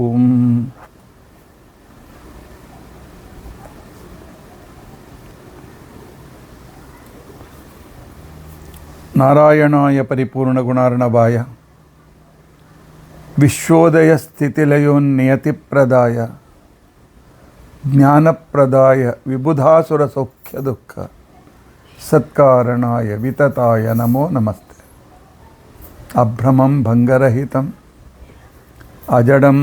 ಓಂ ನಾರಾಯಣಾಯ ಪರಿಪೂರ್ಣಗುಣಾರ್ಣವಾಯ ವಿಶ್ವೋದಯ ಸ್ಥಿತಿಲಯೋನ್ನಿಯತಿಪ್ರದಾಯ ಜ್ಞಾನಪ್ರದಾಯ ವಿಬುಧಾಸುರ ಸೌಖ್ಯ ದುಃಖ ಸತ್ಕಾರಣಾಯ ವಿತತಾಯ ನಮೋ ನಮಸ್ತೆ. ಅಭ್ರಮಂ ಭಂಗರಹಿತಂ ಅಜಡಂ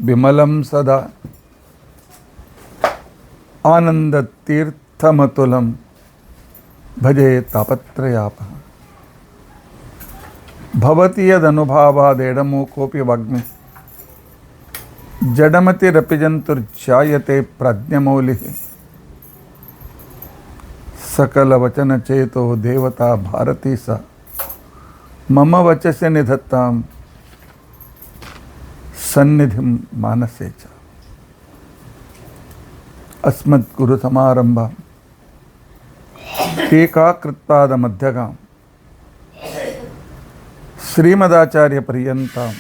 ವಿಮಲಂ ಸದಾ ಆನಂದತೀರ್ಥಮತುಲಂ ಭಜೆ ತಾಪತ್ರಯಾಪಃ. ಭವತಿ ಯದನುಭಾವಾದೇಡಮೂಕೋಪಿ ವಾಗ್ಮಿ ಜಡಮತಿರಪಿಜಂತುರ್ಜಾಯತೆ ಪ್ರಾಜ್ಞಮೌಲಿಃ. ಸಕಲವಚನಚೇತೋ ದೇವತಾ ಭಾರತೀ ಸ ಮಮ ವಚಸ್ಯ ನಿಧತ್ತಾಂ ಸನ್ನಿಧಿಂ ಮಾನಸೇ ಚ. ಅಸ್ಮದ್ಗುರುಸಮಾರಂಭಾಂ ಟೀಕಾಕೃತ್ಪಾದಮಧ್ಯಗಾಂ ಶ್ರೀಮದಾಚಾರ್ಯಪರ್ಯಂತಾಂ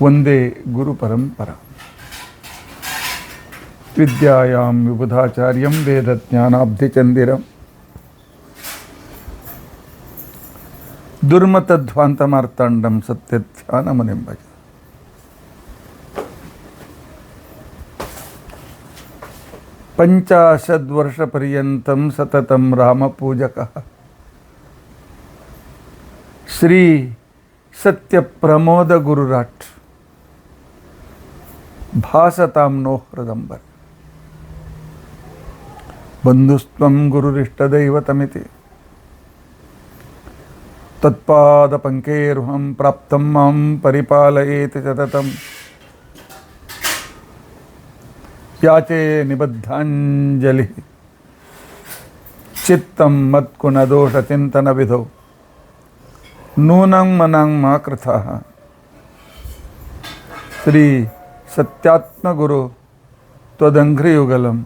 ವಂದೇ ಗುರುಪರಂಪರಾ. ವಿದ್ಯಾಯಾಂ ವಿಬುಧಾಚಾರ್ಯಂ ವೇದಜ್ಞಾನಾಬ್ಧಿಚಂದಿರಂ ದುರ್ಮತಧ್ವಾಂತಮಾರ್ತಾಂಡಂ ಸತ್ಯಧ್ಯಾನಮುನಿಂ ಭಜ. ಪಂಚಾಶದ್ವರ್ಷಪರ್ಯಂತಂ ಸತತಂ ರಾಮಪೂಜಕಃ ಶ್ರೀ ಸತ್ಯಪ್ರಮೋದ ಗುರುರಾಟ್ ಭಾಸತಾಂ ನೋ ಹೃದಂಬರ. ಬಂಧುಸ್ತ್ವಂ ಗುರುರಿಷ್ಟದೈವತಮಿತಿ ತತ್ಪಾದಪಂಕೇರ್ಹಂ ಪ್ರಾಪ್ತಂ ಮಾಂ ಪರಿಪಾಲಯೇತಿ ಸತತಂ. ಯಾಚೆ ನಿಬದ್ಧಾಂಜಲಿ ಚಿತ್ತಂ ಮತ್ಕುಣದೋಷಚಿಂತನವಿಧೌ ನೂನಂ ಮನಂ ಮಾ ಕೃತಃ. ಶ್ರೀ ಸತ್ಯಾತ್ಮಗುರು ತ್ವದಂಘ್ರಿಯುಗಲಂ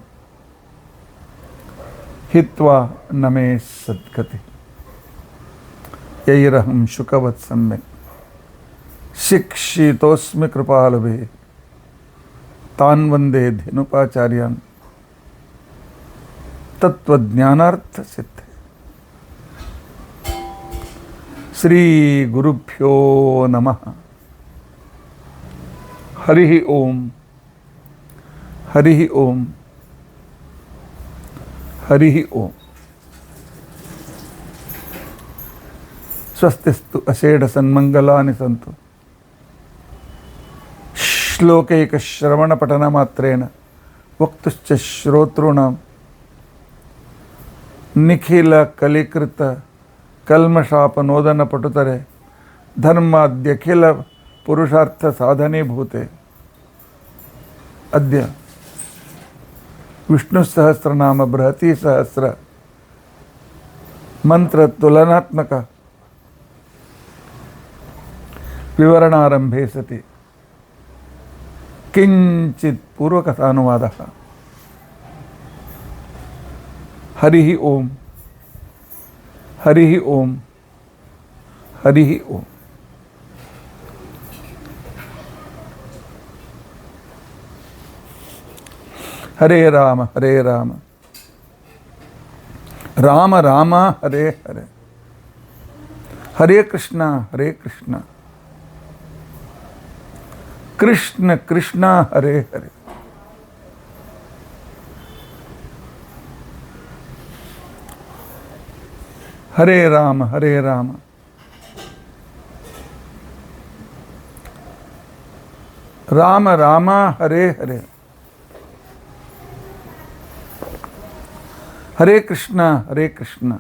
ಹಿತ್ವಾ ನಮೇ ಸದ್ಗತಿ. ಯೈರಹಂ ಶುಕವತ್ ಸಮ್ಯಕ್ ಶಿಕ್ಷಿತೋಸ್ಮಿ ಕೃಪಾಲುಭಿಃ ತಾನ್ ವಂದೇ ಧನುಪಾಚಾರ್ಯಾನ್ ತತ್ವಜ್ಞಾನಾರ್ಥಸಿದ್ಧೇ. ಶ್ರೀ ಗುರುಭ್ಯೋ ನಮಃ. ಹರಿ ಓಂ ಹರಿ ಓಂ ಹರಿ ಓಂ. ಸ್ವಸ್ತಿಸ್ತು ಅಷೇಢ ಸನ್ಮಂಗಲಾನಿ ಸಂತು. ಶ್ಲೋಕೈಕ ಶ್ರವಣ ಪಠನ ಮಾತ್ರೇಣ ವಕ್ತುಶ್ಚ ಶ್ರೋತॄಣಾಂ ನಿಖಿಲ ಕಲಿಕೃತ ಕಲ್ಮಷಾಪನೋದನ ಪಟುತರೆ ಧರ್ಮಾದ್ಯಖಿಲ ಪುರುಷಾರ್ಥ ಸಾಧನೀಭೂತೆ. ಅದ್ಯ ವಿಷ್ಣು ಸಹಸ್ರನಾಮ ಬೃಹತಿ ಸಹಸ್ರ ಮಂತ್ರ ತುಲನಾತ್ಮಕ ವಿವರಣಾರಂಭೆ ಸತಿ ಕಿಂಚಿತ್ ಪೂರ್ವಕಥಾನುವಾದಃ. ಹರಿ ಓಂ ಹರಿ ಓಂ ಹರಿ ಓಂ. ಹರೇ ರಾಮ ಹರೇ ರಾಮ ರಾಮ ರಾಮ ಹರೇ ಹರೇ. ಹರೇ ಕೃಷ್ಣ ಹರೇ ಕೃಷ್ಣ ಕೃಷ್ಣ ಕೃಷ್ಣ ಹರೇ ಹರೇ. ಹರೇ ರಾಮ ಹರೇ ರಾಮ ರಾಮ ರಾಮ ಹರೇ ಹರೇ. ಹರೇ ಕೃಷ್ಣ ಹರೇ ಕೃಷ್ಣ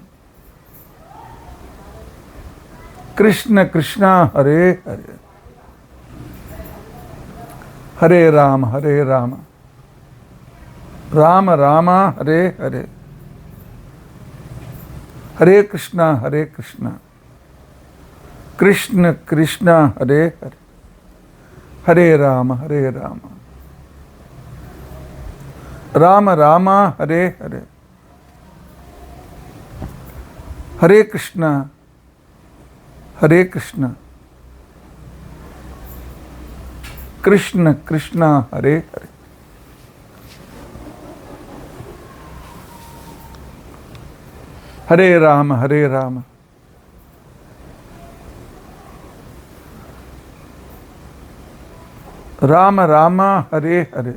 ಕೃಷ್ಣ ಕೃಷ್ಣ ಹರೇ ಹರೇ. ಹರೇ ರಾಮ ಹರೇ ರಾಮ ರಾಮ ರಾಮ ಹರೇ ಹರೇ. ಹರೇ ಕೃಷ್ಣ ಕೃಷ್ಣ ಕೃಷ್ಣ ಹರೇ ಹರೇ. ಹರೇ ರಾಮ ರಾಮ ರಾಮ ಹರೇ ಹರೇ. ಹರೇ ಕೃಷ್ಣ ಹರೇ ಕೃಷ್ಣ ಕೃಷ್ಣ ಕೃಷ್ಣ ಹರೇ ಹರೇ. ಹರೇ ರಾಮ ಹರೇ ರಾಮ ರಾಮ ರಾಮ ಹರೇ ಹರೇ.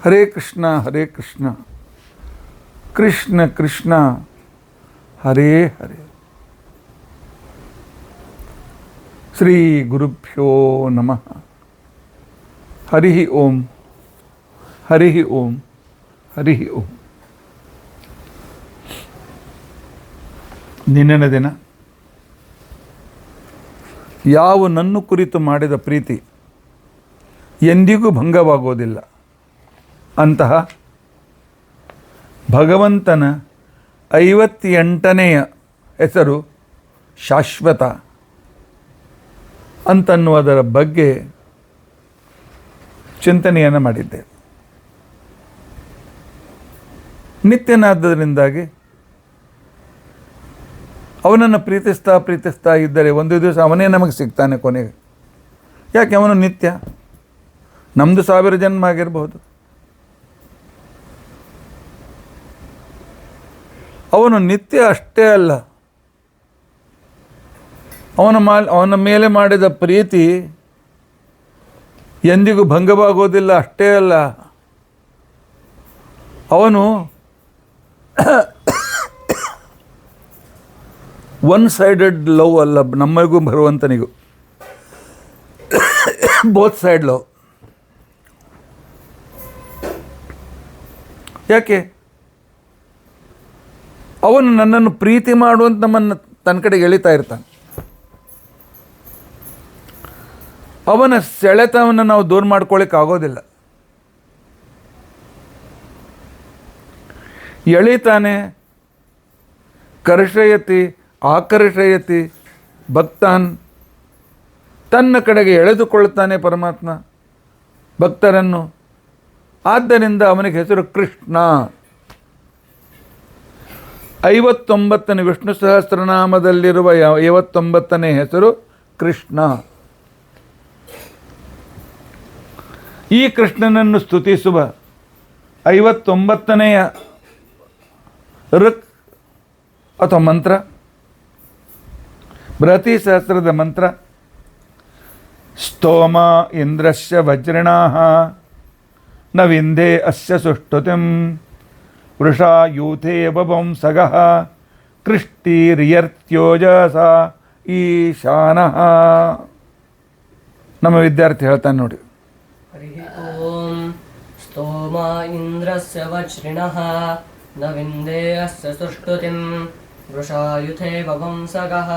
ಹರೇ ಕೃಷ್ಣ ಕೃಷ್ಣ ಕೃಷ್ಣ ಹರೇ ಹರೇ. ಶ್ರೀ ಗುರುಭ್ಯೋ ನಮಃ. ಹರಿ ಓಂ ಹರಿ ಓಂ ಹರಿ ಓಂ. ನಿನ್ನೆನ ದಿನ ಯಾವ ನನ್ನ ಕುರಿತು ಮಾಡಿದ ಪ್ರೀತಿ ಎಂದಿಗೂ ಭಂಗವಾಗೋದಿಲ್ಲ ಅಂತಹ ಭಗವಂತನ 58ನೆಯ ಹೆಸರು ಶಾಶ್ವತ ಅಂತನ್ನುವುದರ ಬಗ್ಗೆ ಚಿಂತನೆಯನ್ನು ಮಾಡಿದ್ದೆ. ನಿತ್ಯನಾದ್ದರಿಂದಾಗಿ ಅವನನ್ನು ಪ್ರೀತಿಸ್ತಾ ಇದ್ದರೆ ಒಂದು ದಿವಸ ಅವನೇ ನಮಗೆ ಸಿಗ್ತಾನೆ ಕೊನೆಗೆ. ಯಾಕೆ? ಅವನು ನಿತ್ಯ. ನಮ್ಮದು 1000 ಜನ್ಮ ಆಗಿರಬಹುದು. ಅವನು ನಿತ್ಯ ಅಷ್ಟೇ ಅಲ್ಲ, ಅವನ ಮೇಲೆ ಮಾಡಿದ ಪ್ರೀತಿ ಎಂದಿಗೂ ಭಂಗವಾಗೋದಿಲ್ಲ. ಅಷ್ಟೇ ಅಲ್ಲ, ಅವನು ಒನ್ ಸೈಡೆಡ್ ಲವ್ ಅಲ್ಲ, ನಮಗೂ ಭಗವಂತನಿಗೂ ಬೋತ್ ಸೈಡ್ ಲವ್. ಯಾಕೆ? ಅವನು ನನ್ನನ್ನು ಪ್ರೀತಿ ಮಾಡುವಂತ ನಮ್ಮನ್ನು ತನ್ನ ಕಡೆಗೆ ಎಳಿತಾ ಇರ್ತಾನೆ. ಅವನ ಸೆಳೆತವನ್ನು ನಾವು ದೂರ ಮಾಡ್ಕೊಳ್ಳಿಕ್ಕೆ ಆಗೋದಿಲ್ಲ. ಎಳಿತಾನೆ. ಕರ್ಷಯತಿ ಆಕರ್ಷಯತಿ ಭಕ್ತಾನ್. ತನ್ನ ಕಡೆಗೆ ಎಳೆದುಕೊಳ್ಳುತ್ತಾನೆ ಪರಮಾತ್ಮ ಭಕ್ತರನ್ನು. ಆದ್ದರಿಂದ ಅವನಿಗೆ ಹೆಸರು ಕೃಷ್ಣ. 59ನೇ ವಿಷ್ಣು ಸಹಸ್ರನಾಮದಲ್ಲಿರುವ 59ನೇ ಹೆಸರು ಕೃಷ್ಣ. ಈ ಕೃಷ್ಣನನ್ನು ಸ್ತುತಿಸುವ 59ನೆಯ ಋಕ್ ಅಥವಾ ಮಂತ್ರ, ಬೃಹತಿ ಸಹಸ್ರದ ಮಂತ್ರ. ಸ್ತೋಮ ಇಂದ್ರಸ್ಯ ವಜ್ರಿಣಾಃ ನ ವಿಂದೇ ಅಸ್ಯ ಸುಷ್ಟುತಿಂ ವೃಷಾ ಯೂಥೇ ವಪುಂಸಗಃ ಕೃಷ್ಟಿರ್ಯರ್ತ್ಯೋಜಸ ಈಶಾನಃ. ನಮ್ಮ ವಿದ್ಯಾರ್ಥಿ ಹೇಳ್ತಾನೆ ನೋಡಿ. ಹರಿ ಓಂ. ಸ್ತೋಮ ಇಂದ್ರಸ್ಯ ವಜ್ರಿಣಃ ನ ವಿಂದೇ ಅಸ್ಯ ಸುಷ್ಟುತಿಂ ವೃಷಾಯುಧೇ ವಪುಂಸಗಃ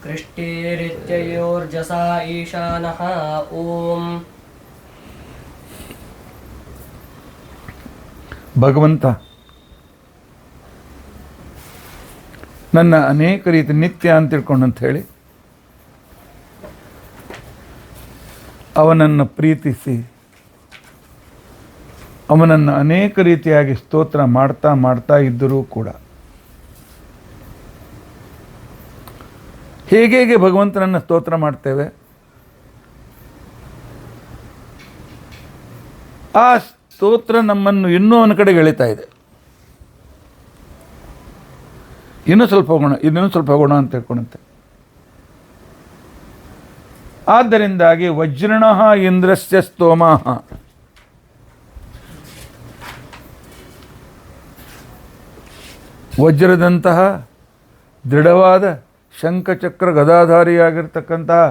ಕೃಷ್ಟಿರಿತ್ಯಯೋರ್ಜಸ ಈಶಾನಃ. ಓಂ. ಭಗವಂತ ನನ್ನ ಅನೇಕ ರೀತಿ ನಿತ್ಯ ಅಂತ ತಿಳ್ಕೊಂಡು ಅಂತ ಹೇಳಿ ಅವನನ್ನು ಪ್ರೀತಿಸಿ ಅವನನ್ನು ಅನೇಕ ರೀತಿಯಾಗಿ ಸ್ತೋತ್ರ ಮಾಡ್ತಾ ಇದ್ದರೂ ಕೂಡ ಹೇಗೆ ಭಗವಂತನನ್ನು ಸ್ತೋತ್ರ ಮಾಡ್ತೇವೆ, ಆ ಸ್ತೋತ್ರ ನಮ್ಮನ್ನು ಇನ್ನೂ ಅವನ ಕಡೆಗೆ ಎಳಿತಾ ಇದೆ. ಇನ್ನೂ ಸ್ವಲ್ಪ ಹೋಗೋಣ ಅಂತ ಹೇಳ್ಕೊಳುತ್ತೆ. ಆದ್ದರಿಂದಾಗಿ ವಜ್ರಣಃ ಇಂದ್ರಸ್ಯ ಸ್ತೋಮಃ. ವಜ್ರದಂತಹ ದೃಢವಾದ ಶಂಖಚಕ್ರ ಗದಾಧಾರಿಯಾಗಿರ್ತಕ್ಕಂತಹ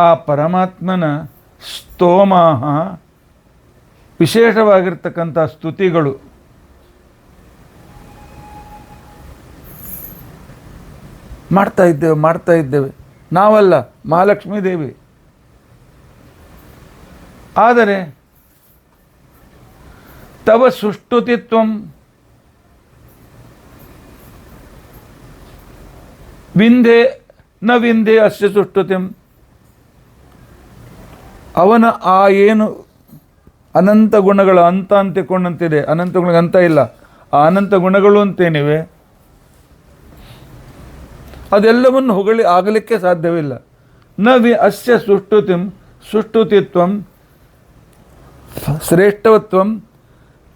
ಆ ಪರಮಾತ್ಮನ ಸ್ತೋಮಃ, ವಿಶೇಷವಾಗಿರ್ತಕ್ಕಂಥ ಸ್ತುತಿಗಳು ಮಾಡ್ತಾ ಇದ್ದೇವೆ. ನಾವಲ್ಲ, ಮಹಾಲಕ್ಷ್ಮೀ ದೇವಿ. ಆದರೆ ತವ ಸುಷ್ಟುತಿತ್ವಂ ನ ವಿಂದೇ ಅಸ್ಯ ಸುಷ್ಟುತಿಂ. ಅವನ ಆ ಏನು ಅನಂತ ಗುಣಗಳು ಅಂತ ಅಂತಿಕೊಂಡಂತಿದೆ, ಅನಂತ ಗುಣಗಳಿಗೆ ಅಂತ ಇಲ್ಲ, ಆ ಅನಂತ ಗುಣಗಳು ಅಂತೇನಿವೆ ಅದೆಲ್ಲವನ್ನು ಆಗಲಿಕ್ಕೆ ಸಾಧ್ಯವಿಲ್ಲ. ಅಸ್ಯ ಸುಷ್ಟುತಿತ್ವಂ ಶ್ರೇಷ್ಠವತ್ವಂ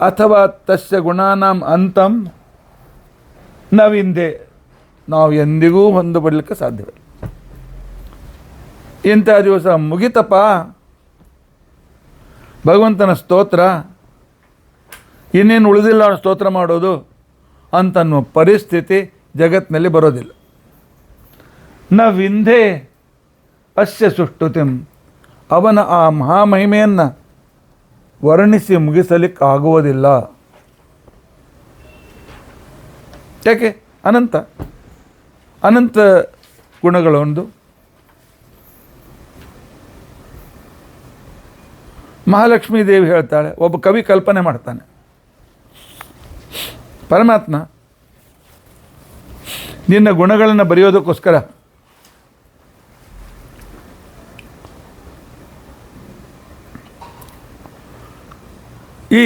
ಅಥವಾ ತಸ್ಯ ಗುಣಾನಾಂ ಅಂತಂ ನ ವಿಂದೆ, ನಾವು ಎಂದಿಗೂ ಹೊಂದಬಡಲಿಕ್ಕೆ ಸಾಧ್ಯವಿಲ್ಲ. ಇಂಥ ದಿವಸ ಮುಗಿತಪ್ಪ ಭಗವಂತನ ಸ್ತೋತ್ರ, ಇನ್ನೇನು ಉಳಿದಿಲ್ಲ ಅವನು ಸ್ತೋತ್ರ ಮಾಡೋದು ಅಂತನ್ನುವ ಪರಿಸ್ಥಿತಿ ಜಗತ್ತಿನಲ್ಲಿ ಬರೋದಿಲ್ಲ. ನ ವಿಂಧೆ ಅಸ್ಯ ಸುಷ್ಟುತಿಂ, ಅವನ ಆ ಮಹಾಮಹಿಮೆಯನ್ನು ವರ್ಣಿಸಿ ಮುಗಿಸಲಿಕ್ಕಾಗುವುದಿಲ್ಲ. ಯಾಕೆ? ಅನಂತ ಗುಣಗಳೊಂದು. ಮಹಾಲಕ್ಷ್ಮೀ ದೇವಿ ಹೇಳ್ತಾಳೆ, ಒಬ್ಬ ಕವಿ ಕಲ್ಪನೆ ಮಾಡ್ತಾನೆ, ಪರಮಾತ್ಮ ನಿನ್ನ ಗುಣಗಳನ್ನು ಬರೆಯೋದಕ್ಕೋಸ್ಕರ ಈ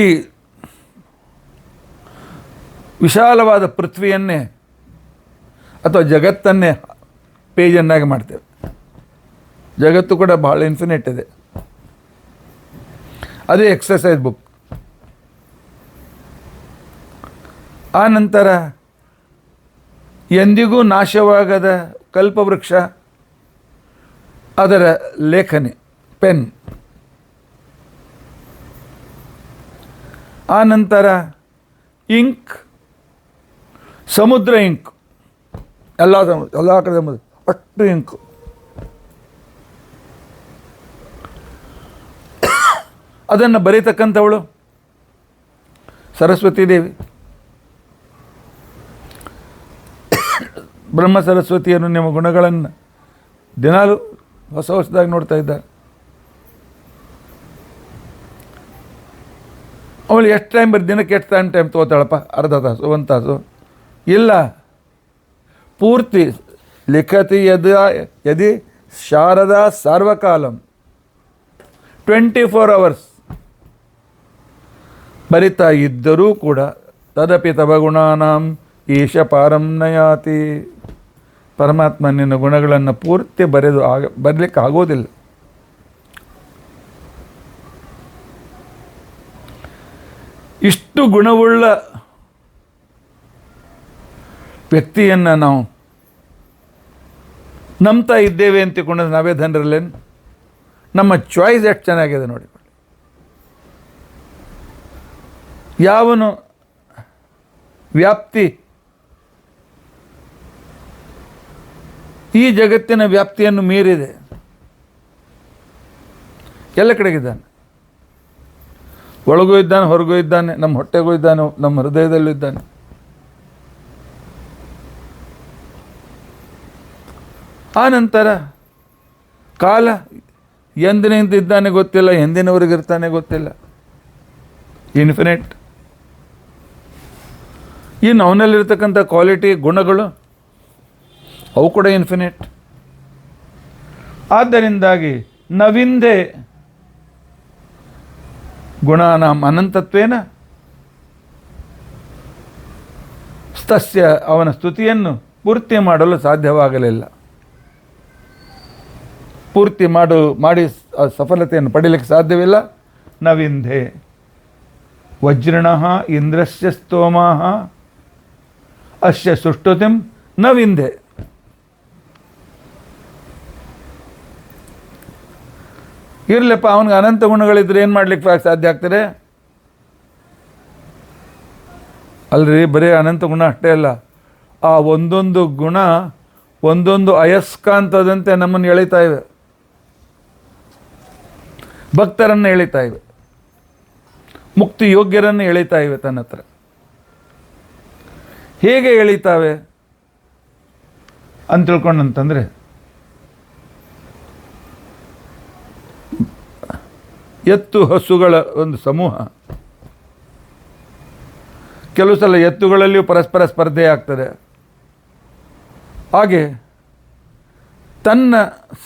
ವಿಶಾಲವಾದ ಪೃಥ್ವಿಯನ್ನೇ ಅಥವಾ ಜಗತ್ತನ್ನೇ ಪೇಜನ್ನಾಗಿ ಮಾಡ್ತೇವೆ. ಜಗತ್ತು ಕೂಡ ಬಹಳ ಇನ್ಫಿನಿಟ್ ಇದೆ. ಅದೇ ಎಕ್ಸಸೈಸ್ ಬುಕ್. ಆ ನಂತರ ಎಂದಿಗೂ ನಾಶವಾಗದ ಕಲ್ಪವೃಕ್ಷ, ಅದರ ಲೇಖನಿ ಪೆನ್. ಆ ನಂತರ ಇಂಕ್, ಸಮುದ್ರ ಇಂಕ್, ಎಲ್ಲ ಕಡೆ ಸಮುದ್ರ, ಅಷ್ಟು ಇಂಕು. ಅದನ್ನು ಬರೀತಕ್ಕಂಥವಳು ಸರಸ್ವತೀ ದೇವಿ. ಬ್ರಹ್ಮ ಸರಸ್ವತಿಯನ್ನು ನಿಮ್ಮ ಗುಣಗಳನ್ನು ದಿನಾಲು ಹೊಸದಾಗಿ ನೋಡ್ತಾ ಇದ್ದಾರೆ. ಅವಳು ಎಷ್ಟು ಟೈಮ್ ದಿನಕ್ಕೆ ಎಷ್ಟು ಟೈಮ್ ತಗೋತಾಳಪ್ಪ? ಅರ್ಧ ತಾಸು, 1 ತಾಸು? ಇಲ್ಲ, ಪೂರ್ತಿ. ಲಿಖತಿ ಯದಿ ಶಾರದಾ ಸಾರ್ವಕಾಲಂ, 24 hours ಬರಿತಾ ಇದ್ದರೂ ಕೂಡ ತದಪಿ ತವ ಗುಣಾನಾಂ ಈಶ ಪಾರಂ ನಯಾತಿ. ಪರಮಾತ್ಮ ನಿನ್ನ ಗುಣಗಳನ್ನು ಪೂರ್ತಿ ಬರಲಿಕ್ಕೆ ಆಗೋದಿಲ್ಲ. ಇಷ್ಟು ಗುಣವುಳ್ಳ ವ್ಯಕ್ತಿಯನ್ನು ನಾವು ನಂಬ್ತಾ ಇದ್ದೇವೆ ಅಂತಿಕೊಂಡ್ರೆ ನಾವೇ ಧನರಲ್ಲೇನು? ನಮ್ಮ ಚಾಯ್ಸ್ ಎಷ್ಟು ಚೆನ್ನಾಗಿದೆ ನೋಡಿ. ಯಾವನು ವ್ಯಾಪ್ತಿ, ಈ ಜಗತ್ತಿನ ವ್ಯಾಪ್ತಿಯನ್ನು ಮೀರಿದೆ, ಎಲ್ಲ ಕಡೆಗಿದ್ದಾನೆ. ಒಳಗೂ ಇದ್ದಾನೆ, ಹೊರಗೂ ಇದ್ದಾನೆ, ನಮ್ಮ ಹೊಟ್ಟೆಗೂ ಇದ್ದಾನೆ, ನಮ್ಮ ಹೃದಯದಲ್ಲೂ ಇದ್ದಾನೆ. ಆ ನಂತರ ಕಾಲ ಎಂದಿನಿಂದ ಇದ್ದಾನೆ ಗೊತ್ತಿಲ್ಲ, ಎಂದಿನವರೆಗಿರ್ತಾನೆ ಗೊತ್ತಿಲ್ಲ. ಇನ್ಫಿನಿಟ್. ಇನ್ನು ಅವನಲ್ಲಿರ್ತಕ್ಕಂಥ ಕ್ವಾಲಿಟಿ, ಗುಣಗಳು, ಅವು ಕೂಡ ಇನ್ಫಿನಿಟ್. ಆದ್ದರಿಂದಾಗಿ ನವಿಂದೆ ಗುಣಾನಾಂ ಅನಂತತ್ವೇನ ತಸ್ಯ, ಅವನ ಸ್ತುತಿಯನ್ನು ಪೂರ್ತಿ ಮಾಡಲು ಸಾಧ್ಯವಾಗಲಿಲ್ಲ. ಪೂರ್ತಿ ಮಾಡಿ ಸಫಲತೆಯನ್ನು ಪಡೀಲಿಕ್ಕೆ ಸಾಧ್ಯವಿಲ್ಲ. ನವಿಂಧೆ ವಜ್ರಿಣಃ ಇಂದ್ರಸ್ಯ ಸ್ತೋಮಾಃ ಅಸ್ಯ ಸುಷ್ಟುತಿಂ ನ ವಿಂಧೆ. ಇರಲಿಪ್ಪ, ಅವನಿಗೆ ಅನಂತ ಗುಣಗಳಿದ್ರೆ ಏನು ಮಾಡ್ಲಿಕ್ಕೆ ಸಾಧ್ಯ ಆಗ್ತದೆ? ಅಲ್ರಿ, ಬರೀ ಅನಂತ ಗುಣ ಅಷ್ಟೇ ಅಲ್ಲ, ಆ ಒಂದೊಂದು ಗುಣ ಒಂದೊಂದು ಅಯಸ್ಕಾಂತದಂತೆ ನಮ್ಮನ್ನು ಎಳಿತಾ ಇವೆ, ಭಕ್ತರನ್ನು ಎಳಿತಾ ಇವೆ, ಮುಕ್ತಿ ಯೋಗ್ಯರನ್ನು ಎಳಿತಾ ಇವೆ ತನ್ನ ಹತ್ರ. ಹೇಗೆ ಎಳಿತಾವೆ ಅಂತ ತಿಳ್ಕೊಂಡಂತಂದರೆ, ಎತ್ತು ಹಸುಗಳ ಒಂದು ಸಮೂಹ. ಕೆಲವು ಸಲ ಎತ್ತುಗಳಲ್ಲಿಯೂ ಪರಸ್ಪರ ಸ್ಪರ್ಧೆ ಆಗ್ತದೆ. ಹಾಗೆ ತನ್ನ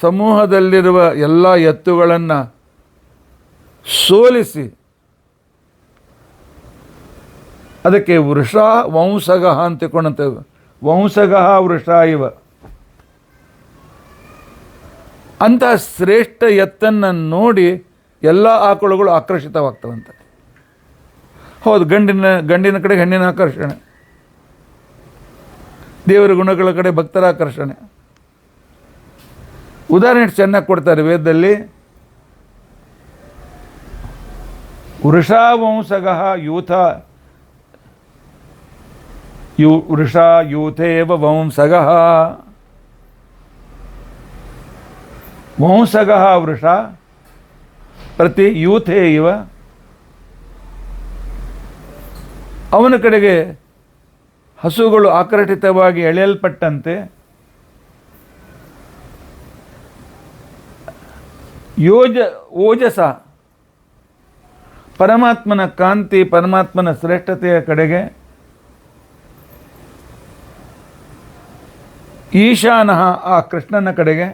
ಸಮೂಹದಲ್ಲಿರುವ ಎಲ್ಲ ಎತ್ತುಗಳನ್ನು ಸೋಲಿಸಿ ಅದಕ್ಕೆ ವೃಷ ವಂಸಗ ಅಂತ ತಿಳ್ಕೊಂಡಂತೆ, ವಂಸಗ ವೃಷ ಇವ ಅಂತಹ ಶ್ರೇಷ್ಠ ಎತ್ತನ್ನು ನೋಡಿ ಎಲ್ಲ ಆಕಳುಗಳು ಆಕರ್ಷಿತವಾಗ್ತವಂತೆ. ಹೌದು, ಗಂಡಿನ ಕಡೆ ಹೆಣ್ಣಿನ ಆಕರ್ಷಣೆ, ದೇವರ ಗುಣಗಳ ಕಡೆ ಭಕ್ತರ ಆಕರ್ಷಣೆ. ಉದಾಹರಣೆ ಚೆನ್ನಾಗಿ ಕೊಡ್ತಾರೆ ವೇದದಲ್ಲಿ. ವೃಷಾವಂಸಗಃ ಯೂಥ ವೃಷಾ ಯೂಥೇವ ವಂಸಗಃ. ವಂಸಗಃ ವೃಷ ಪ್ರತಿ ಯೂಥೇ ಇವ. ಅವನ ಕಡೆಗೆ ಹಸುಗಳು ಆಕರ್ಷಿತವಾಗಿ ಎಳೆಯಲ್ಪಟ್ಟಂತೆ ಓಜಸ ಪರಮಾತ್ಮನ ಕಾಂತಿ, ಪರಮಾತ್ಮನ ಶ್ರೇಷ್ಠತೆಯ ಕಡೆಗೆ ಈಶಾನಃ ಆ ಕೃಷ್ಣನ ಕಡೆಗೆ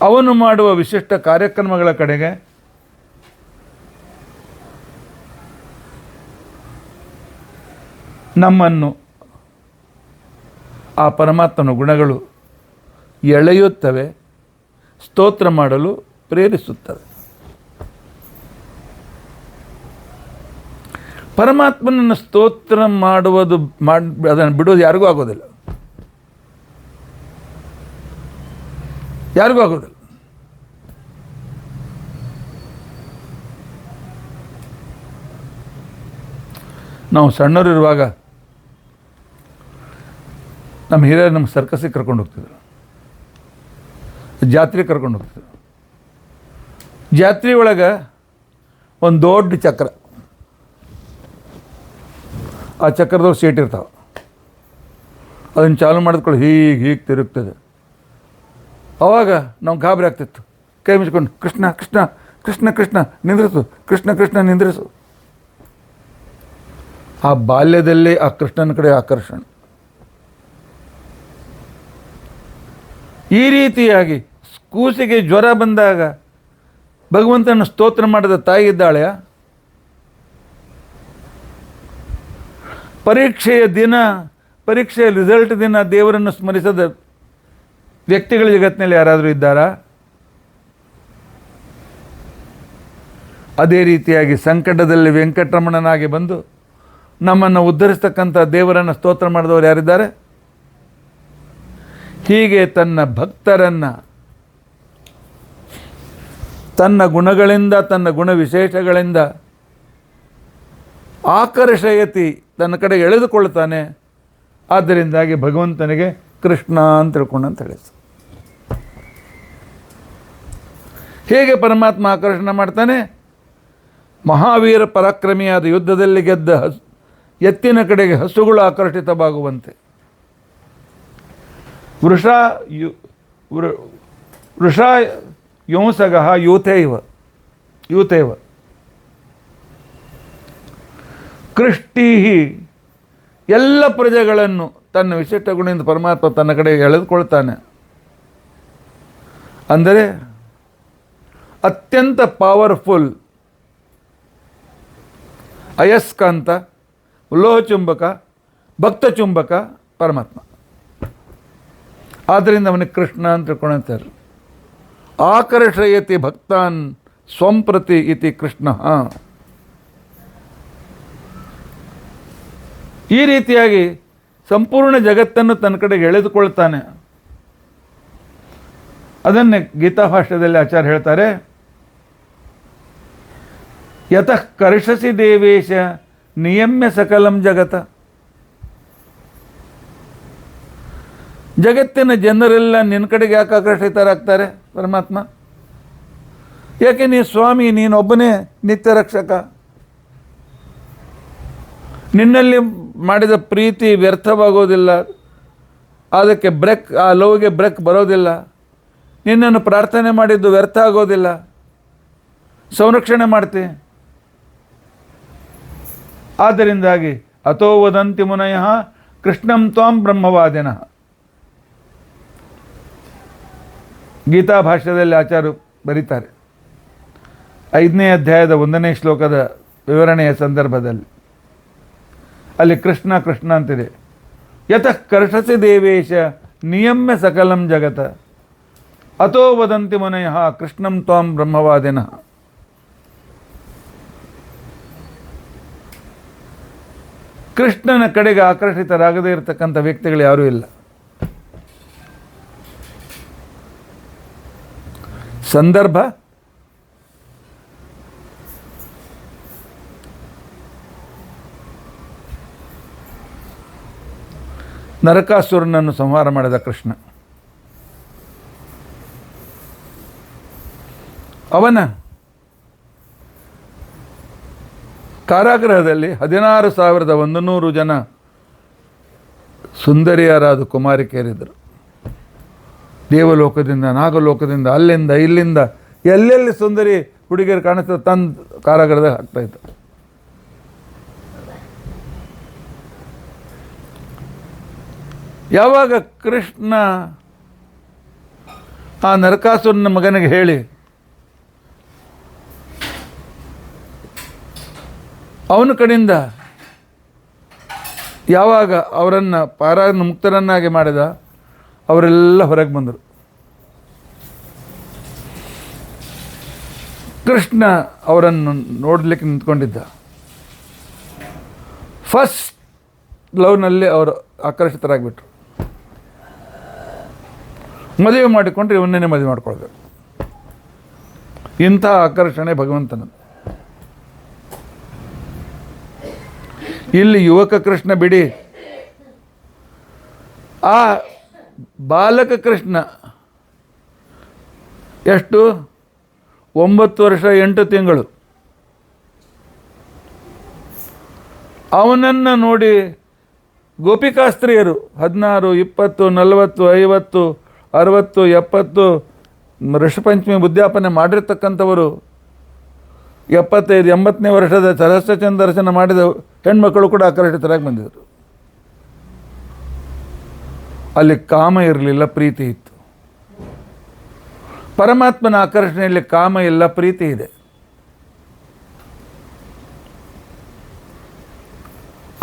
ಅವನು ಮಾಡುವ ವಿಶಿಷ್ಟ ಕಾರ್ಯಕ್ರಮಗಳ ಕಡೆಗೆ ನಮ್ಮನ್ನು ಆ ಪರಮಾತ್ಮನ ಗುಣಗಳು ಎಳೆಯುತ್ತವೆ, ಸ್ತೋತ್ರ ಮಾಡಲು ಪ್ರೇರಿಸುತ್ತವೆ. ಪರಮಾತ್ಮನನ್ನು ಸ್ತೋತ್ರ ಅದನ್ನು ಬಿಡೋದು ಯಾರಿಗೂ ಆಗೋದಿಲ್ಲ, ಯಾರಿಗೂ ಆಗೋದಿಲ್ಲ. ನಾವು ಸಣ್ಣವರಿರುವಾಗ ನಮ್ಮ ಹಿರಿಯರು ನಮ್ಮ ಸರ್ಕಸ್ಸಿಗೆ ಕರ್ಕೊಂಡು ಹೋಗ್ತಿದ್ರು, ಜಾತ್ರೆಗೆ ಕರ್ಕೊಂಡು ಹೋಗ್ತಿದ್ರು. ಜಾತ್ರೆ ಒಳಗೆ ಒಂದು ದೊಡ್ಡ ಚಕ್ರ, ಆ ಚಕ್ರದವ್ರು ಸೀಟ್ ಇರ್ತಾವೆ, ಅದನ್ನು ಚಾಲು ಮಾಡಿದ್ಕೊಳ್ಳಿ ಹೀಗೆ ತಿರುಗ್ತದೆ. ಆವಾಗ ನಾವು ಗಾಬರಿ ಆಗ್ತಿತ್ತು, ಕೈ ಮುಚ್ಕೊಂಡು ಕೃಷ್ಣ ಕೃಷ್ಣ ಕೃಷ್ಣ ಕೃಷ್ಣ ನಿಂದ್ರಿಸು, ಕೃಷ್ಣ ಕೃಷ್ಣ ನಿಂದ್ರಿಸು. ಆ ಬಾಲ್ಯದಲ್ಲೇ ಆ ಕೃಷ್ಣನ ಕಡೆ ಆಕರ್ಷಣೆ. ಈ ರೀತಿಯಾಗಿ ಕೂಸಿಗೆ ಜ್ವರ ಬಂದಾಗ ಭಗವಂತನ ಸ್ತೋತ್ರ ಮಾಡಿದ ತಾಯಿ ಇದ್ದಾಳೆ. ಪರೀಕ್ಷೆಯ ರಿಸಲ್ಟ್ ದಿನ ದೇವರನ್ನು ಸ್ಮರಿಸದ ವ್ಯಕ್ತಿಗಳ ಜಗತ್ತಿನಲ್ಲಿ ಯಾರಾದರೂ ಇದ್ದಾರಾ? ಅದೇ ರೀತಿಯಾಗಿ ಸಂಕಟದಲ್ಲಿ ವೆಂಕಟರಮಣನಾಗಿ ಬಂದು ನಮ್ಮನ್ನು ಉದ್ಧರಿಸ್ತಕ್ಕಂಥ ದೇವರನ್ನು ಸ್ತೋತ್ರ ಮಾಡಿದವರು ಯಾರಿದ್ದಾರೆ? ಹೀಗೆ ತನ್ನ ಭಕ್ತರನ್ನು ತನ್ನ ಗುಣಗಳಿಂದ, ತನ್ನ ಗುಣ ವಿಶೇಷಗಳಿಂದ ಆಕರ್ಷಯತಿ, ತನ್ನ ಕಡೆ ಎಳೆದುಕೊಳ್ತಾನೆ. ಆದ್ದರಿಂದಾಗಿ ಭಗವಂತನಿಗೆ ಕೃಷ್ಣ ಅಂತ ತಿಳ್ಕೊಂಡು ಅಂತ ಹೇಳಿದ್ರು. ಹೇಗೆ ಪರಮಾತ್ಮ ಆಕರ್ಷಣೆ ಮಾಡ್ತಾನೆ? ಮಹಾವೀರ ಪರಾಕ್ರಮಿಯಾದ ಯುದ್ಧದಲ್ಲಿ ಗೆದ್ದ ಎತ್ತಿನ ಕಡೆಗೆ ಹಸುಗಳು ಆಕರ್ಷಿತವಾಗುವಂತೆ. ವೃಷಾ ಯೋಂಸಗಃ ಯೂಥೇವ ಕೃಷ್ಟಿಹಿ. ಎಲ್ಲ ಪ್ರಜೆಗಳನ್ನು ತನ್ನ ವಿಶಿಷ್ಟ ಗುಣದಿಂದ ಪರಮಾತ್ಮ ತನ್ನ ಕಡೆಗೆ ಎಳೆದುಕೊಳ್ತಾನೆ. ಅಂದರೆ ಅತ್ಯಂತ ಪವರ್ಫುಲ್ ಅಯಸ್ಕಾಂತ, ಲೋಹಚುಂಬಕ, ಭಕ್ತಚುಂಬಕ ಪರಮಾತ್ಮ. ಆದ್ದರಿಂದ ಅವನಿಗೆ ಕೃಷ್ಣ ಅಂತ ತಿಳ್ಕೊಳ್ತಾರೆ. ಆಕರ್ಷಯತಿ ಭಕ್ತಾನ್ ಸ್ವಂಪ್ರತಿ ಇತಿ ಕೃಷ್ಣ. ಈ ರೀತಿಯಾಗಿ ಸಂಪೂರ್ಣ ಜಗತ್ತನ್ನು ತನ್ನ ಕಡೆಗೆ ಎಳೆದುಕೊಳ್ತಾನೆ. ಅದನ್ನೇ ಗೀತಾಭಾಷ್ಯದಲ್ಲಿ ಆಚಾರ್ಯ ಹೇಳ್ತಾರೆ, ಯತಃ ಕರ್ಷಸಿ ದೇವೇಶ ನಿಯಮ್ಯ ಸಕಲಂ ಜಗತ. ಜಗತ್ತಿನ ಜನರೆಲ್ಲ ನಿನ್ನ ಕಡೆಗೆ ಯಾಕೆ ಆಕರ್ಷಿತರಾಗ್ತಾರೆ ಪರಮಾತ್ಮ? ಯಾಕೆ ನೀ ಸ್ವಾಮಿ, ನೀನೊಬ್ಬನೇ ನಿತ್ಯ ರಕ್ಷಕ. ನಿನ್ನಲ್ಲಿ ಮಾಡಿದ ಪ್ರೀತಿ ವ್ಯರ್ಥವಾಗೋದಿಲ್ಲ, ಅದಕ್ಕೆ ಆ ಲವ್ಗೆ ಬ್ರೇಕ್ ಬರೋದಿಲ್ಲ. ನಿನ್ನನ್ನು ಪ್ರಾರ್ಥನೆ ಮಾಡಿದ್ದು ವ್ಯರ್ಥ ಆಗೋದಿಲ್ಲ, ಸಂರಕ್ಷಣೆ ಮಾಡ್ತಿ. ಆದ್ದರಿಂದಾಗಿ ಅಥೋ ವದಂತಿ ಮುನಯಃ ಕೃಷ್ಣಂ ತ್ವಾಂ ಬ್ರಹ್ಮವಾದಿನಃ. ಗೀತಾ ಭಾಷ್ಯದಲ್ಲಿ ಆಚಾರ್ಯರು ಬರೀತಾರೆ, 5ನೇ ಅಧ್ಯಾಯದ 1ನೇ ಶ್ಲೋಕದ ವಿವರಣೆಯ ಸಂದರ್ಭದಲ್ಲಿ ಅಲ್ಲಿ ಕೃಷ್ಣ ಕೃಷ್ಣ ಅಂತಿದೆ. ಯತಃ ಕರ್ಷಸಿ ದೇವೇಶ ನಿಯಮ್ಯ ಸಕಲಂ ಜಗತ ಅಥೋ ವದಂತಿ ಮುನಯಃ ಕೃಷ್ಣಂ ತ್ವಾಂ ಬ್ರಹ್ಮವಾದಿನಃ. ಕೃಷ್ಣನ ಕಡೆಗೆ ಆಕರ್ಷಿತರಾಗದೇ ಇರತಕ್ಕಂಥ ವ್ಯಕ್ತಿಗಳು ಯಾರೂ ಇಲ್ಲ. ಸಂದರ್ಭ ನರಕಾಸುರನನ್ನು ಸಂಹಾರ ಮಾಡಿದ ಕೃಷ್ಣ. ಅವನ ಕಾರಾಗೃಹದಲ್ಲಿ 16,100 ಜನ ಸುಂದರಿಯರಾದ ಕುಮಾರಿಕೆಯರಿದ್ದರು. ದೇವಲೋಕದಿಂದ, ನಾಗಲೋಕದಿಂದ, ಅಲ್ಲಿಂದ ಇಲ್ಲಿಂದ ಎಲ್ಲೆಲ್ಲಿ ಸುಂದರಿ ಹುಡುಗಿಯರು ಕಾಣಿಸ್ತದೆ ತಂದು ಕಾರಾಗೃಹದಲ್ಲಿ ಹಾಕ್ತಾಯಿತ್ತು. ಯಾವಾಗ ಕೃಷ್ಣ ಆ ನರಕಾಸುರನ ಮಗನಿಗೆ ಹೇಳಿ ಅವನ ಕಡೆಯಿಂದ ಯಾವಾಗ ಅವರನ್ನು ಮುಕ್ತರನ್ನಾಗಿ ಮಾಡಿದ, ಅವರೆಲ್ಲ ಹೊರಗೆ ಬಂದರು. ಕೃಷ್ಣ ಅವರನ್ನು ನೋಡಲಿಕ್ಕೆ ನಿಂತ್ಕೊಂಡಿದ್ದ. ಫಸ್ಟ್ ಲವ್ನಲ್ಲಿ ಅವರು ಆಕರ್ಷಿತರಾಗಿಬಿಟ್ರು. ಮದುವೆ ಮಾಡಿಕೊಂಡ್ರೆ ಇವನ್ನೇ ಮದುವೆ ಮಾಡ್ಕೊಳ್ಬೇಕು. ಇಂಥ ಆಕರ್ಷಣೆ ಭಗವಂತನದ್ದು. ಇಲ್ಲಿ ಯುವಕ ಕೃಷ್ಣ ಬಿಡಿ, ಆ ಬಾಲಕ ಕೃಷ್ಣ ಎಷ್ಟು 9 ವರ್ಷ 8 ತಿಂಗಳು ಅವನನ್ನು ನೋಡಿ ಗೋಪಿಕಾಸ್ತ್ರೀಯರು 16, 20, 40, 50, 60, 70 ಋಷಪಂಚಮಿ ಉದ್ಯಾಪನೆ ಮಾಡಿರ್ತಕ್ಕಂಥವರು 75, 80ನೇ ವರ್ಷದ ಸರಸ್ವಚಂದ್ರ ದರ್ಶನ ಮಾಡಿದ ಹೆಣ್ಮಕ್ಕಳು ಕೂಡ ಆಕರ್ಷಿತರಾಗಿ ಬಂದಿದ್ದರು. ಅಲ್ಲಿ ಕಾಮ ಇರಲಿಲ್ಲ, ಪ್ರೀತಿ ಇತ್ತು. ಪರಮಾತ್ಮನ ಆಕರ್ಷಣೆಯಲ್ಲಿ ಕಾಮ ಇಲ್ಲ, ಪ್ರೀತಿ ಇದೆ.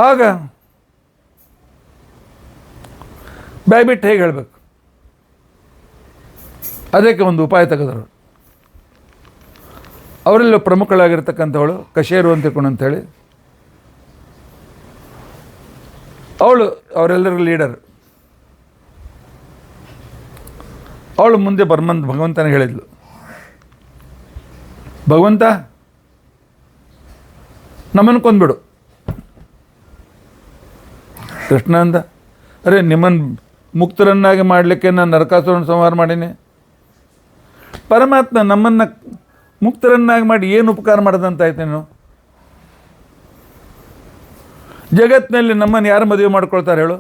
ಆಗ ಬಾಯ್ಬಿಟ್ಟು ಹೇಗೆ ಹೇಳಬೇಕು, ಅದಕ್ಕೆ ಒಂದು ಉಪಾಯ ತೆಗೆದರು. ಅವರೆಲ್ಲ ಪ್ರಮುಖಳಾಗಿರ್ತಕ್ಕಂಥವಳು ಕಶೇರು ಅಂತೇಳಿ, ಅವಳು ಅವರೆಲ್ಲರಿಗೂ ಲೀಡರ್. ಅವಳು ಮುಂದೆ ಭಗವಂತನಿಗೆ ಹೇಳಿದ್ಲು, ಭಗವಂತ ನಮ್ಮನ್ನು ಕೊಂದ್ಬಿಡು. ಕೃಷ್ಣ ಅಂದ, ಅರೆ ನಿಮ್ಮನ್ನು ಮುಕ್ತರನ್ನಾಗಿ ಮಾಡಲಿಕ್ಕೆ ನಾನು ನರಕಾಸುರನ ಸಂಹಾರ ಮಾಡೀನಿ. ಪರಮಾತ್ಮ ನಮ್ಮನ್ನು ಮುಕ್ತರನ್ನಾಗಿ ಮಾಡಿ ಏನು ಉಪಕಾರ ಮಾಡೋದಂತಾಯ್ತು ನೀನು? ಜಗತ್ತಿನಲ್ಲಿ ನಮ್ಮನ್ನು ಯಾರು ಮದುವೆ ಮಾಡ್ಕೊಳ್ತಾರೆ ಹೇಳು?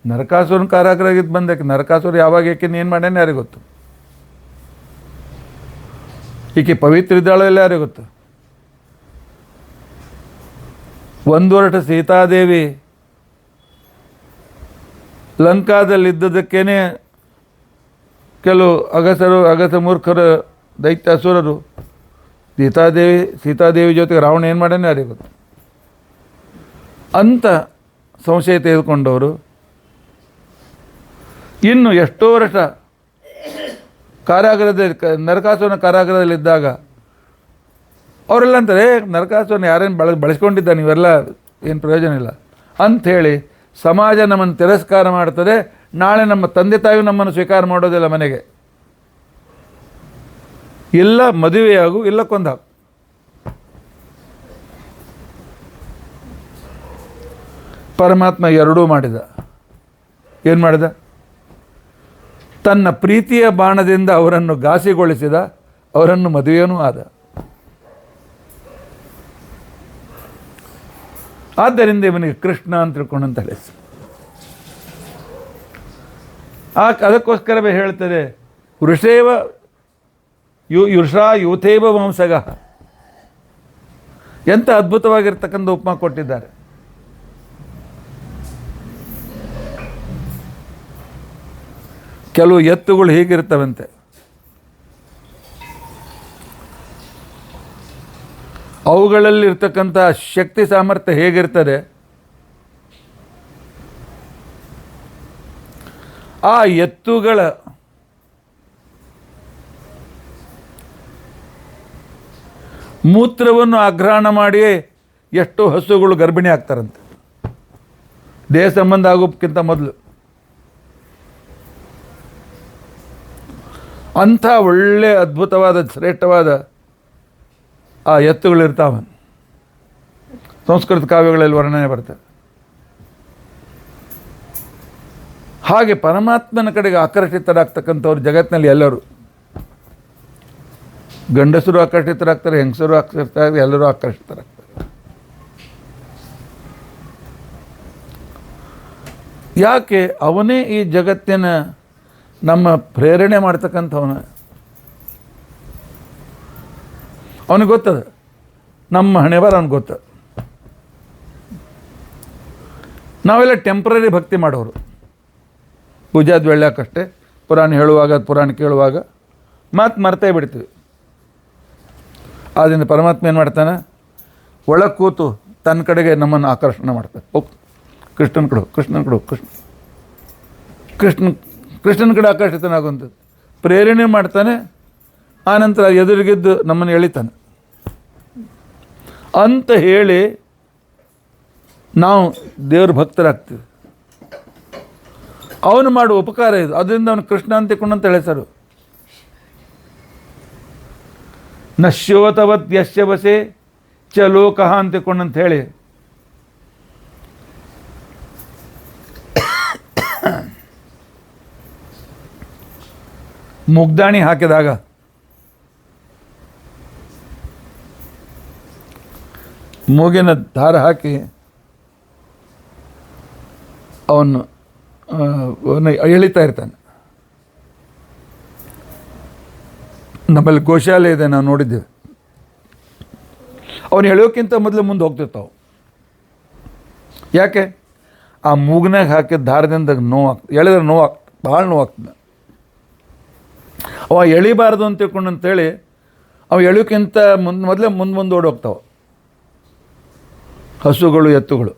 ನರಕಾಸುರನ ಕಾರಾಗೃಹಗಿದ್ದು ಬಂದಕ್ಕೆ ನರಕಾಸುರ ಯಾವಾಗ ಏಕೆ ಏನು ಮಾಡ್ಯಾನೆ ಯಾರಿಗೆ ಗೊತ್ತು? ಈಕೆ ಪವಿತ್ರ ಇದ್ದಾಳೋ ಎಲ್ಲ ಯಾರಿಗೆ ಗೊತ್ತು? 1 ವರ್ಷ ಸೀತಾದೇವಿ ಲಂಕಾದಲ್ಲಿದ್ದದಕ್ಕೇನೆ ಕೆಲವು ಅಗಸ ಮೂರ್ಖರು ದೈತ್ಯಾಸುರರು ಸೀತಾದೇವಿ ಜೊತೆಗೆ ರಾವಣ ಏನು ಮಾಡ್ಯಾನೆ ಯಾರಿಗೆ ಗೊತ್ತು ಅಂತ ಸಂಶಯ ತೆಗೆದುಕೊಂಡವರು ಇನ್ನು ಎಷ್ಟೋ ವರ್ಷ ನರಕಾಸುರನ ಕಾರಾಗೃಹದಲ್ಲಿದ್ದಾಗ ಅವರೆಲ್ಲ ಅಂತಾರೆ, ನರಕಾಸುರನ ಯಾರೇನು ಬಳಸ್ಕೊಂಡಿದ್ದ, ನೀವೆಲ್ಲ ಏನು ಪ್ರಯೋಜನ ಇಲ್ಲ ಅಂಥೇಳಿ ಸಮಾಜ ನಮ್ಮನ್ನು ತಿರಸ್ಕಾರ ಮಾಡ್ತದೆ. ನಾಳೆ ನಮ್ಮ ತಂದೆ ತಾಯಿ ನಮ್ಮನ್ನು ಸ್ವೀಕಾರ ಮಾಡೋದಿಲ್ಲ ಮನೆಗೆ. ಇಲ್ಲ ಮದುವೆಯಾಗು, ಇಲ್ಲ ಕೊಂದಾಗು. ಪರಮಾತ್ಮ ಎರಡೂ ಮಾಡಿದ. ಏನು ಮಾಡಿದ? ತನ್ನ ಪ್ರೀತಿಯ ಬಾಣದಿಂದ ಅವರನ್ನು ಘಾಸಿಗೊಳಿಸಿದ, ಅವರನ್ನು ಮದುವೆಯೂ ಆದ. ಆದ್ದರಿಂದ ಇವನಿಗೆ ಕೃಷ್ಣ ಅಂತ ತಿಳ್ಕೊಂಡಂತ ಹೆಸರು. ಅದಕ್ಕೋಸ್ಕರವೇ ಹೇಳ್ತಾರೆ, ವೃಷೇವ ಯುಷಾ ಯೂಥೇವ ವಂಸಗ. ಎಂಥ ಅದ್ಭುತವಾಗಿರ್ತಕ್ಕಂಥ ಉಪಮಾ ಕೊಟ್ಟಿದ್ದಾರೆ. ಕೆಲವು ಎತ್ತುಗಳು ಹೀಗಿರ್ತವಂತೆ, ಅವುಗಳಲ್ಲಿರ್ತಕ್ಕಂಥ ಶಕ್ತಿ ಸಾಮರ್ಥ್ಯ ಹೇಗಿರ್ತದೆ, ಆ ಎತ್ತುಗಳ ಮೂತ್ರವನ್ನು ಆಘ್ರಾಣ ಮಾಡಿ ಎಷ್ಟೋ ಹಸುಗಳು ಗರ್ಭಿಣಿ ಆಗ್ತಾರಂತೆ, ದೇಹ ಸಂಬಂಧ ಆಗೋಕ್ಕಿಂತ ಮೊದಲು. ಅಂಥ ಒಳ್ಳೆ ಅದ್ಭುತವಾದ ಶ್ರೇಷ್ಠವಾದ ಆ ಎತ್ತುಗಳಿರ್ತಾವ. ಸಂಸ್ಕೃತ ಕಾವ್ಯಗಳಲ್ಲಿ ವರ್ಣನೆ ಬರ್ತದೆ. ಹಾಗೆ ಪರಮಾತ್ಮನ ಕಡೆಗೆ ಆಕರ್ಷಿತರಾಗ್ತಕ್ಕಂಥವ್ರು ಜಗತ್ತಿನಲ್ಲಿ ಎಲ್ಲರೂ, ಗಂಡಸರು ಆಕರ್ಷಿತರಾಗ್ತಾರೆ, ಹೆಂಗಸರು ಆಕರ್ಷಿತರಾಗ್ತಾರೆ, ಎಲ್ಲರೂ ಆಕರ್ಷಿತರಾಗ್ತಾರೆ. ಯಾಕೆ? ಅವನೇ ಈ ಜಗತ್ತಿನ ನಮ್ಮ ಪ್ರೇರಣೆ ಮಾಡ್ತಕ್ಕಂಥವನ. ಅವನಿಗೆ ಗೊತ್ತದ, ನಮ್ಮ ಹಣೆ ಬರ ಅವ್ನಿಗೆ ಗೊತ್ತದ. ನಾವೆಲ್ಲ ಟೆಂಪ್ರರಿ ಭಕ್ತಿ ಮಾಡೋರು, ಪೂಜಾದ ವೇಳ್ಯಾಕಷ್ಟೇ, ಪುರಾಣ ಹೇಳುವಾಗ ಪುರಾಣ ಕೇಳುವಾಗ ಮಾತು ಮರ್ತೇ ಬಿಡ್ತೀವಿ. ಆದ್ದರಿಂದ ಪರಮಾತ್ಮ ಏನು ಮಾಡ್ತಾನೆ? ಒಳಗೆ ಕೂತು ತನ್ನ ಕಡೆಗೆ ನಮ್ಮನ್ನು ಆಕರ್ಷಣೆ ಮಾಡ್ತಾನೆ. ಕೃಷ್ಣನ ಕಡೆ, ಕೃಷ್ಣನ ಕಡೆ, ಕೃಷ್ಣನ ಕಡೆ ಆಕರ್ಷಿತನಾಗುವಂಥದ್ದು ಪ್ರೇರಣೆ ಮಾಡ್ತಾನೆ. ಆನಂತರ ಎದುರಿಗಿದ್ದು ನಮ್ಮನ್ನು ಎಳಿತಾನೆ ಅಂತ ಹೇಳಿ ನಾವು ದೇವ್ರ ಭಕ್ತರಾಗ್ತೀವಿ. ಅವನು ಮಾಡುವ ಉಪಕಾರ ಇದು. ಅದರಿಂದ ಅವನು ಕೃಷ್ಣ ಅಂತ ತಿಳ್ಕೊಂಡಂತ ಹೇಳಿಸರು. ನಶ್ಯೋತವತ್ ಯಶ್ಯ ಬಸೆ ಚ ಲೋಕಃ ಅಂತ ತಿಳ್ಕೊಂಡಂತ ಹೇಳಿ ಮುಗ್ದಾಣಿ ಹಾಕಿದಾಗ ಮೂಗಿನ ದಾರ ಹಾಕಿ ಅವನು ಎಳಿತಾ ಇರ್ತಾನೆ. ನಮ್ಮಲ್ಲಿ ಗೋಶಾಲೆ ಇದೆ, ನಾವು ನೋಡಿದ್ದೇವೆ. ಅವನು ಎಳೆಯೋಕ್ಕಿಂತ ಮೊದಲು ಮುಂದೆ ಹೋಗ್ತಿರ್ತಾವೆ. ಯಾಕೆ? ಆ ಮೂಗ್ನಾಗ ಹಾಕಿದ ದಾರದಿಂದ ನೋವಾಗ್ತದೆ, ಎಳೆದ್ರೆ ನೋವಾಗ್ತದೆ, ಭಾಳ ನೋವಾಗ್ತದೆ. ಅವ ಎಳಿಬಾರ್ದು ಅಂತ ತಿಳ್ಕೊಂಡಂತೇಳಿ ಅವ ಎಳೆಯೋಕ್ಕಿಂತ ಮೊದಲೇ ಮುಂದೆ ಓಡೋಗ್ತಾವೆ ಹಸುಗಳು, ಎತ್ತುಗಳು.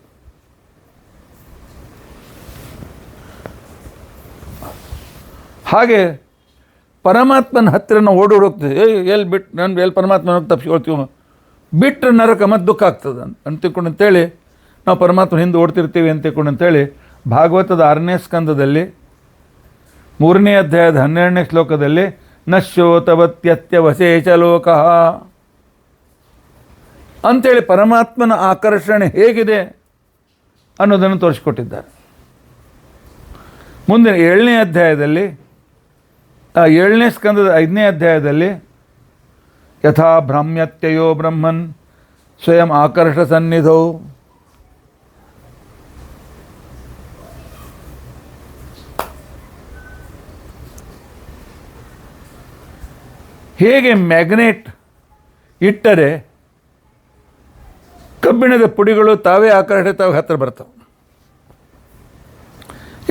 ಹಾಗೆ ಪರಮಾತ್ಮನ ಹತ್ತಿರ ನಾವು ಓಡೋಗ್ತೀವಿ. ಎಲ್ಲಿ ಬಿಟ್ಟು ನಾನು ಎಲ್ಲಿ ಪರಮಾತ್ಮನ ತಪ್ಪಿಸ್ಕೊಳ್ತೀವಿ, ಬಿಟ್ಟರೆ ನರಕ ಮತ್ತು ದುಃಖ ಆಗ್ತದೆ ಅಂತ ತಿಳ್ಕೊಂಡಂತೇಳಿ ನಾವು ಪರಮಾತ್ಮನ ಹಿಂದೆ ಓಡ್ತಿರ್ತೀವಿ ಅಂತ ತಿಳ್ಕೊಂಡಂತೇಳಿ ಭಾಗವತದ 6ನೇ ಸ್ಕಂದದಲ್ಲಿ 3ನೇ ಅಧ್ಯಾಯದ 12ನೇ ಶ್ಲೋಕದಲ್ಲಿ ನಶ್ಯೋತವತ್ಯತ್ಯವಶೇಷ ಲೋಕಃ ಅಂಥೇಳಿ ಪರಮಾತ್ಮನ ಆಕರ್ಷಣೆ ಹೇಗಿದೆ ಅನ್ನೋದನ್ನು ತೋರಿಸ್ಕೊಟ್ಟಿದ್ದಾರೆ. ಮುಂದಿನ 7ನೇ ಅಧ್ಯಾಯದಲ್ಲಿ 7ನೇ ಸ್ಕಂದದ 5ನೇ ಅಧ್ಯಾಯದಲ್ಲಿ ಯಥಾ ಭ್ರಾಮ್ಯತ್ಯಯೋ ಬ್ರಹ್ಮನ್ ಸ್ವಯಂ ಆಕರ್ಷ ಸನ್ನಿಧೌ ಹೇಗೆ ಮ್ಯಾಗ್ನೆಟ್ ಇಟ್ಟರೆ ಕಬ್ಬಿಣದ ಪುಡಿಗಳು ತಾವೇ ಆಕರ್ಷಿತವಾಗಿ ಹತ್ತಿರ ಬರ್ತವೆ.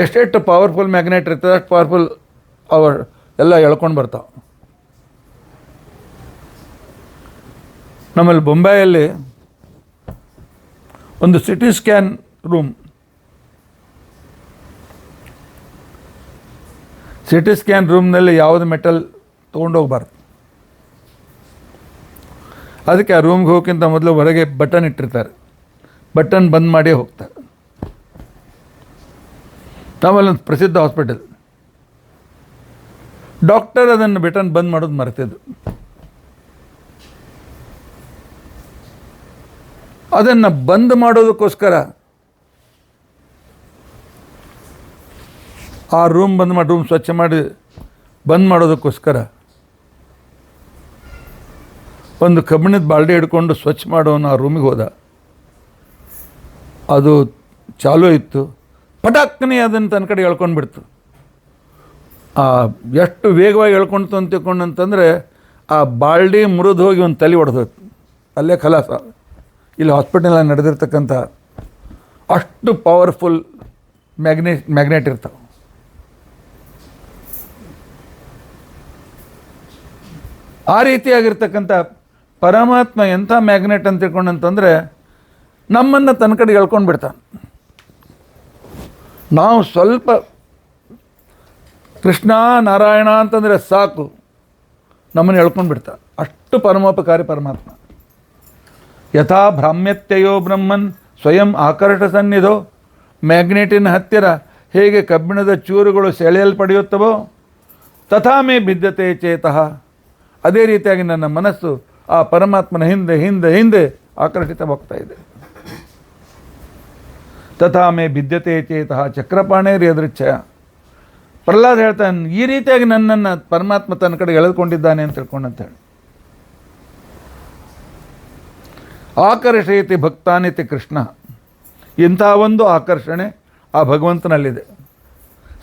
ಎಷ್ಟೆಷ್ಟು ಪವರ್ಫುಲ್ ಮ್ಯಾಗ್ನೆಟ್ ಇರ್ತದೆ ಅಷ್ಟು ಪವರ್ಫುಲ್ ಅವರು ಎಲ್ಲ ಎಳ್ಕೊಂಡು ಬರ್ತಾವೆ. ನಮ್ಮಲ್ಲಿ ಬೊಂಬಾಯಲ್ಲಿ ಒಂದು CT scan room, CT scan ರೂಮ್ನಲ್ಲಿ ಯಾವುದು ಮೆಟಲ್ ತೊಗೊಂಡೋಗ್ಬಾರ್ದು. ಅದಕ್ಕೆ ಆ ರೂಮ್ಗೆ ಹೋಗೋಕ್ಕಿಂತ ಮೊದಲು ಹೊರಗೆ ಬಟನ್ ಇಟ್ಟಿರ್ತಾರೆ, ಬಟನ್ ಬಂದ್ ಮಾಡಿ ಹೋಗ್ತಾರೆ. ನಮ್ಮಲ್ಲೊಂದು ಪ್ರಸಿದ್ಧ ಹಾಸ್ಪಿಟಲ್, ಡಾಕ್ಟರ್ ಅದನ್ನು ಬಟನ್ ಬಂದ್ ಮಾಡೋದು ಮರೆತಿದ್ರು. ಅದನ್ನು ಬಂದ್ ಮಾಡೋದಕ್ಕೋಸ್ಕರ ಆ ರೂಮ್ ರೂಮ್ ಸ್ವಚ್ಛ ಮಾಡಿ ಬಂದ್ ಮಾಡೋದಕ್ಕೋಸ್ಕರ ಒಂದು ಕಬ್ಬಿಣದ ಬಾಲ್ಡಿ ಹಿಡ್ಕೊಂಡು ಸ್ವಚ್ಛ ಮಾಡೋನು ಆ ರೂಮಿಗೆ ಹೋದ. ಅದು ಚಾಲೂ ಇತ್ತು, ಪಟಾಕ್ನೇ ಅದನ್ನು ತನ್ನ ಕಡೆ ಎಳ್ಕೊಂಡು ಬಿಡ್ತು. ಎಷ್ಟು ವೇಗವಾಗಿ ಎಳ್ಕೊಳ್ತು ಅಂತ ತಿಳ್ಕೊಂಡಂತಂದರೆ ಆ ಬಾಲ್ಡಿ ಮುರಿದು ಹೋಗಿ ಒಂದು ತಲೆ ಹೊಡೆದೋಯ್ತು, ಅಲ್ಲೇ ಖಲಾಸ. ಇಲ್ಲಿ ಹಾಸ್ಪಿಟಲ್ನಲ್ಲಿ ನಡೆದಿರ್ತಕ್ಕಂಥ ಅಷ್ಟು ಪವರ್ಫುಲ್ ಮ್ಯಾಗ್ನೆಟ್ ಇರ್ತಾವೆ. ಆ ರೀತಿಯಾಗಿರ್ತಕ್ಕಂಥ ಪರಮಾತ್ಮ ಎಂಥ ಮ್ಯಾಗ್ನೆಟ್ ಅಂತ ತಿಳ್ಕೊಂಡಂತಂದರೆ ನಮ್ಮನ್ನು ತನ್ನ ಕಡೆಗೆ ಎಳ್ಕೊಂಡು ಬಿಡ್ತಾನೆ. ನಾವು ಸ್ವಲ್ಪ ಕೃಷ್ಣ ನಾರಾಯಣ ಅಂತಂದರೆ ಸಾಕು, ನಮ್ಮನ್ನು ಎಳ್ಕೊಂಡು ಬಿಡ್ತಾ. ಅಷ್ಟು ಪರಮೋಪಕಾರಿ ಪರಮಾತ್ಮ. ಯಥಾ ಭ್ರಾಮ್ಯತ್ಯಯೋ ಬ್ರಹ್ಮನ್ ಸ್ವಯಂ ಆಕರ್ಷ ಸನ್ನಿಧೋ, ಮ್ಯಾಗ್ನೆಟಿನ ಹತ್ತಿರ ಹೇಗೆ ಕಬ್ಬಿಣದ ಚೂರುಗಳು ಸೆಳೆಯಲ್ಪಡೆಯುತ್ತವೋ ತಥಾ ಮೇ ಭಿದ್ಯತೆ ಚೇತಃ, ಅದೇ ರೀತಿಯಾಗಿ ನನ್ನ ಮನಸ್ಸು ಆ ಪರಮಾತ್ಮನ ಹಿಂದೆ ಹಿಂದೆ ಹಿಂದೆ ಆಕರ್ಷಿತವಾಗ್ತಾ ಇದೆ. ತಥಾ ಮೇ ಭಿದ್ಯತೆ ಚೇತಃ ಚಕ್ರಪಾಣೇರ್ ಯದೃಚ್ಛಯ. ಪ್ರಹ್ಲಾದ್ ಹೇಳ್ತಾನೆ, ಈ ರೀತಿಯಾಗಿ ನನ್ನನ್ನು ಪರಮಾತ್ಮ ತನ್ನ ಕಡೆಗೆ ಎಳೆದುಕೊಂಡಿದ್ದಾನೆ ಅಂತ ತಿಳ್ಕೊಂಡಂತ ಹೇಳಿ. ಆಕರ್ಷಯತಿ ಭಕ್ತಾನಿತಿ ಕೃಷ್ಣ, ಇಂಥ ಒಂದು ಆಕರ್ಷಣೆ ಆ ಭಗವಂತನಲ್ಲಿದೆ.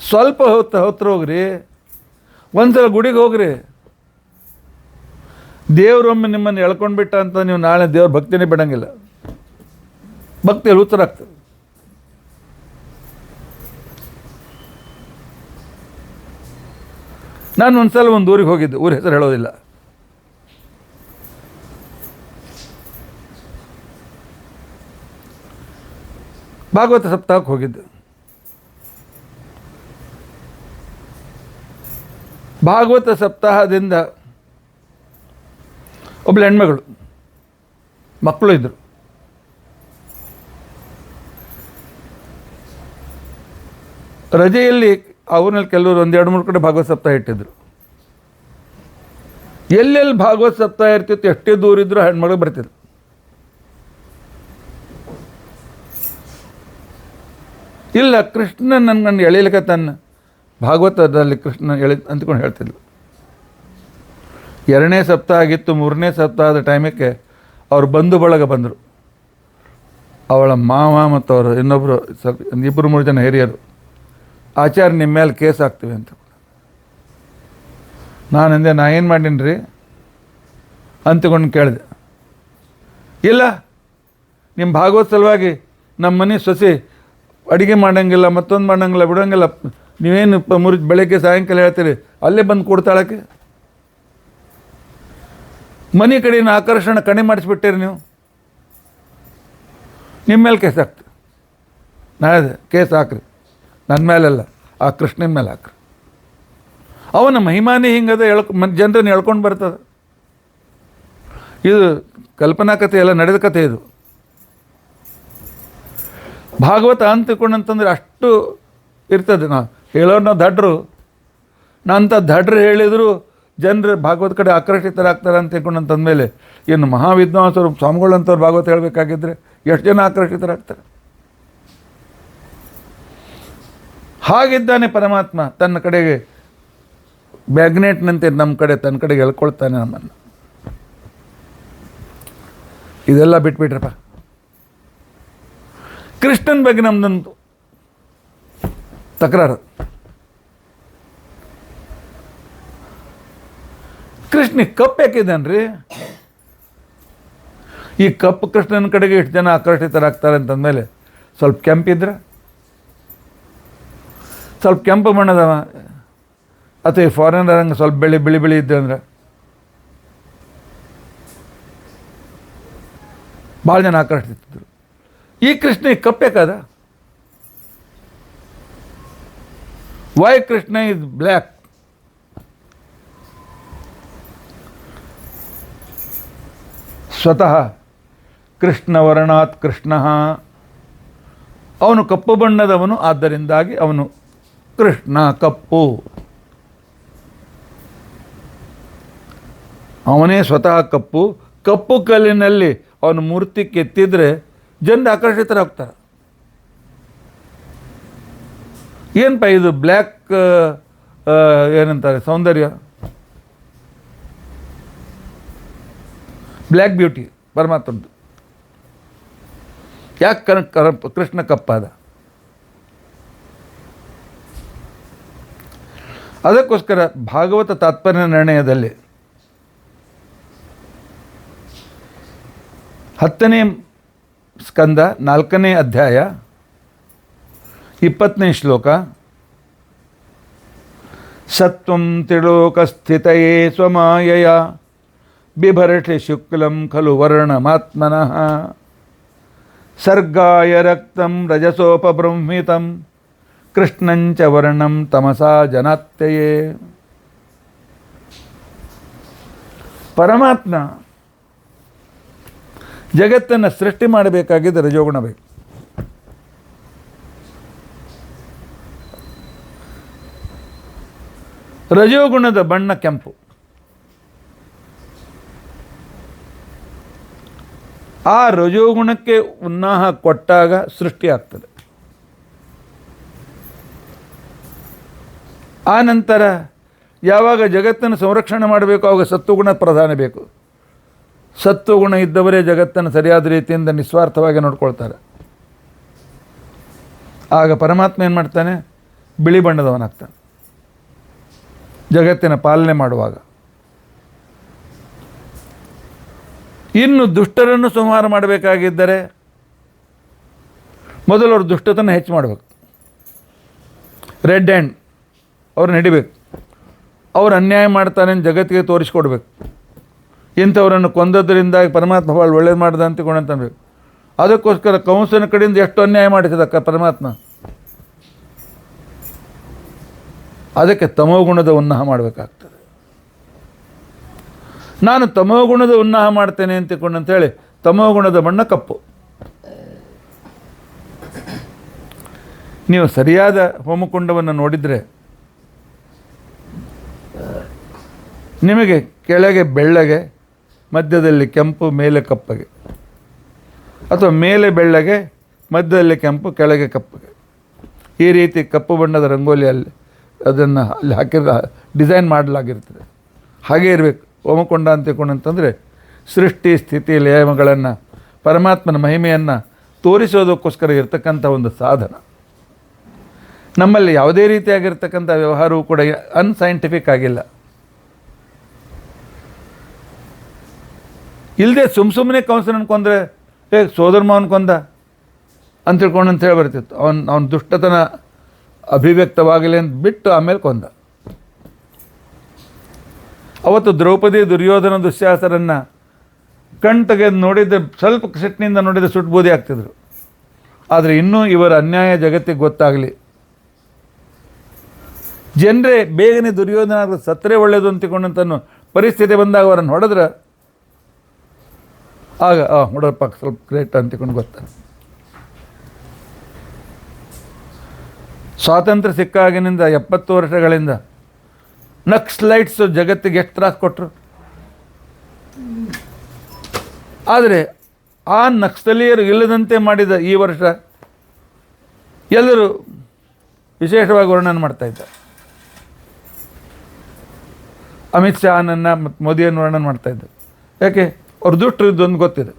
ಸ್ವಲ್ಪ ಹೊತ್ತು ಹೋಗ್ರಿ, ಒಂದ್ಸಲ ಗುಡಿಗೆ ಹೋಗ್ರಿ, ದೇವರೊಮ್ಮೆ ನಿಮ್ಮನ್ನು ಎಳ್ಕೊಂಡು ಬಿಟ್ಟ ಅಂತ ನೀವು ನಾಳೆ ದೇವ್ರ ಭಕ್ತಿನೇ ಬಿಡಂಗಿಲ್ಲ, ಭಕ್ತಿಯಲ್ಲಿ ಉತ್ತರಾಗ್ತದೆ. ನಾನು ಒಂದ್ಸಲ ಒಂದು ಊರಿಗೆ ಹೋಗಿದ್ದೆ, ಊರ ಹೆಸರು ಹೇಳೋದಿಲ್ಲ. ಭಾಗವತ ಸಪ್ತಾಹಕ್ಕೆ ಹೋಗಿದ್ದೆ. ಭಾಗವತ ಸಪ್ತಾಹದಿಂದ ಒಬ್ಬಳು ಹೆಣ್ಮಗಳು, ಮಕ್ಕಳು ಇದ್ದರು. ರಜೆಯಲ್ಲಿ ಅವ್ರಲ್ಲಿ ಕೆಲವರು 1-2-3 ಕಡೆ ಭಾಗವತ ಸಪ್ತಾಹ ಇಟ್ಟಿದ್ರು. ಎಲ್ಲೆಲ್ಲಿ ಭಾಗವತ ಸಪ್ತಾಹ ಇರ್ತಿತ್ತು, ಎಷ್ಟೇ ದೂರ ಇದ್ದರೂ ಹೆಣ್ಮಗಳು ಬರ್ತಿದ್ರು. ಇಲ್ಲ, ಕೃಷ್ಣ ನನ್ನ ಎಳೀಲಿಕ್ಕೆ ತನ್ನ ಭಾಗವತದಲ್ಲಿ ಕೃಷ್ಣ ಅಂದ್ಕೊಂಡು ಹೇಳ್ತಿದ್ಲು. 2ನೇ ಸಪ್ತಾಹ ಆಗಿತ್ತು. 3ನೇ ಸಪ್ತಾಹದ ಟೈಮಕ್ಕೆ ಅವ್ರು ಬಂಧು ಬಳಗ ಬಂದರು. ಅವಳ ಮಾವ ಮತ್ತು ಅವರು ಇನ್ನೊಬ್ಬರು 2-3 ಜನ ಹಿರಿಯರು, ಆಚಾರ್ಯ ನಿಮ್ಮ ಮೇಲೆ ಕೇಸ್ ಹಾಕ್ತೀವಿ ಅಂತ. ನಾನಂದೆ, ನಾ ಏನು ಮಾಡೀನಿ ರೀ ಅಂತಕೊಂಡು ಕೇಳಿದೆ. ಇಲ್ಲ, ನಿಮ್ಮ ಭಾಗವತ ಸಲುವಾಗಿ ನಮ್ಮ ಮನೆ ಸೊಸೆ ಅಡುಗೆ ಮಾಡೋಂಗಿಲ್ಲ, ಮತ್ತೊಂದು ಮಾಡೋಂಗಿಲ್ಲ, ಬಿಡೋಂಗಿಲ್ಲ, ನೀವೇನು ಬೆಳಗ್ಗೆ ಸಾಯಂಕಾಲ ಹೇಳ್ತೀರಿ, ಅಲ್ಲೇ ಬಂದು ಕೊಡ್ತಾಳಕ್ಕೆ. ಮನೆ ಕಡೆಯಿಂದ ಆಕರ್ಷಣೆ ಕಡಿಮೆ ಮಾಡಿಸ್ಬಿಟ್ಟಿರಿ ನೀವು, ನಿಮ್ಮ ಮೇಲೆ ಕೇಸ್ ಹಾಕ್ತೀವಿ. ನಾಳೆ ಕೇಸ್ ಹಾಕ್ರಿ, ನನ್ನ ಮೇಲೆಲ್ಲ, ಆ ಕೃಷ್ಣನ ಮೇಲೆ ಹಾಕ್ರಿ. ಅವನ ಮಹಿಮಾನೇ ಹಿಂಗದ, ಜನರನ್ನು ಎಳ್ಕೊಂಡು ಬರ್ತದೆ. ಇದು ಕಲ್ಪನಾ ಕಥೆ ಎಲ್ಲ ನಡೆದ ಕಥೆ ಇದು. ಭಾಗವತ ಅಂತಿಕೊಂಡಂತಂದ್ರೆ ಅಷ್ಟು ಇರ್ತದೆ. ನಾ ಹೇಳೋರು ದಡ್ರು, ನಾನಂತ ದಡ್ರು ಹೇಳಿದರೂ ಜನರು ಭಾಗವತ ಕಡೆ ಆಕರ್ಷಿತರಾಗ್ತಾರೆ ಅಂತ ತಿಳ್ಕೊಂಡಂತಂದಮೇಲೆ ಇನ್ನು ಮಹಾವಿದ್ವಾಂಸರು ಸ್ವಾಮಿಗಳಂಥವ್ರು ಭಾಗವತ ಹೇಳಬೇಕಾಗಿದ್ದರೆ ಎಷ್ಟು ಜನ ಆಕರ್ಷಿತರಾಗ್ತಾರೆ. ಹಾಗಿದ್ದಾನೆ ಪರಮಾತ್ಮ, ತನ್ನ ಕಡೆಗೆ ಮ್ಯಾಗ್ನೆಟ್ನಂತೆ ನಮ್ಮ ಕಡೆ ತನ್ನ ಕಡೆಗೆ ಎಳ್ಕೊಳ್ತಾನೆ ನಮ್ಮನ್ನು. ಇದೆಲ್ಲ ಬಿಟ್ಬಿಟ್ರಪ್ಪ. ಕೃಷ್ಣನ ಬಗ್ಗೆ ನಮ್ದೊಂದು ತಕರಾರು. ಕೃಷ್ಣ ಕಪ್ಪು ಯಾಕಿದ್ದಾನ್ರಿ? ಈ ಕಪ್ಪು ಕೃಷ್ಣನ ಕಡೆಗೆ ಎಷ್ಟು ಜನ ಆಕರ್ಷಿತರಾಗ್ತಾರೆ ಅಂತಂದಮೇಲೆ ಸ್ವಲ್ಪ ಕೆಂಪಿದ್ರೆ, ಸ್ವಲ್ಪ ಕೆಂಪು ಬಣ್ಣದವ ಅಥವಾ ಈ ಫಾರಿನರ್ ಹಂಗೆ ಸ್ವಲ್ಪ ಬಿಳಿ ಬಿಳಿ ಇದ್ದೆ ಅಂದ್ರೆ ಭಾಳ ಜನ ಆಕರ್ಷಿತಿದ್ರು. ಈ ಕೃಷ್ಣ ಕಪ್ಪೇಕಾದ? Why Krishna is black? ಸ್ವತಃ ಕೃಷ್ಣವರ್ಣಾತ್ ಕೃಷ್ಣ, ಅವನು ಕಪ್ಪು ಬಣ್ಣದವನು, ಆದ್ದರಿಂದಾಗಿ ಅವನು ಕೃಷ್ಣ ಕಪ್ಪು. ಅವನೇ ಸ್ವತಃ ಕಪ್ಪು. ಕಪ್ಪು ಕಲ್ಲಿನಲ್ಲಿ ಅವನು ಮೂರ್ತಿ ಕೆತ್ತಿದ್ರೆ ಜನರು ಆಕರ್ಷಿತರಾಗ್ತಾರೆ. ಏನಪ್ಪ ಇದು ಬ್ಲ್ಯಾಕ್ ಏನಂತಾರೆ, ಸೌಂದರ್ಯ, ಬ್ಲ್ಯಾಕ್ ಬ್ಯೂಟಿ ಪರಮಾತ್ಮದ್ದು. ಯಾಕೆ ಕೃಷ್ಣ ಕಪ್ಪಾದ? ಅದಕ್ಕೋಸ್ಕರ ಭಾಗವತ ತಾತ್ಪರ್ಯ ನಿರ್ಣಯದಲ್ಲಿ 10ನೇ ಸ್ಕಂದ 4ನೇ ಅಧ್ಯಾಯ 20ನೇ ಶ್ಲೋಕ, ಸತ್ವಂ ತ್ರಿಲೋಕಸ್ಥಿತಯೇ ಸ್ವಮಾಯಯ ಬಿಭರ್ಷಿ ಶುಕ್ಲಂ ಖಲು ವರ್ಣಮಾತ್ಮನಃ ಸರ್ಗಾಯ ರಕ್ತಂ ರಜಸೋಪಬೃಂಹಿತಂ ಕೃಷ್ಣಂಚ ವರ್ಣಂ ತಮಸಾ ಜನಾತ್ಯಯೇ. ಪರಮಾತ್ಮ ಜಗತ್ತನ್ನು ಸೃಷ್ಟಿ ಮಾಡಬೇಕಾಗಿದ್ದ ರಜೋಗುಣ ಬೇಕು. ರಜೋಗುಣದ ಬಣ್ಣ ಕೆಂಪು. ಆ ರಜೋಗುಣಕ್ಕೆ ಉನ್ನಾಹ ಕೊಟ್ಟಾಗ ಸೃಷ್ಟಿ ಆಗ್ತದೆ. ಆ ನಂತರ ಯಾವಾಗ ಜಗತ್ತನ್ನು ಸಂರಕ್ಷಣೆ ಮಾಡಬೇಕು ಆವಾಗ ಸತ್ವಗುಣ ಪ್ರಧಾನ ಬೇಕು. ಸತ್ವಗುಣ ಇದ್ದವರೇ ಜಗತ್ತನ್ನು ಸರಿಯಾದ ರೀತಿಯಿಂದ ನಿಸ್ವಾರ್ಥವಾಗಿ ನೋಡ್ಕೊಳ್ತಾರೆ. ಆಗ ಪರಮಾತ್ಮ ಏನು ಮಾಡ್ತಾನೆ? ಬಿಳಿ ಬಣ್ಣದವನಾಗ್ತಾನೆ ಜಗತ್ತಿನ ಪಾಲನೆ ಮಾಡುವಾಗ. ಇನ್ನು ದುಷ್ಟರನ್ನು ಸಂಹಾರ ಮಾಡಬೇಕಾಗಿದ್ದರೆ ಮೊದಲು ಅವ್ರ ದುಷ್ಟತನ ಹೆಚ್ಚು ಮಾಡಬೇಕು. ರೆಡ್ ಹ್ಯಾಂಡ್ ಅವ್ರನ್ನ ಹಿಡಿಬೇಕು. ಅವ್ರು ಅನ್ಯಾಯ ಮಾಡ್ತಾನೆ ಅಂತ ಜಗತ್ತಿಗೆ ತೋರಿಸ್ಕೊಡ್ಬೇಕು. ಇಂಥವರನ್ನು ಕೊಂದದ್ರಿಂದ ಪರಮಾತ್ಮ ಭಾಳ ಒಳ್ಳೇದು ಮಾಡ್ದ ಅಂತಬೇಕು. ಅದಕ್ಕೋಸ್ಕರ ಕಂಸನ ಕಡೆಯಿಂದ ಎಷ್ಟು ಅನ್ಯಾಯ ಮಾಡಿಸಿದ ಪರಮಾತ್ಮ. ಅದಕ್ಕೆ ತಮೋಗುಣದ ಉನ್ನಾಹ ಮಾಡಬೇಕಾಗ್ತದೆ. ನಾನು ತಮೋಗುಣದ ಉನ್ನಾಹ ಮಾಡ್ತೇನೆ ಅಂತೇಳಿ ತಮೋಗುಣದ ಬಣ್ಣ ಕಪ್ಪು. ನೀವು ಸರಿಯಾದ ಹೋಮಕುಂಡವನ್ನು ನೋಡಿದರೆ ನಿಮಗೆ ಕೆಳಗೆ ಬೆಳ್ಳಗೆ, ಮಧ್ಯದಲ್ಲಿ ಕೆಂಪು, ಮೇಲೆ ಕಪ್ಪಗೆ, ಅಥವಾ ಮೇಲೆ ಬೆಳ್ಳಗೆ, ಮಧ್ಯದಲ್ಲಿ ಕೆಂಪು, ಕೆಳಗೆ ಕಪ್ಪಗೆ, ಈ ರೀತಿ ಕಪ್ಪು ಬಣ್ಣದ ರಂಗೋಲಿಯಲ್ಲಿ ಅದನ್ನು ಅಲ್ಲಿ ಹಾಕಿರೋ ಡಿಸೈನ್ ಮಾಡಲಾಗಿರ್ತದೆ. ಹಾಗೇ ಇರಬೇಕು ಹೋಮಕುಂಡ ಅಂತಂದರೆ ಸೃಷ್ಟಿ ಸ್ಥಿತಿ ಲಯಗಳನ್ನು ಪರಮಾತ್ಮನ ಮಹಿಮೆಯನ್ನು ತೋರಿಸೋದಕ್ಕೋಸ್ಕರ ಇರತಕ್ಕಂಥ ಒಂದು ಸಾಧನ. ನಮ್ಮಲ್ಲಿ ಯಾವುದೇ ರೀತಿಯಾಗಿರ್ತಕ್ಕಂಥ ವ್ಯವಹಾರವೂ ಕೂಡ ಅನ್ಸೈಂಟಿಫಿಕ್ ಆಗಿಲ್ಲ. ಇಲ್ಲದೆ ಸುಮ್ಮನೆ ಕಂಸನನ್ನು ಕೊಂದರೆ ಸೋದರ ಮಾವನ ಕೊಂದ ಅಂತ ಹೇಳಿ ಬರ್ತಿತ್ತು. ಅವನ ದುಷ್ಟತನ ಅಭಿವ್ಯಕ್ತವಾಗಲಿ ಅಂತ ಬಿಟ್ಟು ಆಮೇಲೆ ಕೊಂದ. ಅವತ್ತು ದ್ರೌಪದಿ ದುರ್ಯೋಧನ ದುಶ್ಯಾಸರನ್ನು ಕಣ್ ತೆಗೆದು ನೋಡಿದ್ದೆ, ಸ್ವಲ್ಪ ಸಿಟ್ಟಿನಿಂದ ನೋಡಿದರೆ ಸುಟ್ಬೂದಿ ಆಗ್ತಿದ್ರು. ಆದರೆ ಇನ್ನೂ ಇವರ ಅನ್ಯಾಯ ಜಗತ್ತಿಗೆ ಗೊತ್ತಾಗಲಿ, ಜನರೇ ಬೇಗನೆ ದುರ್ಯೋಧನ ಸತ್ತರೆ ಒಳ್ಳೆಯದು ಅಂತಿಕೊಂಡಂತನೂ ಪರಿಸ್ಥಿತಿ ಬಂದಾಗ ಅವರನ್ನು ಹೊಡೆದ್ರೆ ಆಗ ಹೊಡಪ್ಪ ಸ್ವಲ್ಪ ಗ್ರೇಟ್ ಅಂತಿಕೊಂಡು ಗೊತ್ತಾಗ. ಸ್ವಾತಂತ್ರ್ಯ ಸಿಕ್ಕಾಗಿನಿಂದ 70 ವರ್ಷಗಳಿಂದ ನಕ್ಸಲೈಟ್ಸು ಜಗತ್ತಿಗೆ ಎಷ್ಟು ತ್ರಾಸ ಕೊಟ್ಟರು. ಆದರೆ ಆ ನಕ್ಸಲೀಯರು ಇಲ್ಲದಂತೆ ಮಾಡಿದ ಈ ವರ್ಷ ಎಲ್ಲರೂ ವಿಶೇಷವಾಗಿ ವರ್ಣನೆ ಮಾಡ್ತಾಯಿದ್ದಾರೆ. ಅಮಿತ್ ಶಾನನ್ನು ಮತ್ತು ಮೋದಿಯನ್ನು ವರ್ಣನೆ ಮಾಡ್ತಾಯಿದ್ದಾರೆ. ಯಾಕೆ? ಅವ್ರು ದುಷ್ಟರು ಇದ್ದೊಂದು ಗೊತ್ತಿದೆ.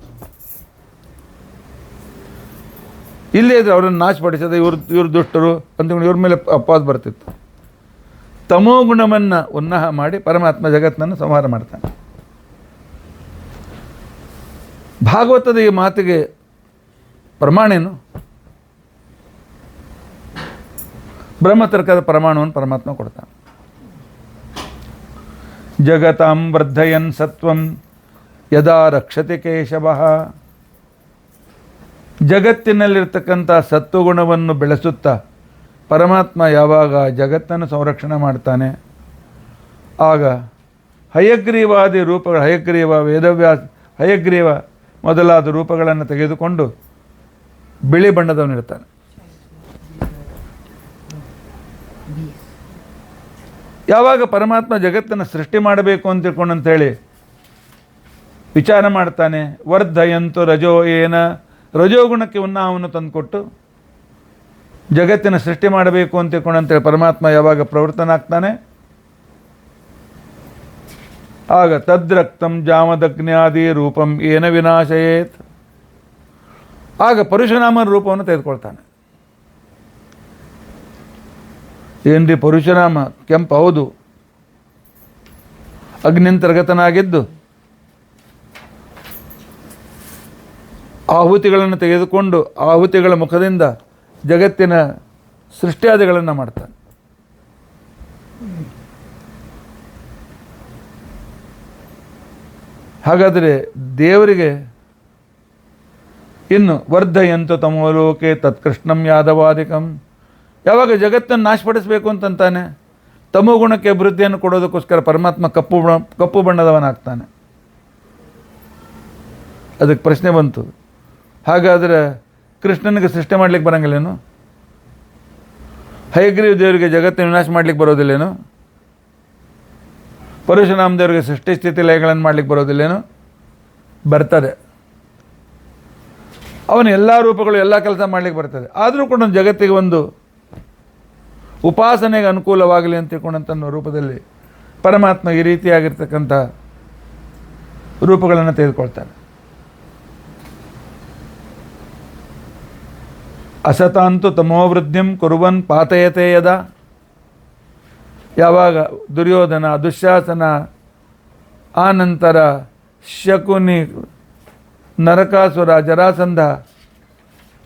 ಇಲ್ಲೇ ಇದ್ರೆ ಅವರನ್ನು ನಾಶಪಡಿಸೋದು ಇವರು ದುಷ್ಟರು ಅಂತಕೊಂಡು ಇವ್ರ ಮೇಲೆ ಅಪವಾದ ಬರ್ತಿತ್ತು. ತಮೋ ಗುಣವನ್ನು ಉನ್ನಾಹ ಮಾಡಿ ಪರಮಾತ್ಮ ಜಗತ್ತನ್ನು ಸಂಹಾರ ಮಾಡ್ತಾನೆ. ಭಾಗವತದ ಈ ಮಾತಿಗೆ ಪ್ರಮಾಣೇನು? ಬ್ರಹ್ಮತರ್ಕದ ಪ್ರಮಾಣವನ್ನು ಪರಮಾತ್ಮ ಕೊಡ್ತಾನೆ. ಜಗತಾಂ ವರ್ಧಯನ್ ಸತ್ವಂ ಯದಾ ರಕ್ಷತೆ ಕೇಶವಃ. ಜಗತ್ತಿನಲ್ಲಿರ್ತಕ್ಕಂಥ ಸತ್ವಗುಣವನ್ನು ಬೆಳೆಸುತ್ತಾ ಪರಮಾತ್ಮ ಯಾವಾಗ ಜಗತ್ತನ್ನು ಸಂರಕ್ಷಣೆ ಮಾಡ್ತಾನೆ ಆಗ ಹಯಗ್ರೀವಾದಿ ರೂಪಗಳು, ಹಯಗ್ರೀವ, ವೇದವ್ಯಾಸ, ಹಯಗ್ರೀವ ಮೊದಲಾದ ರೂಪಗಳನ್ನು ತೆಗೆದುಕೊಂಡು ಬಿಳಿ ಬಣ್ಣದವನಿರ್ತಾನೆ. ಯಾವಾಗ ಪರಮಾತ್ಮ ಜಗತ್ತನ್ನು ಸೃಷ್ಟಿ ಮಾಡಬೇಕು ಅಂತ ತಿಳ್ಕೊಂಡಂತೇಳಿ ವಿಚಾರ ಮಾಡ್ತಾನೆ, ವರ್ಧಯಂತು ರಜೋ ಏನ, ರಜೋಗುಣಕ್ಕೆ ಉನ್ನಾಹವನ್ನು ತಂದುಕೊಟ್ಟು ಜಗತ್ತಿನ ಸೃಷ್ಟಿ ಮಾಡಬೇಕು ಅಂತ ತಿಳ್ಕೊಂಡಂತೇಳಿ ಪರಮಾತ್ಮ ಯಾವಾಗ ಪ್ರವೃತ್ತನಾಗ್ತಾನೆ ಆಗ ತದ್ರಕ್ತಂ ಜಾಮದಗ್ನ್ಯಾದಿ ರೂಪಂ ಏನ ವಿನಾಶಯೇತ್, ಆಗ ಪರಶುರಾಮನ ರೂಪವನ್ನು ತೆಗೆದುಕೊಳ್ತಾನೆ. ಏನ್ರಿ ಪರಶುರಾಮ ಕೆಂಪು? ಹೌದು, ಅಗ್ನಿಂತರ್ಗತನಾಗಿದ್ದು ಆಹುತಿಗಳನ್ನು ತೆಗೆದುಕೊಂಡು ಆಹುತಿಗಳ ಮುಖದಿಂದ ಜಗತ್ತಿನ ಸೃಷ್ಟಿಯಾದಿಗಳನ್ನು ಮಾಡ್ತಾನೆ. ಹಾಗಾದರೆ ದೇವರಿಗೆ ಇನ್ನು ವರ್ಧಯಂತು ತಮೋಲೋಕೆ ತತ್ಕೃಷ್ಣಂ ಯಾದವಾದಿಕಂ, ಯಾವಾಗ ಜಗತ್ತನ್ನು ನಾಶಪಡಿಸಬೇಕು ಅಂತಂತಾನೆ, ತಮೋ ಗುಣಕ್ಕೆ ಅಭಿವೃದ್ಧಿಯನ್ನು ಕೊಡೋದಕ್ಕೋಸ್ಕರ ಪರಮಾತ್ಮ ಕಪ್ಪು ಬಣ್ಣದವನಾಗ್ತಾನೆ. ಅದಕ್ಕೆ ಪ್ರಶ್ನೆ ಬಂತು, ಹಾಗಾದರೆ ಕೃಷ್ಣನಿಗೆ ಸೃಷ್ಟಿ ಮಾಡ್ಲಿಕ್ಕೆ ಬರಂಗಿಲ್ಲೇನು? ಹಯಗ್ರೀವ ದೇವರಿಗೆ ಜಗತ್ತನ್ನು ವಿನಾಶ ಮಾಡ್ಲಿಕ್ಕೆ ಬರೋದಿಲ್ಲೇನು? ಪರಶುರಾಮ ದೇವರಿಗೆ ಸೃಷ್ಟಿ ಸ್ಥಿತಿ ಲಯಗಳನ್ನು ಮಾಡ್ಲಿಕ್ಕೆ ಬರೋದಿಲ್ಲೇನು? ಬರ್ತದೆ. ಅವನ ಎಲ್ಲ ರೂಪಗಳು ಎಲ್ಲ ಕೆಲಸ ಮಾಡ್ಲಿಕ್ಕೆ ಬರ್ತದೆ. ಆದರೂ ಕೂಡ ಒಂದು ಜಗತ್ತಿಗೆ ಒಂದು ಉಪಾಸನೆಗೆ ಅನುಕೂಲವಾಗಲಿ ಅಂತ ತಿಳ್ಕೊಂಡಂಥ ರೂಪದಲ್ಲಿ ಪರಮಾತ್ಮ ಈ ರೀತಿಯಾಗಿರ್ತಕ್ಕಂಥ ರೂಪಗಳನ್ನು ತೆಗೆದುಕೊಳ್ತಾನೆ. ಅಸತಾಂತು ತಮೋವೃದ್ಧಿಂ ಕುರುವನ್ ಪಾತಯತೆ ಯದ. ಯಾವಾಗ ದುರ್ಯೋಧನ, ದುಶ್ಯಾಸನ, ಆನಂತರ ಶಕುನಿ, ನರಕಾಸುರ, ಜರಾಸಂಧ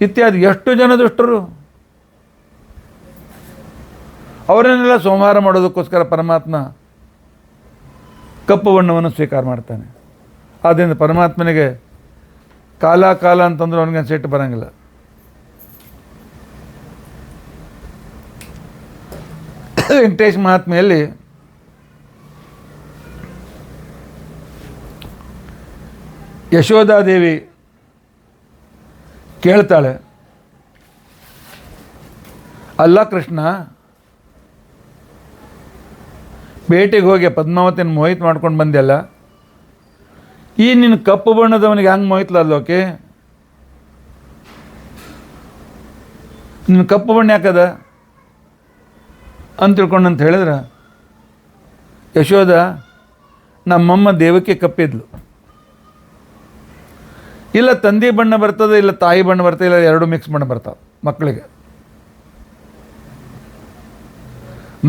ಇತ್ಯಾದಿ ಎಷ್ಟು ಜನ ದುಷ್ಟರು, ಅವರನ್ನೆಲ್ಲ ಸಂಹಾರ ಮಾಡೋದಕ್ಕೋಸ್ಕರ ಪರಮಾತ್ಮ ಕಪ್ಪು ಬಣ್ಣವನ್ನು ಸ್ವೀಕಾರ ಮಾಡ್ತಾನೆ. ಆದ್ದರಿಂದ ಪರಮಾತ್ಮನಿಗೆ ಕಾಲ ಅಂತಂದ್ರೆ ಅವನಿಗೆ ಸಿಟ್ಟು ಬರೋಂಗಿಲ್ಲ. ವೆಂಕಟೇಶ್ ಮಹಾತ್ಮೆಯಲ್ಲಿ ಯಶೋಧಾದೇವಿ ಕೇಳ್ತಾಳೆ, ಅಲ್ಲ ಕೃಷ್ಣ, ಬೇಟೆಗೆ ಹೋಗಿ ಪದ್ಮಾವತಿನ ಮೋಹಿತ್ ಮಾಡ್ಕೊಂಡು ಬಂದೆಲ್ಲ, ಈ ನಿನ್ನ ಕಪ್ಪು ಬಣ್ಣದವನಿಗೆ ಹಂಗೆ ಮೋಹಿತ್ಲೋಕೆ? ನಿನ್ನ ಕಪ್ಪು ಬಣ್ಣ ಯಾಕದ ಅಂತ ತಿಳ್ಕೊಂಡಂತ ಹೇಳಿದ್ರೆ, ಯಶೋಧ ನಮ್ಮಮ್ಮ ದೇವಕ್ಕೆ ಕಪ್ಪಿದ್ಲು. ಇಲ್ಲ ತಂದೆ ಬಣ್ಣ ಬರ್ತದೆ, ಇಲ್ಲ ತಾಯಿ ಬಣ್ಣ ಬರ್ತದೆ, ಇಲ್ಲ ಎರಡು ಮಿಕ್ಸ್ ಬಣ್ಣ ಬರ್ತಾವೆ ಮಕ್ಕಳಿಗೆ.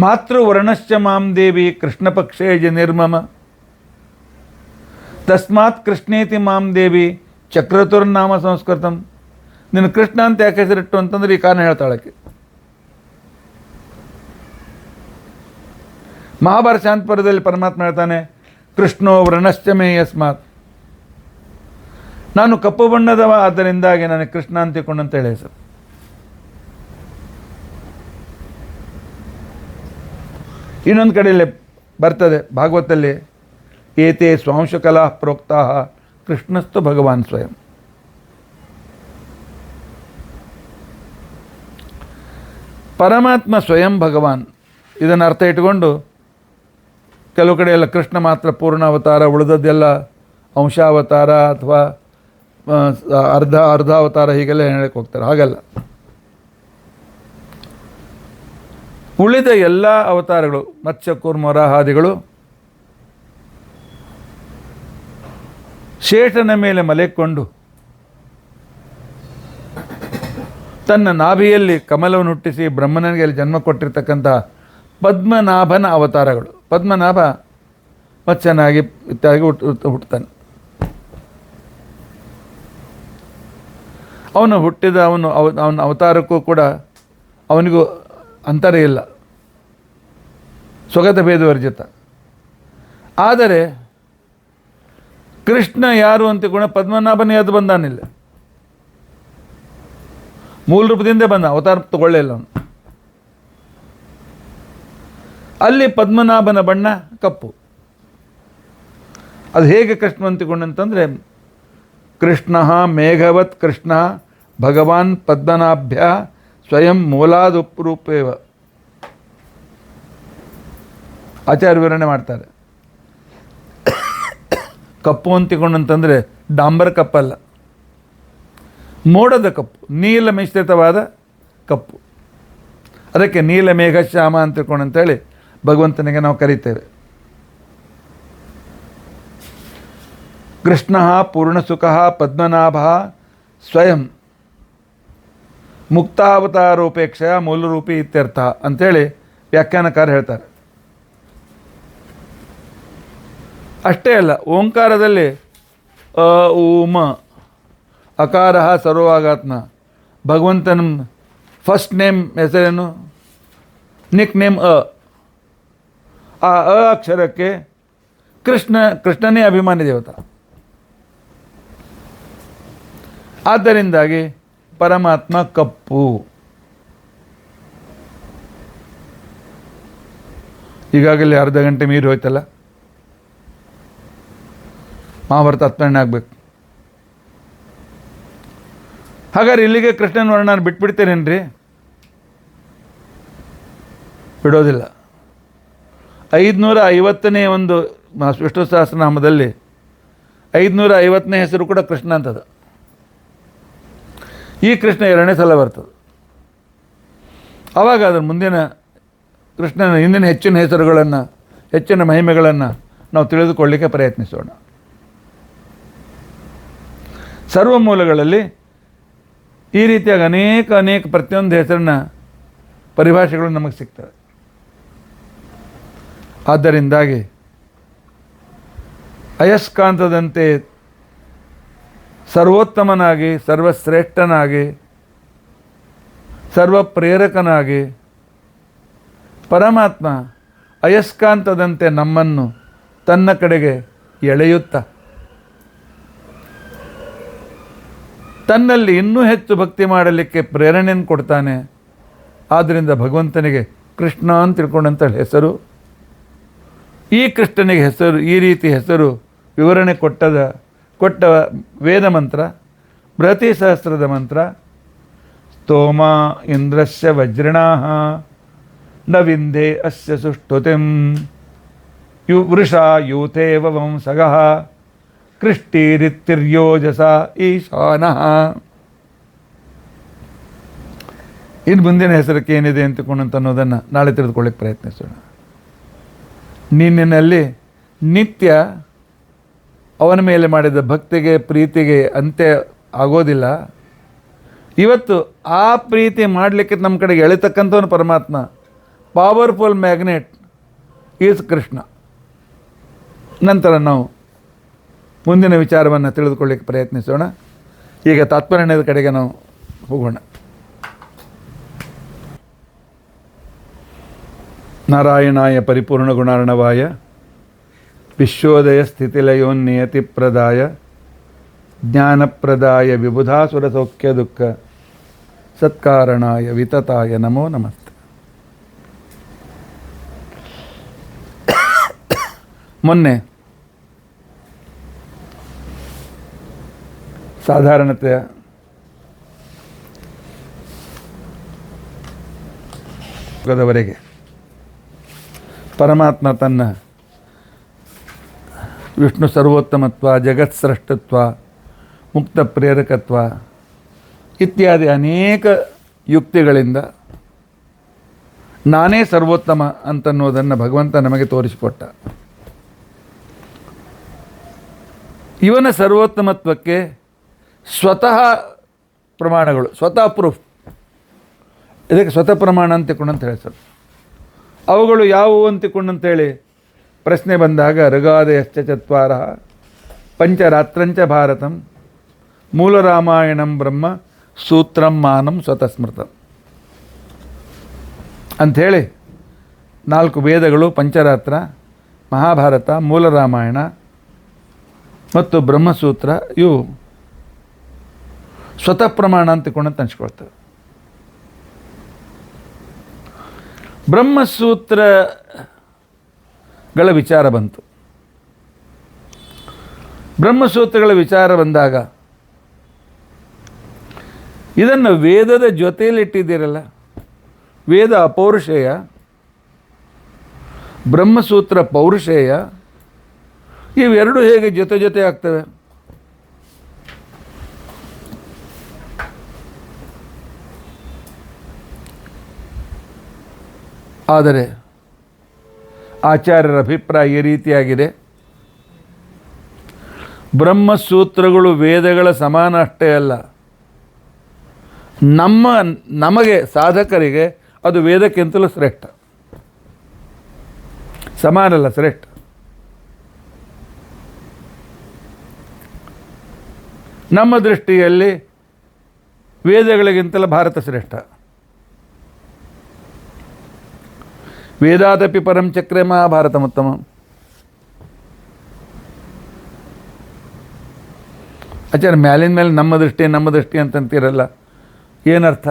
ಮಾತೃ ವರ್ಣಶ್ಚ ಮಾಂ ದೇವಿ ಕೃಷ್ಣ ಪಕ್ಷೇ ನಿರ್ಮಮ ತಸ್ಮಾತ್ ಕೃಷ್ಣೇತಿ ಮಾಂ ದೇವಿ ಚಕ್ರತುರ್ನಾಮ ಸಂಸ್ಕೃತಂ. ನಿನ್ನ ಕೃಷ್ಣ ಅಂತ ಯಾಕೆ ಹೆಸರಿಟ್ಟು ಅಂತಂದ್ರೆ ಈ ಕಾರಣ ಹೇಳ್ತಾಳಕ್ಕೆ. ಮಹಾಭಾರತ ಶಾಂತಪುರದಲ್ಲಿ ಪರಮಾತ್ಮ ಹೇಳ್ತಾನೆ, ಕೃಷ್ಣೋ ವ್ರಣಶ್ಚ ಮೇ ಯಸ್ಮಾತ್. ನಾನು ಕಪ್ಪು ಬಣ್ಣದವ, ಆದ್ದರಿಂದಾಗಿ ನನಗೆ ಕೃಷ್ಣ ಅಂತ ತಿಳ್ಕೊಂಡಂತ ಹೇಳಿ ಹೆಸರು. ಇನ್ನೊಂದು ಕಡೆಯಲ್ಲಿ ಬರ್ತದೆ ಭಾಗವತಲ್ಲಿ, ಏತೆ ಸ್ವಾಂಶಕಲಾ ಪ್ರೋಕ್ತಾ ಕೃಷ್ಣಸ್ತು ಭಗವಾನ್ ಸ್ವಯಂ. ಪರಮಾತ್ಮ ಸ್ವಯಂ ಭಗವಾನ್. ಇದನ್ನು ಅರ್ಥ ಇಟ್ಕೊಂಡು ಕೆಲವು ಕಡೆ ಎಲ್ಲ ಕೃಷ್ಣ ಮಾತ್ರ ಪೂರ್ಣ ಅವತಾರ, ಉಳಿದದ್ದೆಲ್ಲ ಅಂಶಾವತಾರ ಅಥವಾ ಅರ್ಧ ಅವತಾರ ಹೀಗೆಲ್ಲ ಹೇಳಕ್ಕೆ ಹೋಗ್ತಾರೆ. ಹಾಗಲ್ಲ, ಉಳಿದ ಎಲ್ಲ ಅವತಾರಗಳು ಮತ್ಸ್ಯ ಕೂರ್ಮ ವರಾಹಾದಿಗಳು ಶೇಷನ ಮೇಲೆ ಮಲೆಕೊಂಡು ತನ್ನ ನಾಭಿಯಲ್ಲಿ ಕಮಲವನ್ನು ಹುಟ್ಟಿಸಿ ಬ್ರಹ್ಮನಿಗೆ ಅಲ್ಲಿ ಜನ್ಮ ಕೊಟ್ಟಿರ್ತಕ್ಕಂಥ ಪದ್ಮನಾಭನ ಅವತಾರಗಳು. ಪದ್ಮನಾಭ ಮತ್ಸ್ಯನಾಗಿ ಇತ್ಯಾದಿ ಹುಟ್ಟುತ್ತಾನೆ. ಅವನು ಹುಟ್ಟಿದ ಅವನ ಅವತಾರಕ್ಕೂ ಕೂಡ ಅವನಿಗೂ ಅಂತರ ಇಲ್ಲ, ಸ್ವಗತ ಭೇದವರ್ಜಿತ. ಆದರೆ ಕೃಷ್ಣ ಯಾರು ಅಂತ ಗುಣ ಪದ್ಮನಾಭನೇ ಅದು ಬಂದಾನಿಲ್ಲ, ಮೂಲ ರೂಪದಿಂದ ಬಂದ, ಅವತಾರ ತಗೊಳ್ಳೇ ಇಲ್ಲ ಅವನು. ಅಲ್ಲಿ ಪದ್ಮನಾಭನ ಬಣ್ಣ ಕಪ್ಪು. ಅದು ಹೇಗೆ ಕೃಷ್ಣ ಅಂತಿಕೊಂಡಂತಂದರೆ, ಕೃಷ್ಣ ಮೇಘವತ್ ಕೃಷ್ಣ ಭಗವಾನ್ ಪದ್ಮನಾಭ್ಯ ಸ್ವಯಂ ಮೂಲಾದುಪರೂಪೇವ. ಆಚಾರ್ಯ ವಿವರಣೆ ಮಾಡ್ತಾರೆ. ಕಪ್ಪು ಅಂತಿಕೊಂಡಂತಂದರೆ ಡಾಂಬರ್ ಕಪ್ಪಲ್ಲ, ಮೋಡದ ಕಪ್ಪು, ನೀಲ ಮಿಶ್ರಿತವಾದ ಕಪ್ಪು. ಅದಕ್ಕೆ ನೀಲ ಮೇಘಶ್ಯಾಮ ಅಂತ ತಿಳ್ಕೊಂಡಂತೇಳಿ ಭಗವಂತನಿಗೆ ನಾವು ಕರೀತೇವೆ. ಕೃಷ್ಣ ಪೂರ್ಣಸುಖ ಪದ್ಮನಾಭ ಸ್ವಯಂ ಮುಕ್ತಾವತಾರೋಪೇಕ್ಷ ಮೂಲರೂಪಿ ಇತ್ಯರ್ಥ ಅಂಥೇಳಿ ವ್ಯಾಖ್ಯಾನಕಾರ ಹೇಳ್ತಾರೆ. ಅಷ್ಟೇ ಅಲ್ಲ, ಓಂಕಾರದಲ್ಲಿ ಅ ಉಮ ಅಕಾರ ಸರ್ವವಾಗಾತ್ಮ. ಭಗವಂತನ ಫಸ್ಟ್ ನೇಮ್ ಹೆಸರೇನು? ನಿಕ್ ನೇಮ್ ಅ. ಆ ಅಕ್ಷರಕ್ಕೆ ಕೃಷ್ಣನೇ ಅಭಿಮಾನಿ ದೇವತಾ. ಆದ್ದರಿಂದಾಗಿ ಪರಮಾತ್ಮ ಕಪ್ಪು. ಈಗಾಗಲೇ ಅರ್ಧ ಗಂಟೆ ಮೀರಿ ಹೋಯ್ತಲ್ಲ, ಮಹಾಭಾರತ 10 ಆಗಬೇಕು. ಹಾಗಾದ್ರೆ ಇಲ್ಲಿಗೆ ಕೃಷ್ಣನ ವರ್ಣನ ಬಿಟ್ಬಿಡ್ತೇನೇನ್ರಿ? ಬಿಡೋದಿಲ್ಲ. 550ನೇ ಒಂದು ವಿಷ್ಣು ಸಹಸ್ರನಾಮದಲ್ಲಿ 550ನೇ ಹೆಸರು ಕೂಡ ಕೃಷ್ಣ ಅಂತದ. ಈ ಕೃಷ್ಣ 2ನೇ ಸಲ ಬರ್ತದೆ. ಆವಾಗ ಅದರ ಮುಂದಿನ ಕೃಷ್ಣನ ಹಿಂದಿನ ಹೆಚ್ಚಿನ ಹೆಸರುಗಳನ್ನು, ಹೆಚ್ಚಿನ ಮಹಿಮೆಗಳನ್ನು ನಾವು ತಿಳಿದುಕೊಳ್ಳಲಿಕ್ಕೆ ಪ್ರಯತ್ನಿಸೋಣ. ಸರ್ವ ಮೂಲಗಳಲ್ಲಿ ಈ ರೀತಿಯಾಗಿ ಅನೇಕ ಪ್ರತಿಯೊಂದು ಹೆಸರಿನ ಪರಿಭಾಷೆಗಳು ನಮಗೆ ಸಿಗ್ತವೆ. ಆದ್ದರಿಂದಾಗಿ ಅಯಸ್ಕಾಂತದಂತೆ ಸರ್ವೋತ್ತಮನಾಗಿ, ಸರ್ವಶ್ರೇಷ್ಠನಾಗಿ, ಸರ್ವಪ್ರೇರಕನಾಗಿ ಪರಮಾತ್ಮ ಅಯಸ್ಕಾಂತದಂತೆ ನಮ್ಮನ್ನು ತನ್ನ ಕಡೆಗೆ ಎಳೆಯುತ್ತಾ ತನ್ನಲ್ಲಿ ಇನ್ನೂ ಹೆಚ್ಚು ಭಕ್ತಿ ಮಾಡಲಿಕ್ಕೆ ಪ್ರೇರಣೆಯನ್ನು ಕೊಡ್ತಾನೆ. ಆದ್ದರಿಂದ ಭಗವಂತನಿಗೆ ಕೃಷ್ಣ ಅಂತ ತಿಳ್ಕೊಂಡಂಥ ಹೆಸರು. ಈ ಕೃಷ್ಣನಿಗೆ ಹೆಸರು, ಈ ರೀತಿ ಹೆಸರು ವಿವರಣೆ ಕೊಟ್ಟ ವೇದ ಮಂತ್ರ ಬೃಹತಿ ಸಹಸ್ರದ ಮಂತ್ರ ಸ್ತೋಮ ಇಂದ್ರಸ್ಯ ವಜ್ರಿಣಾಃ ನ ವಿಂದೇ ಅಸ್ಯ ಸುಷ್ಟುತಿಂ ವೃಷಾ ಯೂಥೇವ ವಂಸಗಃ ಕೃಷ್ಟಿರಿತ್ತಿರ್ಯೋಜಸ ಈಶಾನಃ. ಇನ್ನು ಮುಂದಿನ ಹೆಸರಕ್ಕೆ ಏನಿದೆ ಅಂತಕೊಂಡಂತ ಅನ್ನೋದನ್ನು ನಾಳೆ ತಿಳಿದುಕೊಳ್ಳಿಕ್ಕೆ ಪ್ರಯತ್ನಿಸೋಣ. ನಿನ್ನಲ್ಲಿ ನಿತ್ಯ ಅವನ ಮೇಲೆ ಮಾಡಿದ ಭಕ್ತಿಗೆ, ಪ್ರೀತಿಗೆ ಅಂತ್ಯ ಆಗೋದಿಲ್ಲ. ಇವತ್ತು ಆ ಪ್ರೀತಿ ಮಾಡಲಿಕ್ಕೆ ನಮ್ಮ ಕಡೆಗೆ ಎಳಿತಕ್ಕಂಥವನು ಪರಮಾತ್ಮ. Powerful magnet is Krishna. ನಂತರ ನಾವು ಮುಂದಿನ ವಿಚಾರವನ್ನು ತಿಳಿದುಕೊಳ್ಳಿಕ್ಕೆ ಪ್ರಯತ್ನಿಸೋಣ. ಈಗ ತಾತ್ಪರ್ಯದ ಕಡೆಗೆ ನಾವು ಹೋಗೋಣ. ನಾರಾಯಣಾಯ ಪರಿಪೂರ್ಣ ಗುಣಾರ್ಣವಾಯ ವಿಶ್ವೋದಯ ಸ್ಥಿತಿಲಯೋನ್ನಿಯತಿಪ್ರದಾಯ ಜ್ಞಾನಪ್ರದಾಯ ವಿಬುಧಾಸುರ ಸೌಖ್ಯ ದುಃಖ ಸತ್ಕಾರಣಾಯ ವಿತತಾಯ ನಮೋ ನಮಸ್ತೆ. ಮೊನ್ನೆ ಸಾಧಾರಣತೆಯ ವರೆಗೆ ಪರಮಾತ್ಮ ತನ್ನ ವಿಷ್ಣು ಸರ್ವೋತ್ತಮತ್ವ, ಜಗತ್ಸ್ರಷ್ಟತ್ವ, ಮುಕ್ತ ಪ್ರೇರಕತ್ವ ಇತ್ಯಾದಿ ಅನೇಕ ಯುಕ್ತಿಗಳಿಂದ ನಾನೇ ಸರ್ವೋತ್ತಮ ಅಂತನ್ನೋದನ್ನು ಭಗವಂತ ನಮಗೆ ತೋರಿಸಿಕೊಟ್ಟ. ಇವನ ಸರ್ವೋತ್ತಮತ್ವಕ್ಕೆ ಸ್ವತಃ ಪ್ರಮಾಣಗಳು, ಸ್ವತಃ ಪ್ರೂಫ್, ಇದಕ್ಕೆ ಸ್ವತಃ ಪ್ರಮಾಣ ಅಂತಿಕೊಂಡಂತ ಹೇಳ್ತಾರೆ. ಅವುಗಳು ಯಾವುವು ಅಂತಿಕೊಂಡಂತೇಳಿ ಪ್ರಶ್ನೆ ಬಂದಾಗ ಋಗಾದಯಶ್ಚ ಚತ್ವಾರ ಪಂಚರಾತ್ರಂಚ ಭಾರತಂ ಮೂಲ ರಾಮಾಯಣಂ ಬ್ರಹ್ಮ ಸೂತ್ರಂ ಮಾನಂ ಸ್ವತಃ ಸ್ಮೃತಂ ಅಂಥೇಳಿ 4 ವೇದಗಳು, ಪಂಚರಾತ್ರ, ಮಹಾಭಾರತ, ಮೂಲ ರಾಮಾಯಣ ಮತ್ತು ಬ್ರಹ್ಮಸೂತ್ರ ಇವು ಸ್ವತಃ ಪ್ರಮಾಣ ಅಂತಿಕೊಂಡಂತ ಅನ್ಸ್ಕೊಳ್ತವೆ. ಬ್ರಹ್ಮಸೂತ್ರಗಳ ವಿಚಾರ ಬಂತು. ಬ್ರಹ್ಮಸೂತ್ರಗಳ ವಿಚಾರ ಬಂದಾಗ ಇದನ್ನು ವೇದದ ಜೊತೆಯಲ್ಲಿ ಇಟ್ಟಿದ್ದೀರಲ್ಲ, ವೇದ ಅಪೌರುಷೇಯ, ಬ್ರಹ್ಮಸೂತ್ರ ಪೌರುಷೇಯ, ಇವೆರಡು ಹೇಗೆ ಜೊತೆ ಆಗ್ತವೆ? ಆದರೆ ಆಚಾರ್ಯರ ಅಭಿಪ್ರಾಯ ಈ ರೀತಿಯಾಗಿದೆ. ಬ್ರಹ್ಮಸೂತ್ರಗಳು ವೇದಗಳ ಸಮಾನ ಅಷ್ಟೇ ಅಲ್ಲ, ನಮಗೆ ಸಾಧಕರಿಗೆ ಅದು ವೇದಕ್ಕಿಂತಲೂ ಶ್ರೇಷ್ಠ. ಸಮಾನ ಅಲ್ಲ, ಶ್ರೇಷ್ಠ. ನಮ್ಮ ದೃಷ್ಟಿಯಲ್ಲಿ ವೇದಗಳಿಗಿಂತಲೂ ಭಾರತ ಶ್ರೇಷ್ಠ. ವೇದಾದಪಿ ಪರಂ ಚಕ್ರೆ ಮಹಾಭಾರತಮುತ್ತಮ. ಆಚಾರ್ಯ ಮ್ಯಾಲಿನ ಮೇಲೆ ನಮ್ಮ ದೃಷ್ಟಿ ಅಂತಂತೀರಲ್ಲ, ಏನರ್ಥ?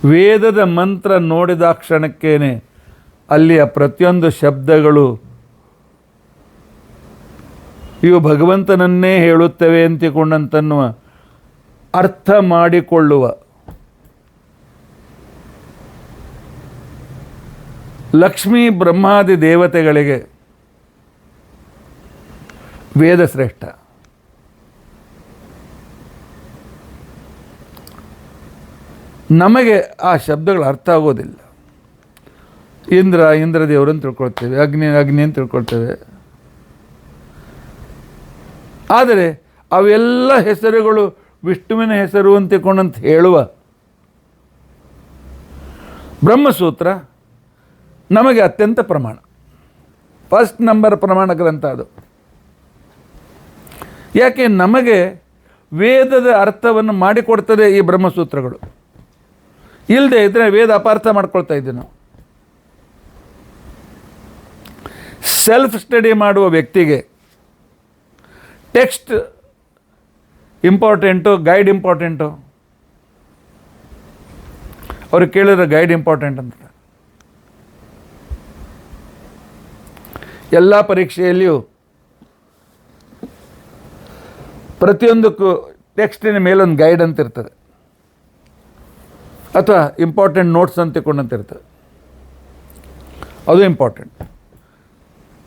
ವೇದದ ಮಂತ್ರ ನೋಡಿದ ಕ್ಷಣಕ್ಕೇನೆ ಅಲ್ಲಿಯ ಪ್ರತಿಯೊಂದು ಶಬ್ದಗಳು ಇವು ಭಗವಂತನನ್ನೇ ಹೇಳುತ್ತವೆ ಅಂತಿಕೊಂಡಂತನ್ನುವ ಅರ್ಥ ಮಾಡಿಕೊಳ್ಳುವ ಲಕ್ಷ್ಮೀ ಬ್ರಹ್ಮಾದಿ ದೇವತೆಗಳಿಗೆ ವೇದ ಶ್ರೇಷ್ಠ. ನಮಗೆ ಆ ಶಬ್ದಗಳು ಅರ್ಥ ಆಗೋದಿಲ್ಲ. ಇಂದ್ರ ದೇವರನ್ನು ತಿಳ್ಕೊಳ್ತೇವೆ, ಅಗ್ನಿ ಅಂತ ತಿಳ್ಕೊಳ್ತೇವೆ. ಆದರೆ ಅವೆಲ್ಲ ಹೆಸರುಗಳು ವಿಷ್ಣುವಿನ ಹೆಸರು ಅಂತಿಕೊಂಡಂತ ಹೇಳುವ ಬ್ರಹ್ಮಸೂತ್ರ ನಮಗೆ ಅತ್ಯಂತ ಪ್ರಮಾಣ, ಫಸ್ಟ್ ನಂಬರ್ ಪ್ರಮಾಣ ಗ್ರಂಥ ಅದು. ಯಾಕೆ ನಮಗೆ ವೇದದ ಅರ್ಥವನ್ನು ಮಾಡಿಕೊಡ್ತದೆ ಈ ಬ್ರಹ್ಮಸೂತ್ರಗಳು. ಇಲ್ಲದೆ ಇದ್ದರೆ ವೇದ ಅಪಾರ್ಥ ಮಾಡ್ಕೊಳ್ತಾ ಇದ್ದೀವಿ ನಾವು. ಸೆಲ್ಫ್ ಸ್ಟಡಿ ಮಾಡುವ ವ್ಯಕ್ತಿಗೆ ಟೆಕ್ಸ್ಟ್ ಇಂಪಾರ್ಟೆಂಟು, ಗೈಡ್ ಇಂಪಾರ್ಟೆಂಟು? ಅವ್ರು ಕೇಳಿದ್ರೆ ಗೈಡ್ ಇಂಪಾರ್ಟೆಂಟ್ ಅಂತ. ಎಲ್ಲ ಪರೀಕ್ಷೆಯಲ್ಲಿಯೂ ಪ್ರತಿಯೊಂದಕ್ಕೂ ಟೆಕ್ಸ್ಟಿನ ಮೇಲೊಂದು ಗೈಡ್ ಅಂತ ಇರ್ತದೆ, ಅಥವಾ ಇಂಪಾರ್ಟೆಂಟ್ ನೋಟ್ಸ್ ಅಂತ ತಿಳ್ಕೊಂಡಂತಿರ್ತದೆ. ಅದು ಇಂಪಾರ್ಟೆಂಟ್.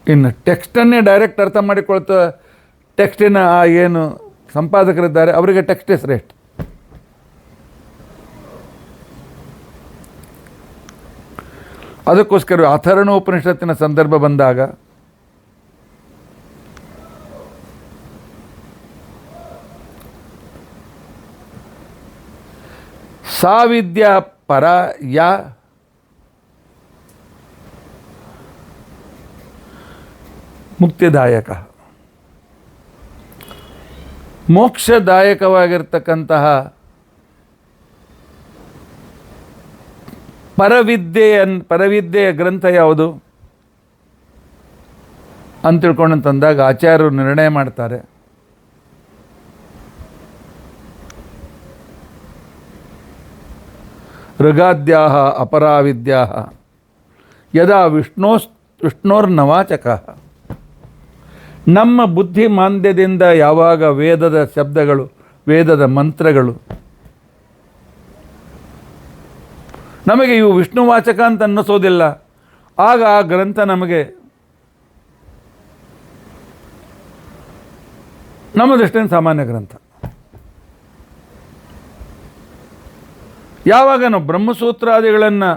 ಇನ್ನು ಟೆಕ್ಸ್ಟನ್ನೇ ಡೈರೆಕ್ಟ್ ಅರ್ಥ ಮಾಡಿಕೊಳ್ತಾ ಟೆಕ್ಸ್ಟಿನ ಆ ಏನು ಸಂಪಾದಕರಿದ್ದಾರೆ ಅವರಿಗೆ ಟೆಕ್ಸ್ಟೇ ಶ್ರೇಷ್ಠ. ಅದಕ್ಕೋಸ್ಕರ ಅಥರ್ವಣೋಪನಿಷತ್ತಿನ ಸಂದರ್ಭ ಬಂದಾಗ ಸಾ ವಿದ್ಯಾ ಪರ ಯಾ ಮುಕ್ತಿದಾಯಕ, ಮೋಕ್ಷದಾಯಕವಾಗಿರ್ತಕ್ಕಂತಹ ಪರವಿದ್ಯೆಯ ಗ್ರಂಥ ಯಾವುದು ಅಂತ ತಿಳ್ಕೊಂಡಂತಂದಾಗ ಆಚಾರ್ಯರು ನಿರ್ಣಯ ಮಾಡ್ತಾರೆ, ಋಗಾದ್ಯಾಹ ಅಪರಾವಿದ್ಯಾಹ ಯದಾ ವಿಷ್ಣೋರ್ನವಾಚಕ. ನಮ್ಮ ಬುದ್ಧಿ ಮಾಂದ್ಯದಿಂದ ಯಾವಾಗ ವೇದದ ಶಬ್ದಗಳು, ವೇದದ ಮಂತ್ರಗಳು ನಮಗೆ ಇವು ವಿಷ್ಣುವಾಚಕ ಅಂತ ಅನ್ನಿಸೋದಿಲ್ಲ, ಆಗ ಆ ಗ್ರಂಥ ನಮಗೆ ನಮ್ಮ ದೃಷ್ಟಿಯಿಂದ ಸಾಮಾನ್ಯ ಗ್ರಂಥ. ಯಾವಾಗ ನಾವು ಬ್ರಹ್ಮಸೂತ್ರಾದಿಗಳನ್ನು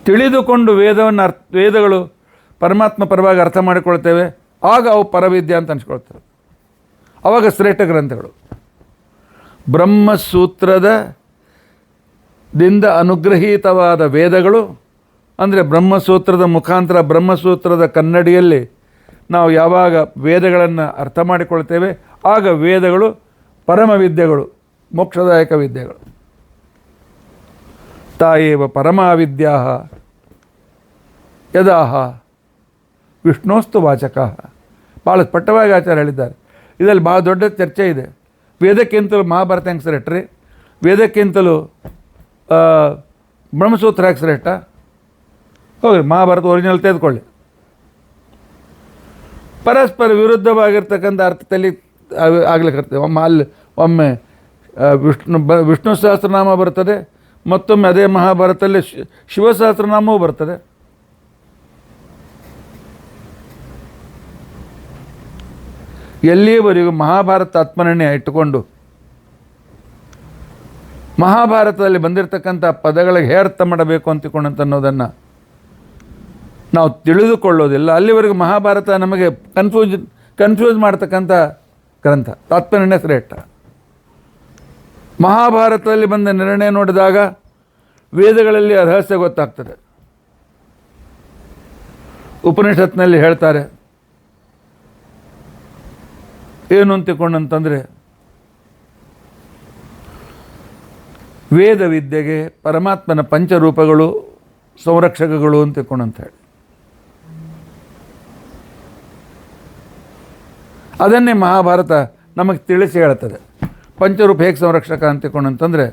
ತಿಳಿದುಕೊಂಡು ವೇದಗಳು ಪರಮಾತ್ಮ ಪರವಾಗಿ ಅರ್ಥ ಮಾಡಿಕೊಳ್ತೇವೆ, ಆಗ ಅವು ಪರವಿದ್ಯೆ ಅಂತ ಅನ್ಸ್ಕೊಳ್ತೇವೆ. ಆವಾಗ ಶ್ರೇಷ್ಠ ಗ್ರಂಥಗಳು. ಬ್ರಹ್ಮಸೂತ್ರದಿಂದ ಅನುಗ್ರಹೀತವಾದ ವೇದಗಳು ಅಂದರೆ ಬ್ರಹ್ಮಸೂತ್ರದ ಮುಖಾಂತರ, ಬ್ರಹ್ಮಸೂತ್ರದ ಕನ್ನಡಿಯಲ್ಲಿ ನಾವು ಯಾವಾಗ ವೇದಗಳನ್ನು ಅರ್ಥ ಮಾಡಿಕೊಳ್ತೇವೆ, ಆಗ ವೇದಗಳು ಪರಮ ವಿದ್ಯೆಗಳು, ಮೋಕ್ಷದಾಯಕ ವಿದ್ಯೆಗಳು. ತಾಯೇವ ಪರಮಾವಿದ್ಯಾ ಯದಾಹ ವಿಷ್ಣೋಸ್ತು ವಾಚಕ. ಭಾಳ ಸ್ಪಷ್ಟವಾಗಿ ಆಚಾರ್ಯ ಹೇಳಿದ್ದಾರೆ. ಇದರಲ್ಲಿ ಭಾಳ ದೊಡ್ಡ ಚರ್ಚೆ ಇದೆ. ವೇದಕ್ಕಿಂತಲೂ ಮಹಾಭಾರತ ಹೆಂಗೆ ಶ್ರೇಷ್ಠ ರೀ? ವೇದಕ್ಕಿಂತಲೂ ಬ್ರಹ್ಮಸೂತ್ರ ಯಾಕೆ ಶ್ರೇಷ್ಠ? ಹೋಗಿ ಮಹಾಭಾರತ ಒರಿಜಿನಲ್ ತೆಗೆದುಕೊಳ್ಳಿ. ಪರಸ್ಪರ ವಿರುದ್ಧವಾಗಿರ್ತಕ್ಕಂಥ ಅರ್ಥದಲ್ಲಿ ಆಗ್ಲಿಕ್ಕೆ ಒಮ್ಮೆ ವಿಷ್ಣು ಸಹಸ್ರನಾಮ ಬರ್ತದೆ, ಮತ್ತೊಮ್ಮೆ ಅದೇ ಮಹಾಭಾರತದಲ್ಲಿ ಶಿವಸಹಸ್ರನಾಮವೂ ಬರ್ತದೆ. ಎಲ್ಲಿಯವರೆಗೂ ಮಹಾಭಾರತ ಆತ್ಮನನ್ನೇ ಇಟ್ಟುಕೊಂಡು ಮಹಾಭಾರತದಲ್ಲಿ ಬಂದಿರತಕ್ಕಂಥ ಪದಗಳಿಗೆ ಅರ್ಥ ಮಾಡಬೇಕು ಅಂತಿಕೊಂಡಂತ ಅನ್ನೋದನ್ನು ನಾವು ತಿಳಿದುಕೊಳ್ಳೋದಿಲ್ಲ, ಅಲ್ಲಿವರೆಗೂ ಮಹಾಭಾರತ ನಮಗೆ ಕನ್ಫ್ಯೂಸ್ ಮಾಡ್ತಕ್ಕಂಥ ಗ್ರಂಥ. ಆತ್ಮನನ್ನೇ ಶ್ರೇಷ್ಠ. ಮಹಾಭಾರತದಲ್ಲಿ ಬಂದ ನಿರ್ಣಯ ನೋಡಿದಾಗ ವೇದಗಳಲ್ಲಿ ಆ ರಹಸ್ಯ ಗೊತ್ತಾಗ್ತದೆ. ಉಪನಿಷತ್ನಲ್ಲಿ ಹೇಳ್ತಾರೆ ಏನು ಅಂತಿಕೊಂಡಂತಂದರೆ, ವೇದ ವಿದ್ಯೆಗೆ ಪರಮಾತ್ಮನ ಪಂಚರೂಪಗಳು ಸಂರಕ್ಷಕಗಳು ಅಂತಿಕೊಂಡಂತ ಹೇಳಿ, ಅದನ್ನೇ ಮಹಾಭಾರತ ನಮಗೆ ತಿಳಿಸಿ ಹೇಳ್ತದೆ. ಪಂಚರೂಪ ಹೇಗೆ ಸಂರಕ್ಷಕ ಅಂತಿಕೊಂಡಂತಂದರೆ,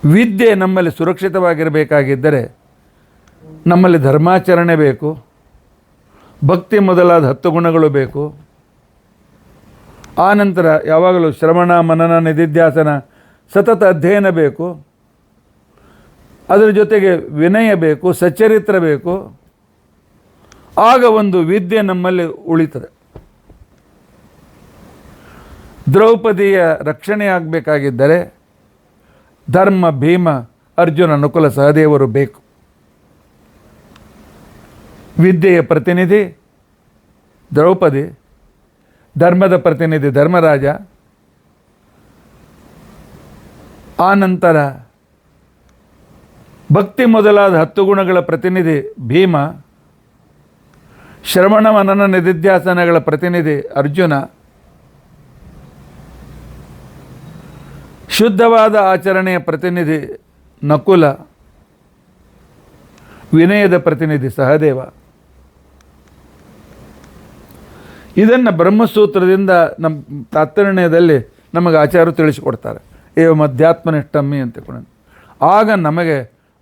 ವಿದ್ಯೆ ನಮ್ಮಲ್ಲಿ ಸುರಕ್ಷಿತವಾಗಿರಬೇಕಾಗಿದ್ದರೆ ನಮ್ಮಲ್ಲಿ ಧರ್ಮಾಚರಣೆ ಬೇಕು, ಭಕ್ತಿ ಮೊದಲಾದ 10 ಗುಣಗಳು ಬೇಕು. ಆ ನಂತರ ಯಾವಾಗಲೂ ಶ್ರವಣ ಮನನ ನಿಧಿಧ್ಯಾಸನ ಸತತ ಅಧ್ಯಯನ ಬೇಕು. ಅದರ ಜೊತೆಗೆ ವಿನಯ ಬೇಕು, ಸಚ್ಚರಿತ್ರ ಬೇಕು. ಆಗ ಒಂದು ವಿದ್ಯೆ ನಮ್ಮಲ್ಲಿ ಉಳಿತದೆ. ದ್ರೌಪದಿಯ ರಕ್ಷಣೆ ಆಗಬೇಕಾಗಿದ್ದರೆ ಧರ್ಮ, ಭೀಮ, ಅರ್ಜುನ, ನಕುಲ, ಸಹದೇವರು ಬೇಕು. ವಿದ್ಯೆಯ ಪ್ರತಿನಿಧಿ ದ್ರೌಪದಿ, ಧರ್ಮದ ಪ್ರತಿನಿಧಿ ಧರ್ಮರಾಜ, ಆ ನಂತರ ಭಕ್ತಿ ಮೊದಲಾದ 10 ಗುಣಗಳ ಪ್ರತಿನಿಧಿ ಭೀಮ, ಶ್ರವಣ ಮನನ ನಿಧಿಧ್ಯಾಸನಗಳ ಪ್ರತಿನಿಧಿ ಅರ್ಜುನ, ಶುದ್ಧವಾದ ಆಚರಣೆಯ ಪ್ರತಿನಿಧಿ ನಕುಲ, ವಿನಯದ ಪ್ರತಿನಿಧಿ ಸಹದೇವ. ಇದನ್ನು ಬ್ರಹ್ಮಸೂತ್ರದಿಂದ ನಮ್ಮ ತಾತ್ಪರ್ಯದಲ್ಲಿ ನಮಗೆ ಆಚಾರ್ಯರು ತಿಳಿಸಿಕೊಡ್ತಾರೆ. ಏವಂ ಅಧ್ಯಾತ್ಮನಿಷ್ಠಮ್ಮಿ ಅಂತಕೊಂಡು. ಆಗ ನಮಗೆ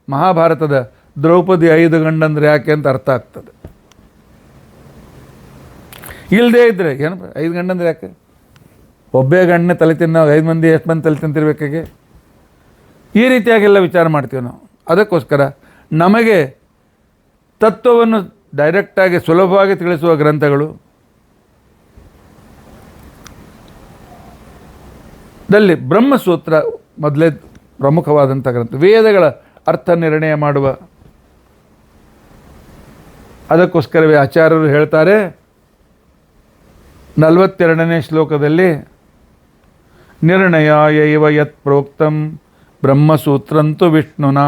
ಮಹಾಭಾರತದ ದ್ರೌಪದಿ 5 ಗಂಡಂದ್ರೆ ಯಾಕೆ ಅಂತ ಅರ್ಥ ಆಗ್ತದೆ. ಇಲ್ಲದೇ ಇದ್ದರೆ ಏನು 5 ಗಂಡಂದ್ರೆ ಯಾಕೆ? ಒಬ್ಬೇ ಗಂಡನೇ ತಲೆ ತಿನ್ನೋ 5 ಮಂದಿ ಎಷ್ಟು ಮಂದಿ ತಲೆ ತಿಂತಿರ್ಬೇಕಾಗೆ? ಈ ರೀತಿಯಾಗೆಲ್ಲ ವಿಚಾರ ಮಾಡ್ತೀವಿ ನಾವು. ಅದಕ್ಕೋಸ್ಕರ ನಮಗೆ ತತ್ವವನ್ನು ಡೈರೆಕ್ಟಾಗಿ ಸುಲಭವಾಗಿ ತಿಳಿಸುವ ಗ್ರಂಥಗಳು ದಲ್ಲಿ ಬ್ರಹ್ಮಸೂತ್ರ ಮೊದಲೇ ಪ್ರಮುಖವಾದಂಥ ಗ್ರಂಥ. ವೇದಗಳ ಅರ್ಥ ನಿರ್ಣಯ ಮಾಡುವ, ಅದಕ್ಕೋಸ್ಕರವೇ ಆಚಾರ್ಯರು ಹೇಳ್ತಾರೆ 42ನೇ ಶ್ಲೋಕದಲ್ಲಿ, ನಿರ್ಣಯಾಯ ಇವ ಯತ್ ಪ್ರೋಕ್ತಂ ಬ್ರಹ್ಮಸೂತ್ರಂತು ವಿಷ್ಣುನ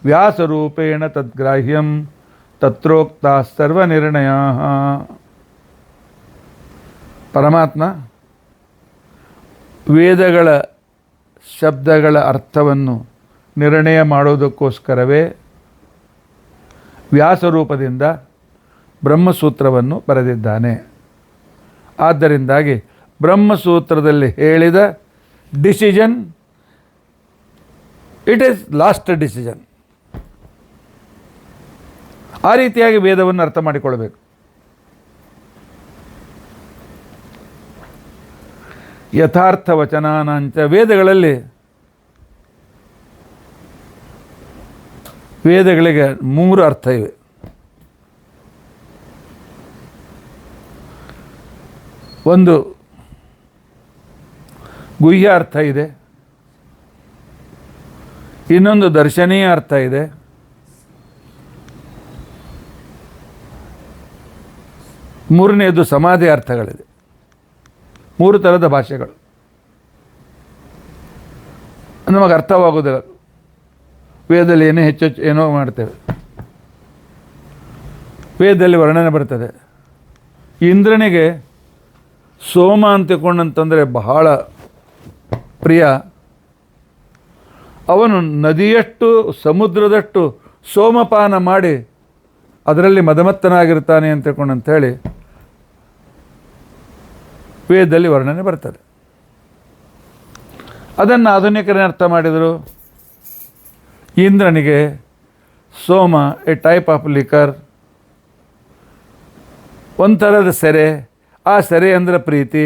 ವ್ಯಾಸರೂಪೇಣ ತದ್ಗ್ರಾಹ್ಯಂ ತತ್ರೋಕ್ತಾ ಸರ್ವನಿರ್ಣಯ. ಪರಮಾತ್ಮ ವೇದಗಳ ಶಬ್ದಗಳ ಅರ್ಥವನ್ನು ನಿರ್ಣಯ ಮಾಡೋದಕ್ಕೋಸ್ಕರವೇ ವ್ಯಾಸರೂಪದಿಂದ ಬ್ರಹ್ಮಸೂತ್ರವನ್ನು ಬರೆದಿದ್ದಾನೆ. ಆದ್ದರಿಂದಾಗಿ ಬ್ರಹ್ಮಸೂತ್ರದಲ್ಲಿ ಹೇಳಿದ decision it is last decision. ಆ ರೀತಿಯಾಗಿ ವೇದವನ್ನು ಅರ್ಥ ಮಾಡಿಕೊಳ್ಬೇಕು. ಯಥಾರ್ಥ ವಚನಾನಾಂಚ, ವೇದಗಳಿಗೆ 3 ಅರ್ಥ ಇವೆ. ಒಂದು ಗುಹ್ಯ ಅರ್ಥ ಇದೆ, ಇನ್ನೊಂದು ದರ್ಶನೀಯ ಅರ್ಥ ಇದೆ, ಮೂರನೆಯದು ಸಮಾಧಿ ಅರ್ಥಗಳಿದೆ. 3 ಥರದ ಭಾಷೆಗಳು ನಮಗೆ ಅರ್ಥವಾಗುವುದಿಲ್ಲ. ವೇದದಲ್ಲಿ ಏನೇ ಹೆಚ್ಚು ಏನೋ ಮಾಡ್ತೇವೆ. ವೇದದಲ್ಲಿ ವರ್ಣನೆ ಬರ್ತದೆ. ಇಂದ್ರನಿಗೆ ಸೋಮ ಅಂತಕೊಂಡಂತಂದರೆ ಬಹಳ ಪ್ರಿಯ. ಅವನು ನದಿಯಷ್ಟು ಸಮುದ್ರದಷ್ಟು ಸೋಮಪಾನ ಮಾಡಿ ಅದರಲ್ಲಿ ಮದಮತ್ತನಾಗಿರ್ತಾನೆ ಅಂತೇಳಿ ವೇದದಲ್ಲಿ ವರ್ಣನೆ ಬರ್ತದೆ. ಅದನ್ನು ಆಧುನಿಕರೇ ಅರ್ಥ ಮಾಡಿದರು. ಇಂದ್ರನಿಗೆ ಸೋಮ ಎ ಟೈಪ್ ಆಫ್ ಲಿಕರ್, ಒಂಥರದ ಸೆರೆ. ಆ ಸೆರೆ ಅಂದರೆ ಪ್ರೀತಿ.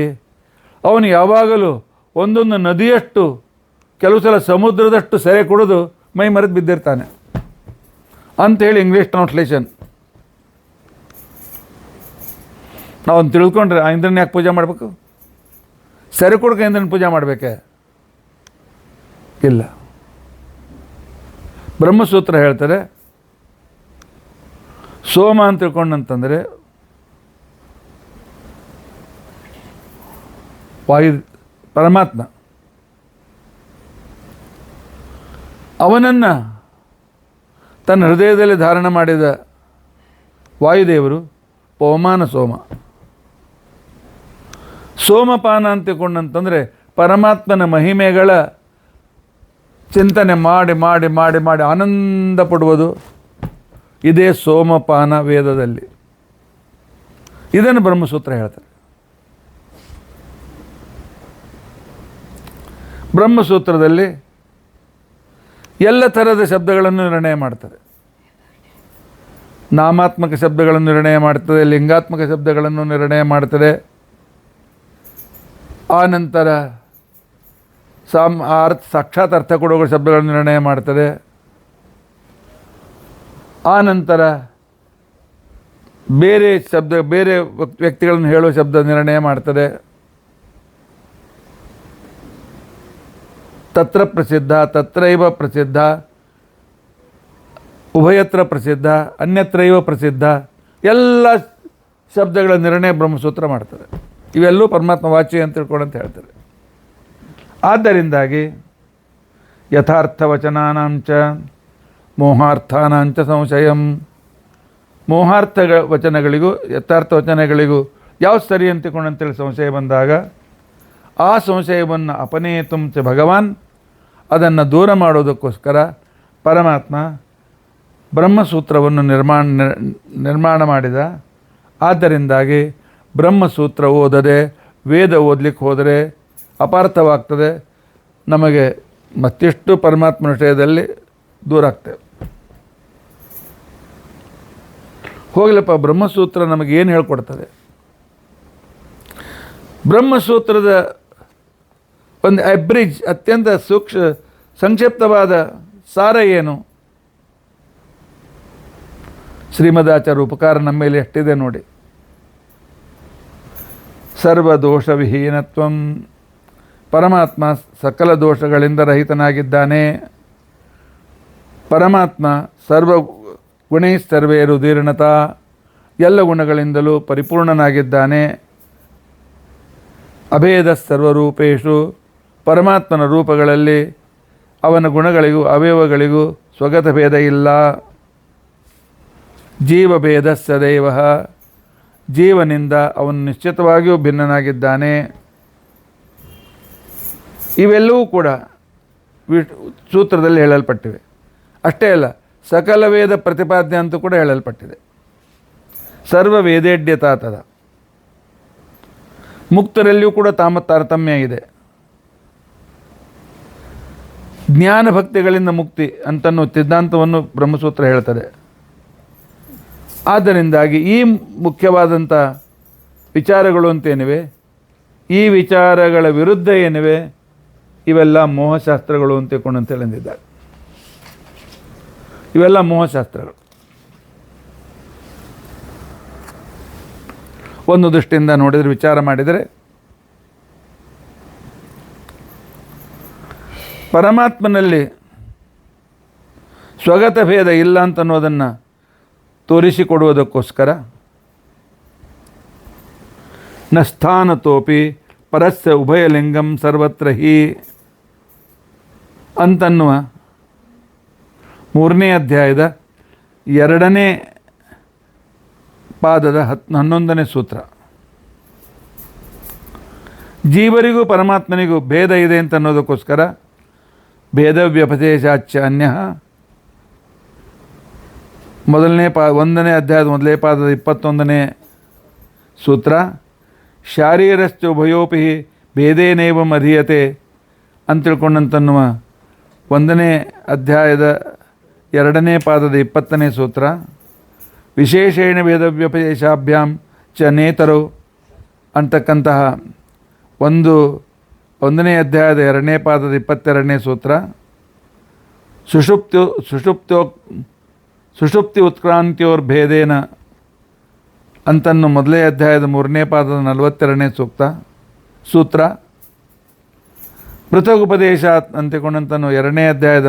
ಅವನು ಯಾವಾಗಲೂ ಒಂದೊಂದು ನದಿಯಷ್ಟು, ಕೆಲವು ಸಲ ಸಮುದ್ರದಷ್ಟು ಸೆರೆ ಕುಡಿದು ಮೈ ಮರೆತು ಬಿದ್ದಿರ್ತಾನೆ ಅಂಥೇಳಿ ಇಂಗ್ಲೀಷ್ ಟ್ರಾನ್ಸ್ಲೇಷನ್. ನಾವು ತಿಳ್ಕೊಂಡ್ರೆ ಆ ಇಂದ್ರನ ಯಾಕೆ ಪೂಜೆ ಮಾಡಬೇಕು? ಸೆರೆ ಕುಡ್ಕ ಇಂದ್ರನ ಪೂಜೆ ಮಾಡಬೇಕೆ? ಇಲ್ಲ. ಬ್ರಹ್ಮಸೂತ್ರ ಹೇಳ್ತಾರೆ ಸೋಮ ಅಂತ ತಿಳ್ಕೊಂಡಂತಂದರೆ ವಾಯು ಪರಮಾತ್ಮ. ಅವನನ್ನು ತನ್ನ ಹೃದಯದಲ್ಲಿ ಧಾರಣ ಮಾಡಿದ ವಾಯುದೇವರು ಪವಮಾನ ಸೋಮ. ಸೋಮಪಾನ ಅಂತ ತಿಳ್ಕೊಂಡಂತಂದರೆ ಪರಮಾತ್ಮನ ಮಹಿಮೆಗಳ ಚಿಂತನೆ ಮಾಡಿ ಮಾಡಿ ಮಾಡಿ ಮಾಡಿ ಆನಂದ ಪಡುವುದು. ಇದೇ ಸೋಮಪಾನ ವೇದದಲ್ಲಿ. ಇದನ್ನು ಬ್ರಹ್ಮಸೂತ್ರ ಹೇಳ್ತಾರೆ. ಬ್ರಹ್ಮಸೂತ್ರದಲ್ಲಿ ಎಲ್ಲ ಥರದ ಶಬ್ದಗಳನ್ನು ನಿರ್ಣಯ ಮಾಡ್ತಾರೆ. ನಾಮಾತ್ಮಕ ಶಬ್ದಗಳನ್ನು ನಿರ್ಣಯ ಮಾಡ್ತದೆ, ಲಿಂಗಾತ್ಮಕ ಶಬ್ದಗಳನ್ನು ನಿರ್ಣಯ ಮಾಡ್ತದೆ. ಆ ನಂತರ ಸಾಕ್ಷಾತ್ ಅರ್ಥ ಕೊಡುವ ಶಬ್ದಗಳನ್ನು ನಿರ್ಣಯ ಮಾಡ್ತದೆ. ಆ ನಂತರ ಬೇರೆ ವ್ಯಕ್ತಿಗಳನ್ನು ಹೇಳುವ ಶಬ್ದ ನಿರ್ಣಯ ಮಾಡ್ತದೆ. ತತ್ರ ಪ್ರಸಿದ್ಧ, ತತ್ರೈವ ಪ್ರಸಿದ್ಧ, ಉಭಯತ್ರ ಪ್ರಸಿದ್ಧ, ಅನ್ಯತ್ರೈವ ಪ್ರಸಿದ್ಧ, ಎಲ್ಲ ಶಬ್ದಗಳ ನಿರ್ಣಯ ಬ್ರಹ್ಮಸೂತ್ರ ಮಾಡ್ತಾರೆ. ಇವೆಲ್ಲೂ ಪರಮಾತ್ಮ ವಾಚ್ಯ ಅಂತ ತಿಳ್ಕೊಂಡಂತ ಹೇಳ್ತಾರೆ. ಆದ್ದರಿಂದಾಗಿ ಯಥಾರ್ಥವಚನಾನಾಂಚ ಮೋಹಾರ್ಥಾನಾಂಚ ಸಂಶಯಂ, ಮೋಹಾರ್ಥ ವಚನಗಳಿಗೂ ಯಥಾರ್ಥ ವಚನಗಳಿಗೂ ಯಾವ್ದು ಸರಿ ಅಂತಿಕೊಂಡಂತೇಳಿ ಸಂಶಯ ಬಂದಾಗ ಆ ಸಂಶಯವನ್ನು ಅಪನೇತುಂ ಚ ಭಗವಾನ್, ಅದನ್ನು ದೂರ ಮಾಡೋದಕ್ಕೋಸ್ಕರ ಪರಮಾತ್ಮ ಬ್ರಹ್ಮಸೂತ್ರವನ್ನು ನಿರ್ಮಾಣ ಮಾಡಿದ. ಆದ್ದರಿಂದಾಗಿ ಬ್ರಹ್ಮಸೂತ್ರ ಓದದೆ ವೇದ ಓದಲಿಕ್ಕೆ ಹೋದರೆ ಅಪಾರ್ಥವಾಗ್ತದೆ, ನಮಗೆ ಮತ್ತಿಷ್ಟು ಪರಮಾತ್ಮನ ವಿಷಯದಲ್ಲಿ ದೂರ ಆಗ್ತೇವೆ. ಹೋಗಲಪ್ಪ, ಬ್ರಹ್ಮಸೂತ್ರ ನಮಗೇನು ಹೇಳ್ಕೊಡ್ತದೆ? ಬ್ರಹ್ಮಸೂತ್ರದ ಒಂದು ಅಬ್ರಿಜ್, ಅತ್ಯಂತ ಸಂಕ್ಷಿಪ್ತವಾದ ಸಾರ ಏನು? ಶ್ರೀಮದಾಚಾರ್ಯ ಉಪಕಾರ ನಮ್ಮ ಮೇಲೆ ಎಷ್ಟಿದೆ ನೋಡಿ. ಸರ್ವದೋಷವಿಹೀನತ್ವಂ, ಪರಮಾತ್ಮ ಸಕಲ ದೋಷಗಳಿಂದ ರಹಿತನಾಗಿದ್ದಾನೆ. ಪರಮಾತ್ಮ ಸರ್ವಗುಣೈಸ್ತರ್ವೇ ರುದೀರ್ಣತಾ, ಎಲ್ಲ ಗುಣಗಳಿಂದಲೂ ಪರಿಪೂರ್ಣನಾಗಿದ್ದಾನೆ. ಅಭೇದ ಸರ್ವರೂಪೇಶು, ಪರಮಾತ್ಮನ ರೂಪಗಳಲ್ಲಿ ಅವನ ಗುಣಗಳಿಗೂ ಅವಯವಗಳಿಗೂ ಸ್ವಗತ ಭೇದ ಇಲ್ಲ. ಜೀವಭೇದ ಸದೈವ, ಜೀವನಿಂದ ಅವನು ನಿಶ್ಚಿತವಾಗಿಯೂ ಭಿನ್ನನಾಗಿದ್ದಾನೆ. ಇವೆಲ್ಲವೂ ಕೂಡ ಸೂತ್ರದಲ್ಲಿ ಹೇಳಲ್ಪಟ್ಟಿವೆ. ಅಷ್ಟೇ ಅಲ್ಲ, ಸಕಲ ವೇದ ಪ್ರತಿಪಾದ್ಯ ಅಂತೂ ಕೂಡ ಹೇಳಲ್ಪಟ್ಟಿದೆ. ಸರ್ವ ವೇದೇಡ್ಯತಾತದ, ಮುಕ್ತರಲ್ಲಿಯೂ ಕೂಡ ತಾರತಮ್ಯ ಇದೆ. ಜ್ಞಾನ ಭಕ್ತಿಗಳಿಂದ ಮುಕ್ತಿ ಅಂತನ್ನೋ ಸಿದ್ಧಾಂತವನ್ನು ಬ್ರಹ್ಮಸೂತ್ರ ಹೇಳ್ತದೆ. ಆದ್ದರಿಂದಾಗಿ ಈ ಮುಖ್ಯವಾದಂಥ ವಿಚಾರಗಳು ಅಂತೇನಿವೆ, ಈ ವಿಚಾರಗಳ ವಿರುದ್ಧ ಏನಿವೆ, ಇವೆಲ್ಲ ಮೋಹಶಾಸ್ತ್ರಗಳು ಅಂತೇಳಿ ಅಂದಿದ್ದಾರೆ. ಇವೆಲ್ಲ ಮೋಹಶಾಸ್ತ್ರಗಳು. ಒಂದು ದೃಷ್ಟಿಯಿಂದ ನೋಡಿದರೆ, ವಿಚಾರ ಮಾಡಿದರೆ, ಪರಮಾತ್ಮನಲ್ಲಿ ಸ್ವಗತ ಭೇದ ಇಲ್ಲ ಅಂತನ್ನೋದನ್ನು ತೋರಿಸಿಕೊಡುವುದಕ್ಕೋಸ್ಕರ ನ ಸ್ಥಾನತೋಪಿ ಪರಸ್ಯ ಉಭಯಲಿಂಗಂ ಸರ್ವತ್ರ ಹಿ ಅಂತನ್ನುವ 3ನೇ ಅಧ್ಯಾಯದ 2ನೇ ಪಾದದ 11ನೇ ಸೂತ್ರ. ಜೀವರಿಗೂ ಪರಮಾತ್ಮನಿಗೂ ಭೇದ ಇದೆ ಅಂತ ಅನ್ನೋದಕ್ಕೋಸ್ಕರ ಭೇದ ವ್ಯಪದೇಶಾಚ್ಯ ಅನ್ಯ, 1ನೇ ಅಧ್ಯಾಯದ 1ನೇ ಪಾದದ 21ನೇ ಸೂತ್ರ. ಶಾರೀರಶ್ಚ ಉಭಯೋಪಿ ಭೇದೇನೇವ ಅಧೀಯತೆ ಅಂತೇಳ್ಕೊಂಡಂತನ್ನುವ 1ನೇ ಅಧ್ಯಾಯದ 2ನೇ ಪಾದದ 20ನೇ ಸೂತ್ರ. ವಿಶೇಷೇಣ ಭೇದ ವ್ಯಪದೇಶಾಭ್ಯಾಂ ಚ ನೇತರು ಅಂತಕ್ಕಂತಹ 1ನೇ ಅಧ್ಯಾಯದ 2ನೇ ಪಾದದ 22ನೇ ಸೂತ್ರ. ಸುಷುಪ್ತಿ ಉತ್ಕ್ರಾಂತಿಯೋರ್ಭೇದೇನ ಅಂತನ್ನು 1ನೇ ಅಧ್ಯಾಯದ 3ನೇ ಪಾದದ 42ನೇ ಸೂತ್ರ. ಪೃಥಗುಪದೇಶ ಅಂತಿಕೊಂಡಂತನು 2ನೇ ಅಧ್ಯಾಯದ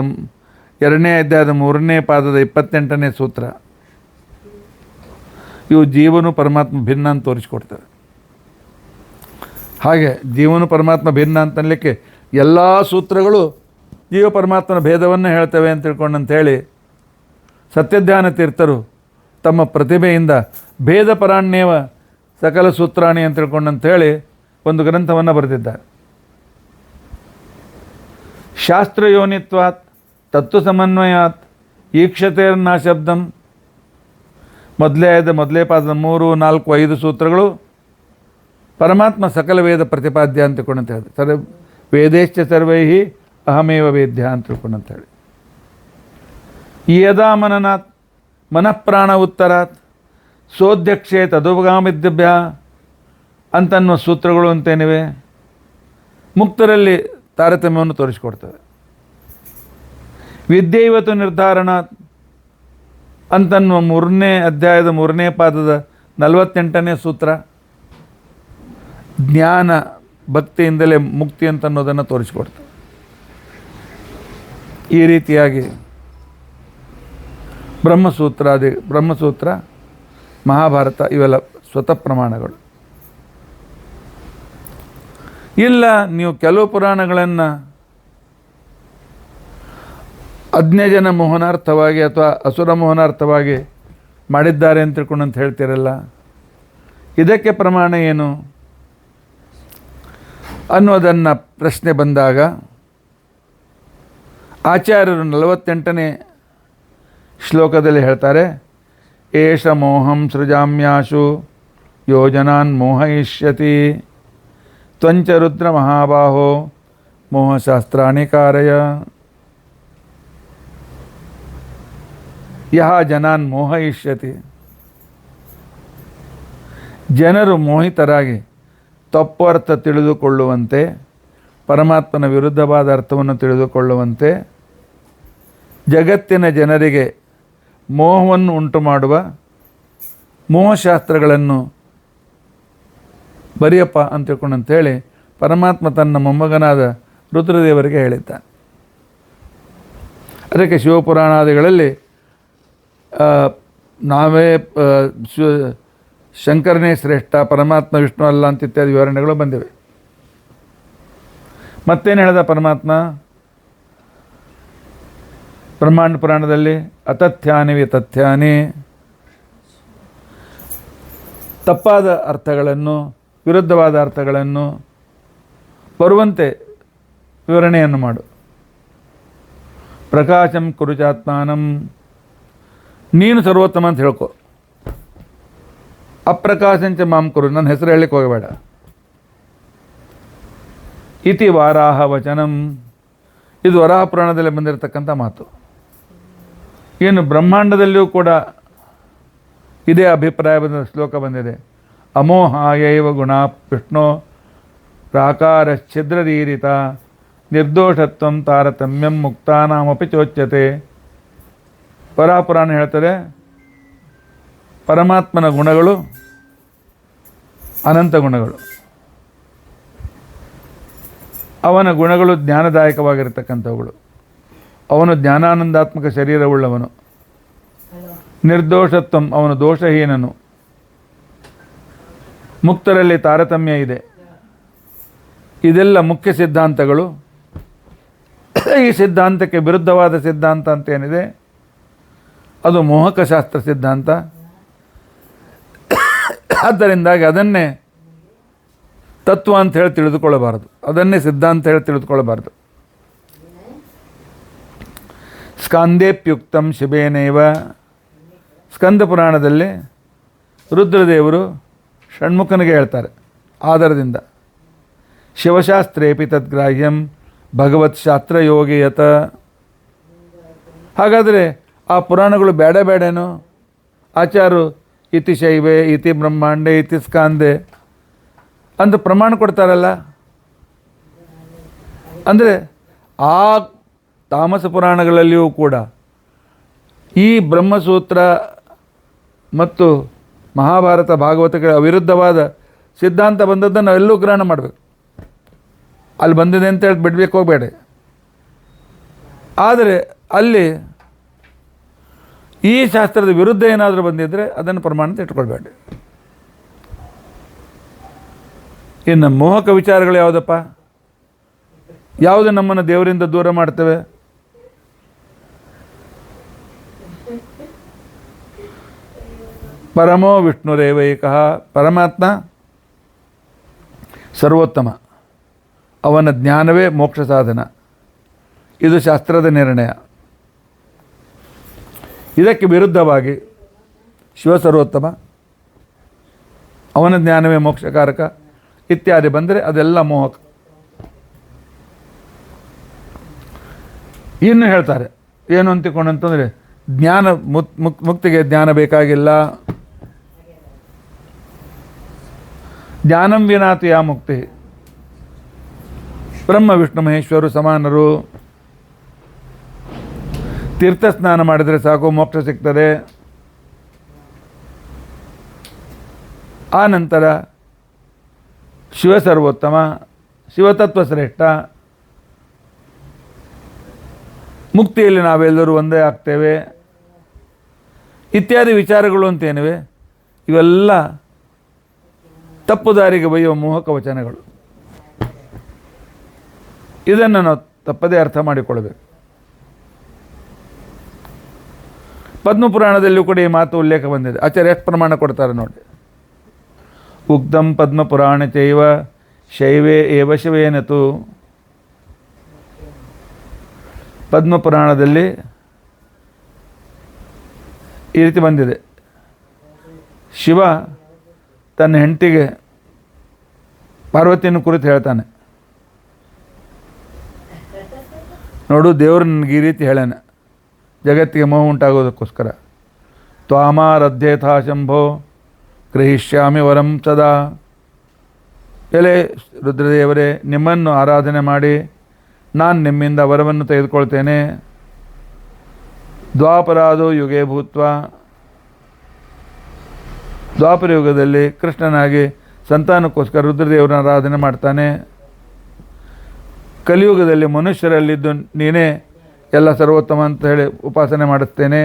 3ನೇ ಪಾದದ 28ನೇ ಸೂತ್ರ. ಇವು ಜೀವನು ಪರಮಾತ್ಮ ಭಿನ್ನ ಅಂತ ತೋರಿಸಿಕೊಡ್ತಾರೆ. ಹಾಗೆ ಜೀವನು ಪರಮಾತ್ಮ ಭಿನ್ನ ಅಂತನ್ಲಿಕ್ಕೆ ಎಲ್ಲ ಸೂತ್ರಗಳು ಜೀವ ಪರಮಾತ್ಮನ ಭೇದವನ್ನು ಹೇಳ್ತವೆ ಅಂತ ತಿಳ್ಕೊಂಡಂಥೇಳಿ ಸತ್ಯಧ್ಯಾನ ತೀರ್ಥರು ತಮ್ಮ ಪ್ರತಿಭೆಯಿಂದ ಭೇದ ಪರಾಣ್ಯವ ಸಕಲ ಸೂತ್ರಾಣಿ ಅಂತ ತಿಳ್ಕೊಂಡಂಥೇಳಿ ಒಂದು ಗ್ರಂಥವನ್ನು ಬರೆದಿದ್ದಾರೆ. ಶಾಸ್ತ್ರಯೋನಿತ್ವಾತ್ ತತ್ವ ಸಮನ್ವಯಾತ್ ಈಕ್ಷತೆರ್ನಾ ಶಬ್ದಂ, 1ನೇ ಪಾದದ 3, 4, 5 ಸೂತ್ರಗಳು ಪರಮಾತ್ಮ ಸಕಲ ವೇದ ಪ್ರತಿಪಾದ್ಯ ಅಂತ ತಿಳ್ಕೊಂಡಂತ ಹೇಳಿ, ವೇದೇಶ್ಚ ಸರ್ವೈ ಅಹಮೇವ ವೇದ್ಯ ಅಂತ ತಿಳ್ಕೊಂಡಂತ ಹೇಳಿ ಯದಾ ಮನನಾತ್ ಮನಃಪ್ರಾಣ ಉತ್ತರಾತ್ ಸೋಧ್ಯಕ್ಷೆ ತದುಪಗಾಮಿದ್ಯಭ್ಯ ಅಂತನ್ನುವ ಸೂತ್ರಗಳು ಅಂತೇನಿವೆ ಮುಕ್ತರಲ್ಲಿ ತಾರತಮ್ಯವನ್ನು ತೋರಿಸಿಕೊಡ್ತವೆ. ವಿದ್ಯೈವತು ನಿರ್ಧಾರಣ ಅಂತನ್ನುವ 3ನೇ ಅಧ್ಯಾಯದ 3ನೇ ಪಾದದ 48ನೇ ಸೂತ್ರ ಜ್ಞಾನ ಭಕ್ತಿಯಿಂದಲೇ ಮುಕ್ತಿ ಅಂತನ್ನೋದನ್ನು ತೋರಿಸಿಕೊಡ್ತವೆ. ಈ ರೀತಿಯಾಗಿ ಬ್ರಹ್ಮಸೂತ್ರ ಮಹಾಭಾರತ ಇವೆಲ್ಲ ಸ್ವತಃ ಪ್ರಮಾಣಗಳು. ಇಲ್ಲ ನೀವು ಕೆಲವು ಪುರಾಣಗಳನ್ನು ಅಜ್ಞಜನ ಮೋಹನಾರ್ಥವಾಗಿ ಅಥವಾ ಅಸುರ ಮೋಹನಾರ್ಥವಾಗಿ ಮಾಡಿದ್ದಾರೆ ಅಂತ ತಿಳ್ಕೊಂಡು ಅಂತ ಹೇಳ್ತೀರಲ್ಲ, ಇದಕ್ಕೆ ಪ್ರಮಾಣ ಏನು ಅನ್ನೋದನ್ನು ಪ್ರಶ್ನೆ ಬಂದಾಗ ಆಚಾರ್ಯರು 48ನೇ ಶ್ಲೋಕದಲ್ಲಿ ಹೇಳ್ತಾರೆ, ಏಷ ಮೋಹಂ ಸೃಜಾಮ್ಯಾಶು ಯೋಜನಾನ್ ಮೋಹಯಿಷ್ಯತಿ ತ್ವಂಚ ರುದ್ರ ಮಹಾಬಾಹೋ ಮೋಹಶಾಸ್ತ್ರಾಣಿ ಕಾರಯ. ಯಹ ಜನಾನ್ ಮೋಹಯಿಷ್ಯತಿ, ಜನರು ಮೋಹಿತರಾಗಿ ತಪ್ಪು ಅರ್ಥ ತಿಳಿದುಕೊಳ್ಳುವಂತೆ, ಪರಮಾತ್ಮನ ವಿರುದ್ಧವಾದ ಅರ್ಥವನ್ನು ತಿಳಿದುಕೊಳ್ಳುವಂತೆ, ಜಗತ್ತಿನ ಜನರಿಗೆ ಮೋಹವನ್ನು ಉಂಟು ಮಾಡುವ ಮೋಹಶಾಸ್ತ್ರಗಳನ್ನು ಬರೆಯಪ್ಪ ಅಂತ ತಿಳ್ಕೊಂಡಂತೇಳಿ ಪರಮಾತ್ಮ ತನ್ನ ಮೊಮ್ಮಗನಾದ ರುದ್ರದೇವರಿಗೆ ಹೇಳಿದ್ದಾನೆ. ಅದಕ್ಕೆ ಶಿವಪುರಾಣಾದಿಗಳಲ್ಲಿ ನಾವೇ ಶಂಕರನೇ ಶ್ರೇಷ್ಠ, ಪರಮಾತ್ಮ ವಿಷ್ಣು ಅಲ್ಲ ಅಂತ ಇತ್ಯಾದಿ ವಿವರಣೆಗಳು ಬಂದಿವೆ. ಮತ್ತೇನು ಹೇಳಿದ ಪರಮಾತ್ಮ ಬ್ರಹ್ಮಾಂಡ ಪುರಾಣದಲ್ಲಿ? ಅತಥ್ಯಾನಿ ವಿತಥ್ಯಾನಿ, ತಪ್ಪಾದ ಅರ್ಥಗಳನ್ನು, ವಿರುದ್ಧವಾದ ಅರ್ಥಗಳನ್ನು ಬರುವಂತೆ ವಿವರಣೆಯನ್ನು ಮಾಡು. ಪ್ರಕಾಶಂ ಕುರುಚಾತ್ಮಾನಂ, ನೀನು ಸರ್ವೋತ್ತಮ ಅಂತ ಹೇಳ್ಕೊ. ಅಪ್ರಕಾಶಂಚ ಮಾಂ ಕುರು, ನನ್ನ ಹೆಸರು ಹೇಳಲಿಕ್ಕೆ ಹೋಗಬೇಡ. ಇತಿ ವಾರಾಹ ವಚನಂ, ಇದು ವರಾಹ ಪುರಾಣದಲ್ಲಿ ಬಂದಿರತಕ್ಕಂಥ ಮಾತು. ಏನು ಬ್ರಹ್ಮಾಂಡದಲ್ಲಿಯೂ ಕೂಡ ಇದೇ ಅಭಿಪ್ರಾಯ ಬಂದ ಶ್ಲೋಕ ಬಂದಿದೆ. ಅಮೋಹಾಯೈವ ಗುಣ ವಿಷ್ಣು ಪ್ರಾಕಾರಶ್ಛಿದ್ರದೀರಿತ ನಿರ್ದೋಷತ್ವಂ ತಾರತಮ್ಯಂ ಮುಕ್ತಾನಾಮಪಿ ಚೋಚ್ಯತೆ. ವರಾಹ ಹೇಳ್ತದೆ, ಪರಮಾತ್ಮನ ಗುಣಗಳು ಅನಂತ ಗುಣಗಳು. ಅವನ ಗುಣಗಳು ಜ್ಞಾನದಾಯಕವಾಗಿರತಕ್ಕಂಥವುಗಳು. ಅವನು ಜ್ಞಾನಾನಂದಾತ್ಮಕ ಶರೀರವುಳ್ಳವನು. ನಿರ್ದೋಷತ್ವಂ, ಅವನು ದೋಷಹೀನನು. ಮುಕ್ತರಲ್ಲಿ ತಾರತಮ್ಯ ಇದೆ. ಇದೆಲ್ಲ ಮುಖ್ಯ ಸಿದ್ಧಾಂತಗಳು. ಈ ಸಿದ್ಧಾಂತಕ್ಕೆ ವಿರುದ್ಧವಾದ ಸಿದ್ಧಾಂತ ಅಂತೇನಿದೆ ಅದು ಮೋಹಕ ಶಾಸ್ತ್ರ ಸಿದ್ಧಾಂತ. ಆದ್ದರಿಂದಾಗಿ ಅದನ್ನೇ ತತ್ವ ಅಂತ ಹೇಳಿ ತಿಳಿದುಕೊಳ್ಳಬಾರದು, ಅದನ್ನೇ ಸಿದ್ಧಾಂತ ಹೇಳಿ ತಿಳಿದುಕೊಳ್ಳಬಾರದು. ಸ್ಕಂದೇಪ್ಯುಕ್ತಂ ಶಿಬೇನೇವ, ಸ್ಕಂದ ಪುರಾಣದಲ್ಲಿ ರುದ್ರದೇವರು ಷಣ್ಮುಖನಿಗೆ ಹೇಳ್ತಾರೆ ಆಧಾರದಿಂದ. ಶಿವಶಾಸ್ತ್ರೇಪಿ ತದ್ಗ್ರಾಹ್ಯಂ ಭಗವತ್ ಶಾಸ್ತ್ರ ಯೋಗಿಯತ. ಹಾಗಾದರೆ ಆ ಪುರಾಣಗಳು ಬೇಡೇನೋ? ಆಚಾರ್ಯರು ಇತಿ ಶೈವೆ ಇತಿ ಬ್ರಹ್ಮಾಂಡೆ ಇತಿ ಸ್ಕಾಂದೆ ಅಂತ ಪ್ರಮಾಣ ಕೊಡ್ತಾರಲ್ಲ. ಅಂದರೆ ಆ ತಾಮಸ ಪುರಾಣಗಳಲ್ಲಿಯೂ ಕೂಡ ಈ ಬ್ರಹ್ಮಸೂತ್ರ ಮತ್ತು ಮಹಾಭಾರತ ಭಾಗವತಗಳ ಅವಿರುದ್ಧವಾದ ಸಿದ್ಧಾಂತ ಬಂದದ್ದನ್ನು ನಾವೆಲ್ಲೂ ಗ್ರಹಣ ಮಾಡಬೇಕು. ಅಲ್ಲಿ ಬಂದಿದೆ ಅಂತ ಹೇಳಿ ಬಿಡಬೇಕು ಹೋಗಬೇಡ. ಆದರೆ ಅಲ್ಲಿ ಈ ಶಾಸ್ತ್ರದ ವಿರುದ್ಧ ಏನಾದರೂ ಬಂದಿದ್ದರೆ ಅದನ್ನು ಪ್ರಮಾಣ ಅಂತ ಇಟ್ಕೊಳ್ಬೇಡ. ಇನ್ನು ಮೋಹಕ ವಿಚಾರಗಳು ಯಾವುದಪ್ಪ? ಯಾವುದು ನಮ್ಮನ್ನು ದೇವರಿಂದ ದೂರ ಮಾಡ್ತವೆ? ಪರಮೋ ವಿಷ್ಣುರೇವೈಕಃ, ಪರಮಾತ್ಮ ಸರ್ವೋತ್ತಮ, ಅವನ ಜ್ಞಾನವೇ ಮೋಕ್ಷ ಸಾಧನ. ಇದು ಶಾಸ್ತ್ರದ ನಿರ್ಣಯ. ಇದಕ್ಕೆ ವಿರುದ್ಧವಾಗಿ ಶಿವ ಸರ್ವೋತ್ತಮ, ಅವನ ಜ್ಞಾನವೇ ಮೋಕ್ಷಕಾರಕ ಇತ್ಯಾದಿ ಬಂದರೆ ಅದೆಲ್ಲ ಮೋಹಕ. ಇನ್ನು ಹೇಳ್ತಾರೆ ಏನು ಅಂತಿಕೊಂಡಂತಂದರೆ ಜ್ಞಾನ ಮುಕ್ತಿಗೆ ಜ್ಞಾನ ಬೇಕಾಗಿಲ್ಲ. ಜ್ಞಾನಂ ವಿನಾತು ಯಾ ಮುಕ್ತಿ. ಬ್ರಹ್ಮ ವಿಷ್ಣು ಮಹೇಶ್ವರು ಸಮಾನರು. ತೀರ್ಥ ಸ್ನಾನ ಮಾಡಿದರೆ ಸಾಕು, ಮೋಕ್ಷ ಸಿಗ್ತದೆ. ಆ ನಂತರ ಶಿವ ಸರ್ವೋತ್ತಮ, ಶಿವತತ್ವ ಶ್ರೇಷ್ಠ. ಮುಕ್ತಿಯಲ್ಲಿ ನಾವೆಲ್ಲರೂ ಒಂದೇ ಆಗ್ತೇವೆ ಇತ್ಯಾದಿ ವಿಚಾರಗಳು ಅಂತೇನಿವೆ, ಇವೆಲ್ಲ ತಪ್ಪು ದಾರಿಗೆ ಬಯ್ಯುವ ಮೋಹಕ ವಚನಗಳು. ಇದನ್ನು ನಾವು ತಪ್ಪದೇ ಅರ್ಥ ಮಾಡಿಕೊಳ್ಬೇಕು. ಪದ್ಮಪುರಾಣದಲ್ಲಿಯೂ ಕೂಡ ಈ ಮಾತು ಉಲ್ಲೇಖ ಬಂದಿದೆ. ಆಚಾರ್ಯ ಎಷ್ಟು ಪ್ರಮಾಣ ಕೊಡ್ತಾರೆ ನೋಡಿ. ಉಕ್ತಂ ಪದ್ಮಪುರಾಣ ಚೈವ ಶೈವೇ ಏವ ಶಿವೇನತು. ಪದ್ಮಪುರಾಣದಲ್ಲಿ ಈ ರೀತಿ ಬಂದಿದೆ. ಶಿವ ತನ್ನ ಹೆಂಡತಿಗೆ ಪಾರ್ವತಿಯನ್ನು ಕುರಿತು ಹೇಳ್ತಾನೆ, ನೋಡು ದೇವರು ನನಗೆ ಈ ರೀತಿ ಹೇಳ್ಯಾನೆ ಜಗತ್ತಿಗೆ ಮೋಹ ಉಂಟಾಗೋದಕ್ಕೋಸ್ಕರ. ತ್ವಾಮಾರಧ್ಯೇಥಾ ಶಂಭೋ ಗ್ರಹಿಷ್ಯಾಮಿ ವರಂ ಸದಾ. ಎಲೆ ರುದ್ರದೇವರೇ, ನಿಮ್ಮನ್ನು ಆರಾಧನೆ ಮಾಡಿ ನಾನು ನಿಮ್ಮಿಂದ ವರವನ್ನು ತೆಗೆದುಕೊಳ್ತೇನೆ. ದ್ವಾಪರಾದೋ ಯುಗೇ ಭೂತ್ವ. ದ್ವಾಪರ ಯುಗದಲ್ಲಿ ಕೃಷ್ಣನಾಗಿ ಸಂತಾನಕ್ಕೋಸ್ಕರ ರುದ್ರದೇವರನ್ನ ಆರಾಧನೆ ಮಾಡ್ತಾನೆ. ಕಲಿಯುಗದಲ್ಲಿ ಮನುಷ್ಯರಲ್ಲಿದ್ದು ನೀನೇ ಎಲ್ಲ ಸರ್ವೋತ್ತಮ ಅಂತ ಹೇಳಿ ಉಪಾಸನೆ ಮಾಡುತ್ತೇನೆ.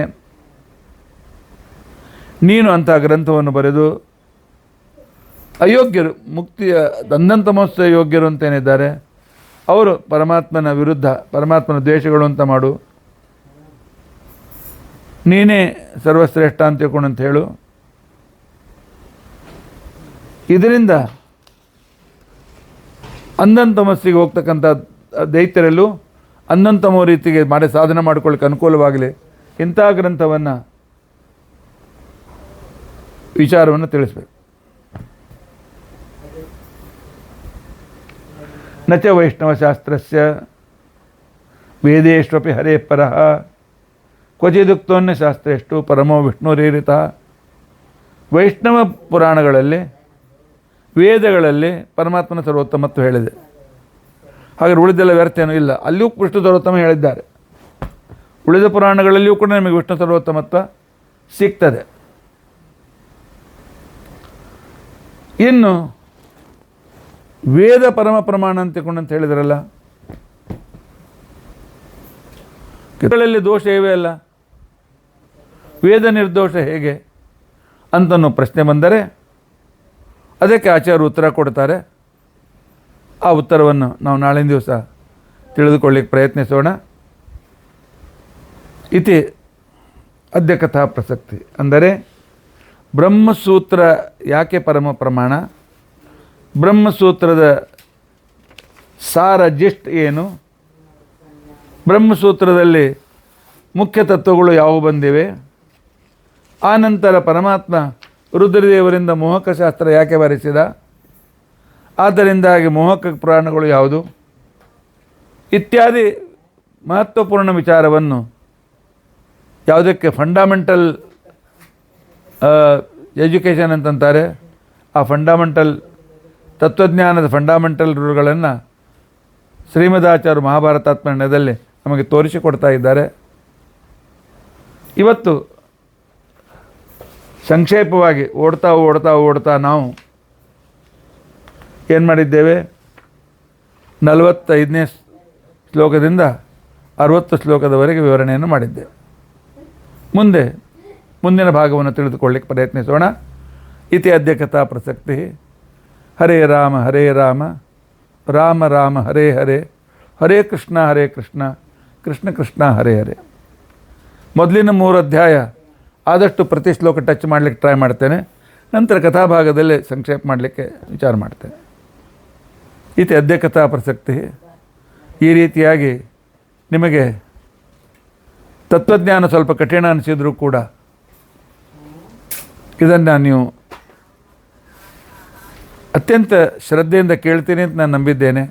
ನೀನು ಅಂಥ ಗ್ರಂಥವನ್ನು ಬರೆದು ಅಯೋಗ್ಯರು, ಮುಕ್ತಿಯ ದಂದಂತಮೋತ್ಸವ ಯೋಗ್ಯರು ಅಂತೇನಿದ್ದಾರೆ ಅವರು ಪರಮಾತ್ಮನ ವಿರುದ್ಧ, ಪರಮಾತ್ಮನ ದ್ವೇಷಗಳು ಅಂತ ಮಾಡು. ನೀನೇ ಸರ್ವಶ್ರೇಷ್ಠ ಅಂತ ತಿಳ್ಕೊಂಡು ಅಂತ ಹೇಳು. ಇದರಿಂದ ಅಂಧಂತಮಸ್ಸಿಗೆ ಹೋಗ್ತಕ್ಕಂಥ ದೈತ್ಯರಲ್ಲೂ ಅಂಧಂತಮೋ ರೀತಿಗೆ ಮಾಡಿ ಸಾಧನೆ ಮಾಡಿಕೊಳ್ಳಿಕ್ಕೆ ಅನುಕೂಲವಾಗಲಿ ಇಂಥ ಗ್ರಂಥವನ್ನು ವಿಚಾರವನ್ನು ತಿಳಿಸ್ಬೇಕು. ನಚ ವೈಷ್ಣವಶಾಸ್ತ್ರಸ್ಯ ವೇದೇಶ್ವಪಿ ಹರೇ ಪರಃ ಕ್ವಚಿದುಕ್ತೋನ್ಯ ಶಾಸ್ತ್ರೇಷ್ಟು ಪರಮೋ ವಿಷ್ಣುರೇರಿತ. ವೈಷ್ಣವ ಪುರಾಣಗಳಲ್ಲಿ, ವೇದಗಳಲ್ಲಿ ಪರಮಾತ್ಮನ ಸರ್ವೋತ್ತಮತ್ವ ಹೇಳಿದೆ. ಹಾಗೆ ಉಳಿದೆಲ್ಲ ವ್ಯರ್ಥ ಏನೂ ಇಲ್ಲ. ಅಲ್ಲಿಯೂ ವಿಷ್ಣು ಸರ್ವೋತ್ತಮ ಹೇಳಿದ್ದಾರೆ. ಉಳಿದ ಪುರಾಣಗಳಲ್ಲಿಯೂ ಕೂಡ ನಮಗೆ ವಿಷ್ಣು ಸರ್ವೋತ್ತಮತ್ವ ಸಿಗ್ತದೆ. ಇನ್ನು ವೇದ ಪರಮ ಪ್ರಮಾಣ ಅಂತ ಹೇಳಿದ್ರಲ್ಲ, ಗಳಲ್ಲಿ ದೋಷ ಇವೇ ಅಲ್ಲ, ವೇದ ನಿರ್ದೋಷ ಹೇಗೆ ಅಂತನೋ ಪ್ರಶ್ನೆ ಬಂದರೆ ಅದಕ್ಕೆ ಆಚಾರ್ಯರು ಉತ್ತರ ಕೊಡ್ತಾರೆ. ಆ ಉತ್ತರವನ್ನು ನಾವು ನಾಳಿನ ದಿವಸ ತಿಳಿದುಕೊಳ್ಳಿಕ್ಕೆ ಪ್ರಯತ್ನಿಸೋಣ. ಇತಿ ಅದ್ಯ ಕಥಾ ಪ್ರಸಕ್ತಿ. ಅಂದರೆ ಬ್ರಹ್ಮಸೂತ್ರ ಯಾಕೆ ಪರಮ ಪ್ರಮಾಣ, ಬ್ರಹ್ಮಸೂತ್ರದ ಸಾರ ಜಿಸ್ಟ್ ಏನು, ಬ್ರಹ್ಮಸೂತ್ರದಲ್ಲಿ ಮುಖ್ಯ ತತ್ವಗಳು ಯಾವುವು ಬಂದಿವೆ, ಆನಂತರ ಪರಮಾತ್ಮ ರುದ್ರದೇವರಿಂದ ಮೋಹಕ ಶಾಸ್ತ್ರ ಯಾಕೆ ಬರೆಸಿದ, ಆದ್ದರಿಂದಾಗಿ ಮೋಹಕ ಪುರಾಣಗಳು ಯಾವುದು ಇತ್ಯಾದಿ ಮಹತ್ವಪೂರ್ಣ ವಿಚಾರವನ್ನು, ಯಾವುದಕ್ಕೆ ಫಂಡಮೆಂಟಲ್ ಎಜುಕೇಷನ್ ಅಂತಂತಾರೆ, ಆ ಫಂಡಮೆಂಟಲ್ ತತ್ವಜ್ಞಾನದ ಫಂಡಮೆಂಟಲ್ ರೂಲ್ಗಳನ್ನು ಶ್ರೀಮದಾಚಾರ್ಯರು ಮಹಾಭಾರತಾತ್ಮಣ್ಯದಲ್ಲಿ ನಮಗೆ ತೋರಿಸಿಕೊಡ್ತಾ ಇದ್ದಾರೆ. ಇವತ್ತು ಸಂಕ್ಷೇಪವಾಗಿ ಓಡ್ತಾ ನಾವು ಏನು ಮಾಡಿದ್ದೇವೆ, 45ನೇ ಶ್ಲೋಕದಿಂದ 60 ಶ್ಲೋಕದವರೆಗೆ ವಿವರಣೆಯನ್ನು ಮಾಡಿದ್ದೇವೆ. ಮುಂದಿನ ಭಾಗವನ್ನು ತಿಳಿದುಕೊಳ್ಳಿಕ್ಕೆ ಪ್ರಯತ್ನಿಸೋಣ. ಇತಿ ಅದ್ಯ ಕಥಾ ಪ್ರಸಕ್ತಿ. ಹರೇ ರಾಮ ರಾಮ ರಾಮ ಹರೇ ಹರೇ, ಹರೇ ಕೃಷ್ಣ ಕೃಷ್ಣ ಕೃಷ್ಣ ಹರೇ ಹರೇ. ಮೊದಲಿನ 3 ಅಧ್ಯಾಯ ಆದಷ್ಟು ಪ್ರತಿ ಶ್ಲೋಕ ಟಚ್ ಮಾಡಲಿಕ್ಕೆ ಟ್ರೈ ಮಾಡ್ತೇನೆ. ನಂತರ ಕಥಾಭಾಗದಲ್ಲಿ ಸಂಕ್ಷೇಪ ಮಾಡಲಿಕ್ಕೆ ವಿಚಾರ ಮಾಡ್ತೇನೆ. ಇತಿ ಅದ್ಯ ಕಥಾ ಪ್ರಸಕ್ತಿ. ಈ ರೀತಿಯಾಗಿ ನಿಮಗೆ ತತ್ವಜ್ಞಾನ ಸ್ವಲ್ಪ ಕಠಿಣ ಅನಿಸಿದರೂ ಕೂಡ ಇದನ್ನು ನೀವು ಅತ್ಯಂತ ಶ್ರದ್ಧೆಯಿಂದ ಕೇಳ್ತೀನಿ ಅಂತ ನಾನು ನಂಬಿದ್ದೇನೆ.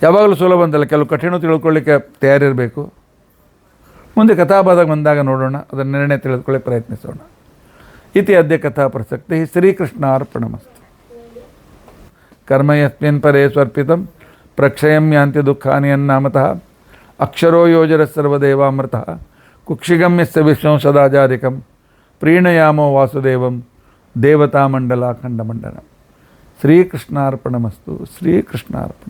ಯಾವಾಗಲೂ ಸುಲಭ ಅಂತಲ್ಲ, ಕೆಲವು ಕಠಿಣ ತಿಳ್ಕೊಳ್ಳಿಕ್ಕೆ ತಯಾರಿರಬೇಕು. ಮುಂದೆ ಕಥಾಭಾಗ ಬಂದಾಗ ನೋಡೋಣ, ಅದರ ನಿರ್ಣಯ ತಿಳಿದುಕೊಳ್ಳಿ ಪ್ರಯತ್ನಿಸೋಣ. ಇತಿ ಅದ್ಯ ಕಥಾ ಪ್ರಸಕ್ತಿ ಶ್ರೀಕೃಷ್ಣಾರ್ಪಣಮಸ್ತು. ಕರ್ಮ ಯಸ್ಮಿನ್ ಪರೇ ಸ್ವರ್ಪಿತಂ ಪ್ರಕ್ಷಯಂ ಯಾಂತಿ ದುಃಖಾನಿ ಅನ್ನಾಮತಃ ಅಕ್ಷರೋ ಯೋಜರ ಸರ್ವದೇವಾಮೃತಃ ಕುಕ್ಷಿಗಮ್ಯಸ್ಯ ವಿಷ್ಣು ಸದಾಚಾರಿಕಂ ಪ್ರೀಣಯಾಮೋ ವಾಸುದೇವಂ ದೇವತಾಮಂಡಲ ಖಂಡಮಂಡಲ. ಶ್ರೀಕೃಷ್ಣಾರ್ಪಣಮಸ್ತು. ಶ್ರೀಕೃಷ್ಣಾರ್ಪಣ.